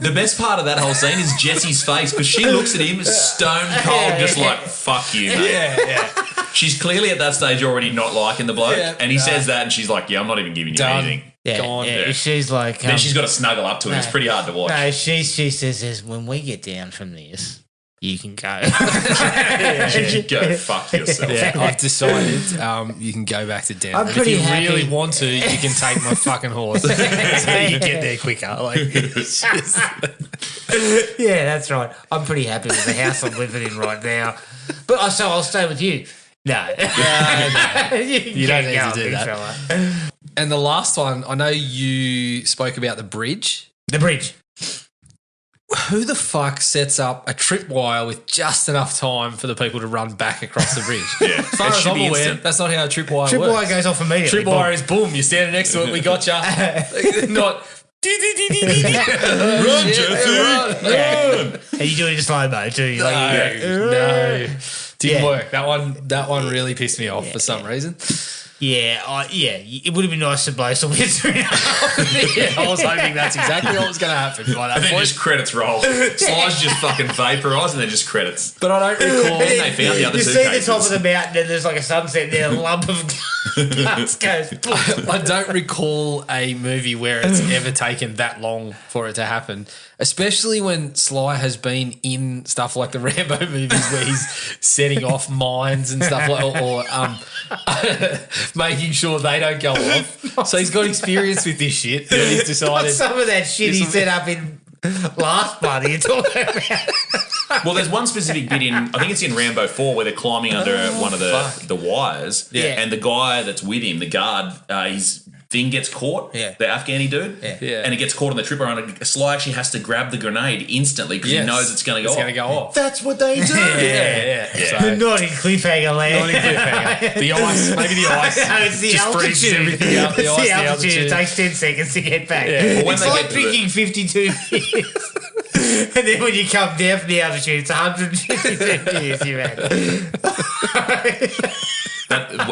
Speaker 4: The best part of that whole scene is Jessie's face because she looks at him stone cold, just like, fuck you, mate.
Speaker 3: Yeah.
Speaker 4: She's clearly at that stage already not liking the bloke. Yeah, and he says that and she's like, I'm not even giving you anything.
Speaker 3: gone.
Speaker 2: Yeah. She's like...
Speaker 4: then she's got to snuggle up to him. It's pretty hard to watch.
Speaker 2: No, she says, when we get down from this, you can go.
Speaker 4: You go fuck yourself.
Speaker 3: Yeah, I've decided you can go back to Denver.
Speaker 2: I'm pretty
Speaker 3: if you
Speaker 2: happy.
Speaker 3: really want to, you can take my fucking horse so you get there quicker. Like, it's just...
Speaker 2: Yeah, that's right. I'm pretty happy with the house I'm living in right now. But so I'll stay with you. No.
Speaker 3: You don't need to do
Speaker 2: big
Speaker 3: that.
Speaker 2: fella.
Speaker 3: And the last one, I know you spoke about the bridge.
Speaker 2: The bridge.
Speaker 3: Who the fuck sets up a tripwire with just enough time for the people to run back across the bridge?
Speaker 4: Yeah.
Speaker 3: As far
Speaker 4: It
Speaker 3: as
Speaker 4: should
Speaker 3: I'm
Speaker 4: be
Speaker 3: aware,
Speaker 4: instant.
Speaker 3: that's not how a tripwire
Speaker 2: Tripwire
Speaker 3: works.
Speaker 2: goes off immediately.
Speaker 3: Tripwire is boom, you're standing next to it, we got you. Not...
Speaker 4: Run, Jesse!
Speaker 2: Run. And you do it in slow-mo too. You're like,
Speaker 3: No. Didn't
Speaker 2: Yeah.
Speaker 3: work. That one really pissed me off for some reason.
Speaker 2: it would have been nice to blow some winter in.
Speaker 3: I was hoping that's exactly what was going to happen by that
Speaker 4: And then
Speaker 3: point.
Speaker 4: just credits roll. Slides just fucking vaporise and then just credits.
Speaker 3: But I don't recall.
Speaker 4: And they found the other
Speaker 2: You
Speaker 4: two
Speaker 2: see the
Speaker 4: cases.
Speaker 2: top of the mountain and there's like a sunset and then a lump of dust goes.
Speaker 3: I don't recall a movie where it's ever taken that long for it to happen, especially when Sly has been in stuff like the Rambo movies where he's setting off mines and stuff like, or making sure they don't go off. So he's got experience with this shit. And he's decided.
Speaker 2: Some of that shit he set up in Last Blood you're talking about.
Speaker 4: Well, there's one specific bit in, I think it's in Rambo 4, where they're climbing under one of the wires.
Speaker 2: Yeah.
Speaker 4: And the guy that's with him, the guard, his thing gets caught.
Speaker 2: Yeah.
Speaker 4: The Afghani dude.
Speaker 3: Yeah.
Speaker 4: And it gets caught on the tripwire. And Sly actually has to grab the grenade instantly because
Speaker 3: Yes.
Speaker 4: he knows it's going to go
Speaker 3: It's
Speaker 4: off.
Speaker 3: going to go off.
Speaker 4: That's what they do.
Speaker 3: Yeah.
Speaker 2: But
Speaker 3: So,
Speaker 2: not in Cliffhanger land.
Speaker 3: not in Cliffhanger. The ice, maybe the ice.
Speaker 2: No, it's the
Speaker 3: just breezes
Speaker 2: altitude.
Speaker 3: everything out. The
Speaker 2: It's
Speaker 3: ice,
Speaker 2: the altitude. It takes 10 seconds to get back.
Speaker 3: Yeah.
Speaker 4: Well, when
Speaker 2: It's
Speaker 4: they
Speaker 2: like
Speaker 4: get to the-
Speaker 2: picking 52 years. And then when you come down from the altitude, it's 152 years, you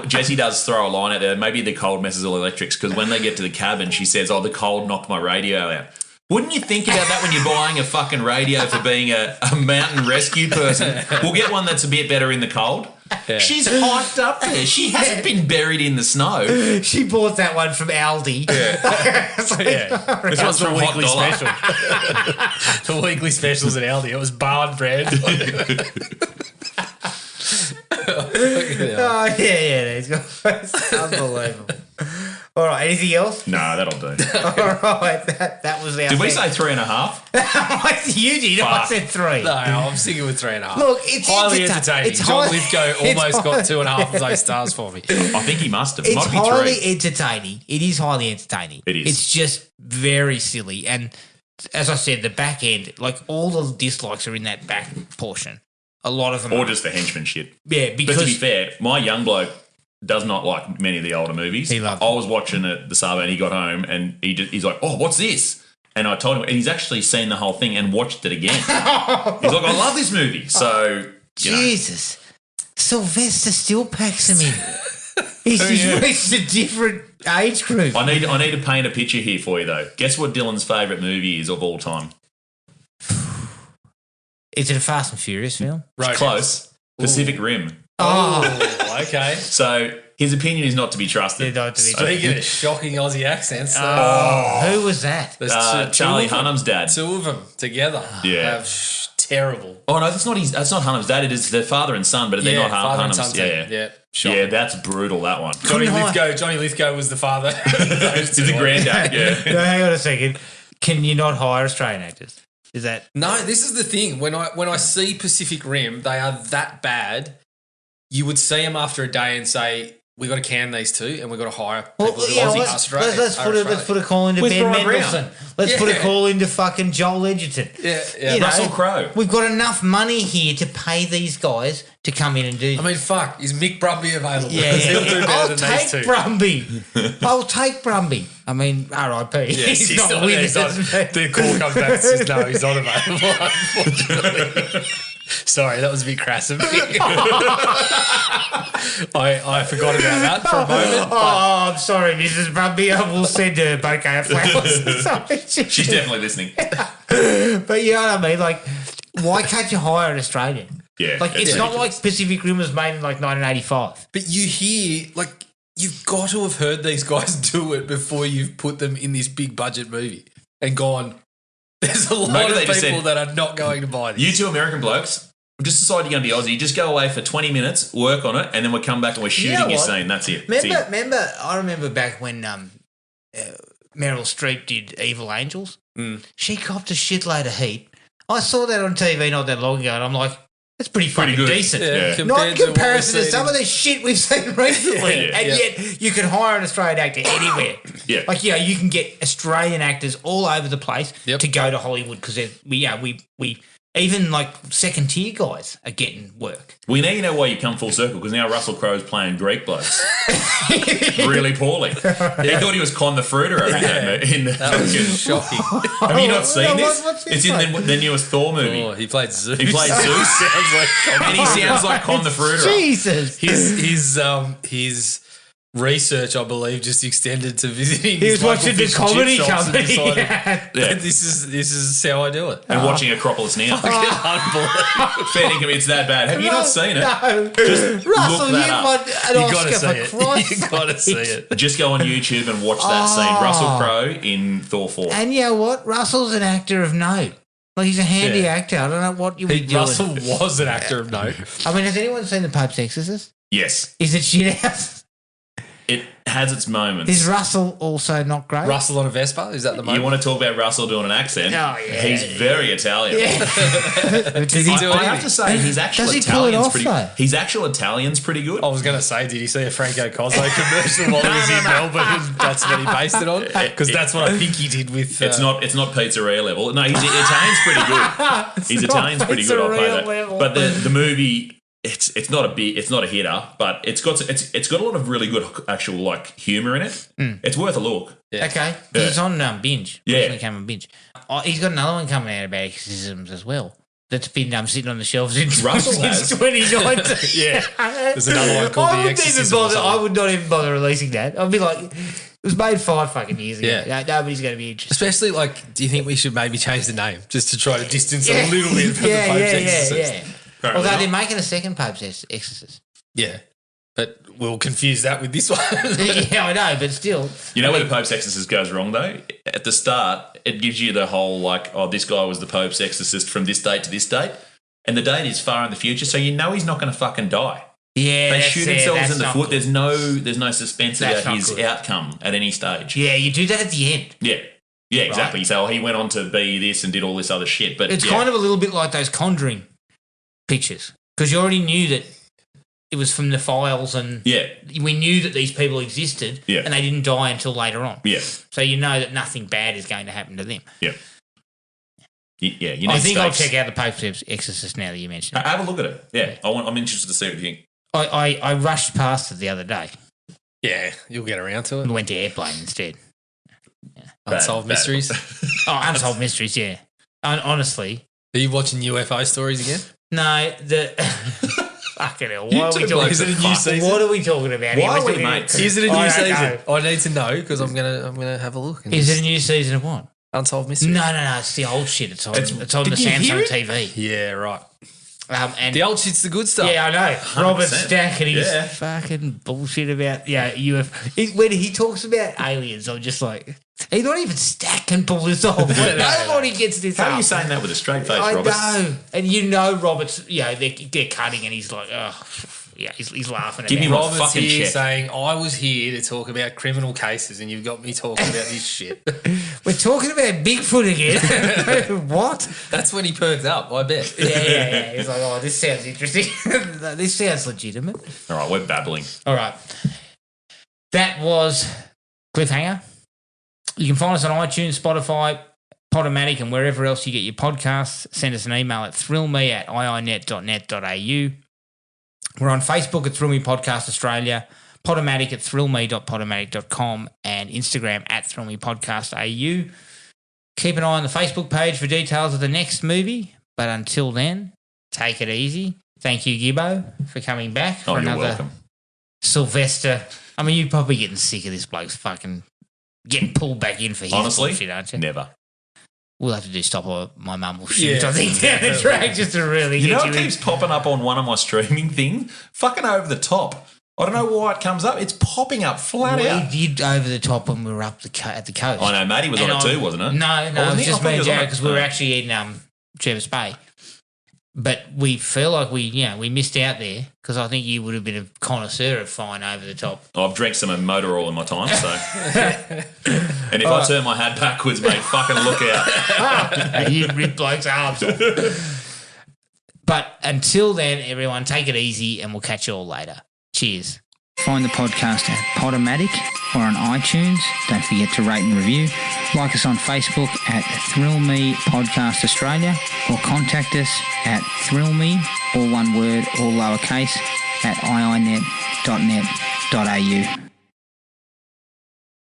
Speaker 4: Jessie does throw a line out there. Maybe the cold messes all electrics because when they get to the cabin, she says, "Oh, the cold knocked my radio out." Wouldn't you think about that when you're buying a fucking radio for being a mountain rescue person? We'll get one that's a bit better in the cold.
Speaker 3: Yeah.
Speaker 4: She's hiked up there. She hasn't been buried in the snow.
Speaker 2: She bought that one from Aldi. It's like,
Speaker 3: Yeah. This was the
Speaker 4: from Hot
Speaker 3: weekly
Speaker 4: Dollar.
Speaker 3: special. The weekly specials at Aldi. It was barn bread.
Speaker 2: Oh, yeah, it's unbelievable. All right, anything else?
Speaker 4: No, that'll do.
Speaker 2: All right, that was our
Speaker 4: Did we
Speaker 2: thing.
Speaker 4: say 3.5?
Speaker 2: You did. I
Speaker 4: Fuck.
Speaker 2: said 3.
Speaker 3: No, I'm sticking with 3.5.
Speaker 2: Look, it's
Speaker 3: highly
Speaker 2: entertain-
Speaker 3: entertaining.
Speaker 2: it's
Speaker 3: John
Speaker 2: highly-
Speaker 3: Lithgow
Speaker 2: it's
Speaker 3: almost got
Speaker 2: highly-
Speaker 3: 2.5 of those stars for me.
Speaker 4: I think he must have.
Speaker 2: It's
Speaker 4: Might be
Speaker 2: highly
Speaker 4: 3.
Speaker 2: entertaining. It is highly entertaining.
Speaker 4: It is.
Speaker 2: It's just very silly. And as I said, the back end, like all the dislikes are in that back portion. A lot of them
Speaker 4: Or
Speaker 2: are.
Speaker 4: just the henchman shit.
Speaker 2: Yeah,
Speaker 4: But
Speaker 2: because
Speaker 4: to be fair, my young bloke does not like many of the older movies.
Speaker 2: He loved
Speaker 4: I was watching it the sub and he got home and he's like, "Oh, what's this?" And I told him, and he's actually seen the whole thing and watched it again. He's like, "I love this movie." So, you know.
Speaker 2: Jesus. Sylvester still packs him in. He's reached a different age group.
Speaker 4: I need to paint a picture here for you though. Guess what Dylan's favourite movie is of all time?
Speaker 2: Is it a Fast and Furious film?
Speaker 3: Roadhouse.
Speaker 4: Close. Pacific Rim.
Speaker 3: Oh, okay.
Speaker 4: So his opinion is not to be trusted.
Speaker 2: Not to be
Speaker 3: Speaking of shocking Aussie accents,
Speaker 2: Who was that?
Speaker 3: there's
Speaker 4: Charlie
Speaker 3: of them.
Speaker 4: Hunnam's dad.
Speaker 3: Two of them together.
Speaker 4: Yeah.
Speaker 3: Terrible.
Speaker 4: Oh no, that's not Hunnam's dad. It is their father and son, but they're not
Speaker 3: father and
Speaker 4: Hunnam's.
Speaker 3: son
Speaker 4: Yeah,
Speaker 3: team.
Speaker 4: yeah.
Speaker 3: Yeah. Shocking.
Speaker 4: Yeah, that's brutal. That one.
Speaker 3: Johnny Lithgow was the father.
Speaker 4: He's the granddad. Yeah.
Speaker 2: No, hang on a second. Can you not hire Australian actors? Is that
Speaker 3: No, this is the thing. When I see Pacific Rim, they are that bad. You would see them after a day and say, "We got to can these two, and we got to hire people who Aussie Australia."
Speaker 2: let's put a call into
Speaker 4: With
Speaker 2: Ben
Speaker 4: Brian Brown.
Speaker 2: Mendelsohn. Let's put a call into fucking Joel Edgerton.
Speaker 3: Yeah.
Speaker 2: You know,
Speaker 4: Russell Crowe.
Speaker 2: We've got enough money here to pay these guys to come in and do.
Speaker 3: I mean, fuck. Is Mick Brumby available?
Speaker 2: yeah,
Speaker 3: He'll do better
Speaker 2: I'll
Speaker 3: than
Speaker 2: take
Speaker 3: these two.
Speaker 2: Brumby. I'll take Brumby. I mean, R.I.P.
Speaker 3: Yes,
Speaker 2: he's not with us.
Speaker 3: The call comes back and says, "No, he's not available." Unfortunately. Sorry, that was a bit crass of me. I forgot about that for a moment.
Speaker 2: Oh, I'm sorry, Mrs. Brumby. I will send her a bouquet of flowers. Sorry.
Speaker 4: She's definitely listening.
Speaker 2: But you know what I mean? Like, why can't you hire an Australian?
Speaker 4: Yeah.
Speaker 2: Like, it's not like Pacific Rim was made in like 1985.
Speaker 3: But you hear, like, you've got to have heard these guys do it before you've put them in this big budget movie and gone, there's a lot of people that are not going to buy this.
Speaker 4: You two American blokes, we've just decided you're going to be Aussie. Just go away for 20 minutes, work on it, and then we'll come back and we're shooting your scene. That's it.
Speaker 2: I remember back when Meryl Streep did Evil Angels. She copped a shitload of heat. I saw that on TV not that long ago, and I'm like, that's pretty fucking
Speaker 4: good.
Speaker 2: decent.
Speaker 3: Yeah.
Speaker 2: Not in comparison to some of the shit we've seen recently. Yet you can hire an Australian actor anywhere.
Speaker 4: Yeah.
Speaker 2: Like, you can get Australian actors all over the place to go to Hollywood because we even like second tier guys are getting work.
Speaker 4: We now you know why you come full circle, because now Russell Crowe's playing Greek blokes really poorly. He thought he was Con the Fruiter over there.
Speaker 3: That was shocking.
Speaker 4: Have you not seen this?
Speaker 2: What's
Speaker 4: It's in the newest Thor movie.
Speaker 3: Oh, he played Zeus.
Speaker 4: He played Zeus.
Speaker 3: Sounds like
Speaker 4: And he sounds like Con the Fruiter.
Speaker 2: Jesus.
Speaker 3: His research, I believe, just extended to visiting.
Speaker 2: He was watching the comedy company.
Speaker 3: This is how I do it.
Speaker 4: And watching Acropolis Now.
Speaker 3: Unbelievable.
Speaker 4: Fair income, it's that bad. Have you not seen it?
Speaker 2: No.
Speaker 4: Just
Speaker 2: Russell,
Speaker 4: look that up.
Speaker 2: won an
Speaker 3: You gotta
Speaker 2: Oscar
Speaker 3: see
Speaker 2: for
Speaker 3: it.
Speaker 2: Christ's
Speaker 3: You gotta see
Speaker 2: sake.
Speaker 3: it.
Speaker 4: Just go on YouTube and watch that scene. Russell Crowe in Thor 4.
Speaker 2: And you know what? Russell's an actor of note. Like, he's a handy actor. I don't know what you would be doing.
Speaker 3: Russell was an actor of note.
Speaker 2: I mean, has anyone seen The Pope's Exorcist?
Speaker 4: Yes.
Speaker 2: Is it shit house?
Speaker 4: It has its moments.
Speaker 2: Is Russell also not great?
Speaker 3: Russell on a Vespa? Is that the moment?
Speaker 4: You want to talk about Russell doing an accent?
Speaker 2: Oh, yeah.
Speaker 4: He's very Italian.
Speaker 3: Does he do
Speaker 4: I have to say, his actual
Speaker 2: Does he pull it
Speaker 4: Italian's
Speaker 2: off,
Speaker 4: pretty.
Speaker 2: though?
Speaker 4: His actual Italian's pretty good.
Speaker 3: I was going to say, did he see a Franco Cosmo commercial while he was in Melbourne? And that's what he based it on? Because that's what I think he did with...
Speaker 4: It's not pizzeria level. No, his Italian's pretty good. His Italian's pretty good. I'll play that.
Speaker 2: Level.
Speaker 4: But the movie, it's not a hitter, but it's got a lot of really good actual like humor in it. It's worth a look.
Speaker 3: Yeah.
Speaker 2: Okay. It's on Binge.
Speaker 4: Yeah.
Speaker 2: It came on Binge. He's got another one coming out about exorcisms as well. That's been sitting on the shelves since
Speaker 4: Russell has.
Speaker 2: 2019.
Speaker 3: Yeah. There's another one called The Exorcism or something.
Speaker 2: I would not even bother releasing that. I'd be like, it was made 5 fucking years ago.
Speaker 3: Yeah.
Speaker 2: Nobody's going to be interested.
Speaker 3: Especially, like, do you think we should maybe change the name just to try to distance it a little bit from the Pope's Exorcist?
Speaker 2: Yeah. Although they're making a second Pope's Exorcist.
Speaker 3: Yeah. But we'll confuse that with this one.
Speaker 2: Yeah, I know, but still.
Speaker 4: You know where the Pope's Exorcist goes wrong, though? At the start, it gives you the whole, like, oh, this guy was the Pope's Exorcist from this date to this date. And the date is far in the future, so you know he's not going to fucking die.
Speaker 2: Yeah,
Speaker 4: they shoot themselves in the foot.
Speaker 2: Good.
Speaker 4: There's no suspense about his outcome at any stage.
Speaker 2: Yeah, you do that at the end.
Speaker 4: Yeah, exactly. Right. So he went on to be this and did all this other shit. But
Speaker 2: it's kind of a little bit like those Conjuring pictures, because you already knew that it was from the files, and we knew that these people existed, and they didn't die until later on.
Speaker 4: Yeah.
Speaker 2: So you know that nothing bad is going to happen to them.
Speaker 4: Yeah. Yeah, you need
Speaker 2: I think I'll check out the Pope's Exorcist now that you mentioned it.
Speaker 4: Have a look at it. Yeah, I'm interested to see what you think.
Speaker 2: I rushed past it the other day.
Speaker 3: Yeah, you'll get around to it.
Speaker 2: And went to Airplane instead.
Speaker 3: Yeah. Unsolved Mysteries?
Speaker 2: Unsolved Mysteries, yeah. Honestly.
Speaker 3: Are you watching UFO stories again?
Speaker 2: No, fucking hell. Why are we talking?
Speaker 3: Is it a new season?
Speaker 2: What are we talking about?
Speaker 4: Why are we mates?
Speaker 3: Is it a new season? I need to know because I'm gonna have a look.
Speaker 2: Is it a new season of what?
Speaker 3: Unsolved Mysteries?
Speaker 2: No. It's the old shit. It's on the Samsung TV.
Speaker 3: Yeah, right.
Speaker 2: And
Speaker 3: the old shit's the good stuff.
Speaker 2: Yeah, I know. 100%. Robert Stack and his fucking bullshit about UFO. When he talks about aliens, I'm just like, he's not even Stack can pull this off. Nobody gets this
Speaker 4: How
Speaker 2: up.
Speaker 4: are you saying that with a straight face, Robert?
Speaker 2: I know. And you know Robert's, they're cutting and he's like, he's laughing at it.
Speaker 3: Give me Robert's fucking here check. Saying, I was here to talk about criminal cases and you've got me talking about this shit.
Speaker 2: We're talking about Bigfoot again. What?
Speaker 3: That's when he perked up, I bet.
Speaker 2: Yeah. He's like, oh, this sounds interesting. This sounds legitimate.
Speaker 4: All right, we're babbling.
Speaker 2: All right. That was Cliffhanger. You can find us on iTunes, Spotify, Podomatic, and wherever else you get your podcasts. Send us an email at thrillme@iinet.net.au. We're on Facebook at Thrill Me Podcast Australia, Podomatic at thrillme.podomatic.com, and Instagram at thrillmepodcastau. Keep an eye on the Facebook page for details of the next movie. But until then, take it easy. Thank you, Gibbo, for coming back for another
Speaker 4: welcome.
Speaker 2: Sylvester. I mean, you're probably getting sick of this bloke's fucking getting pulled back in for his bullshit, aren't you?
Speaker 4: Never.
Speaker 2: We'll have to do Stop or My Mum Will Shoot, I think, down the track just to really
Speaker 4: You
Speaker 2: get
Speaker 4: know
Speaker 2: you
Speaker 4: it keeps popping up on one of my streaming things? Fucking over the top. I don't know why it comes up. It's popping up flat out.
Speaker 2: We did over the top when we were up at the coast.
Speaker 4: I know, Matty was on it too, wasn't it?
Speaker 2: No, it was just me and Jared because we were actually eating Jervis Bay. But we feel like we missed out there because I think you would have been a connoisseur of fine over the top.
Speaker 4: I've drank some motor oil in my time, so. And if I turn my hat backwards, mate, fucking look out.
Speaker 2: You rip blokes' arms off. But until then, everyone, take it easy and we'll catch you all later. Cheers.
Speaker 6: Find the podcast at Podomatic or on iTunes. Don't forget to rate and review. Like us on Facebook at Thrill Me Podcast Australia or contact us at thrillme, all one word, all lowercase, at iinet.net.au.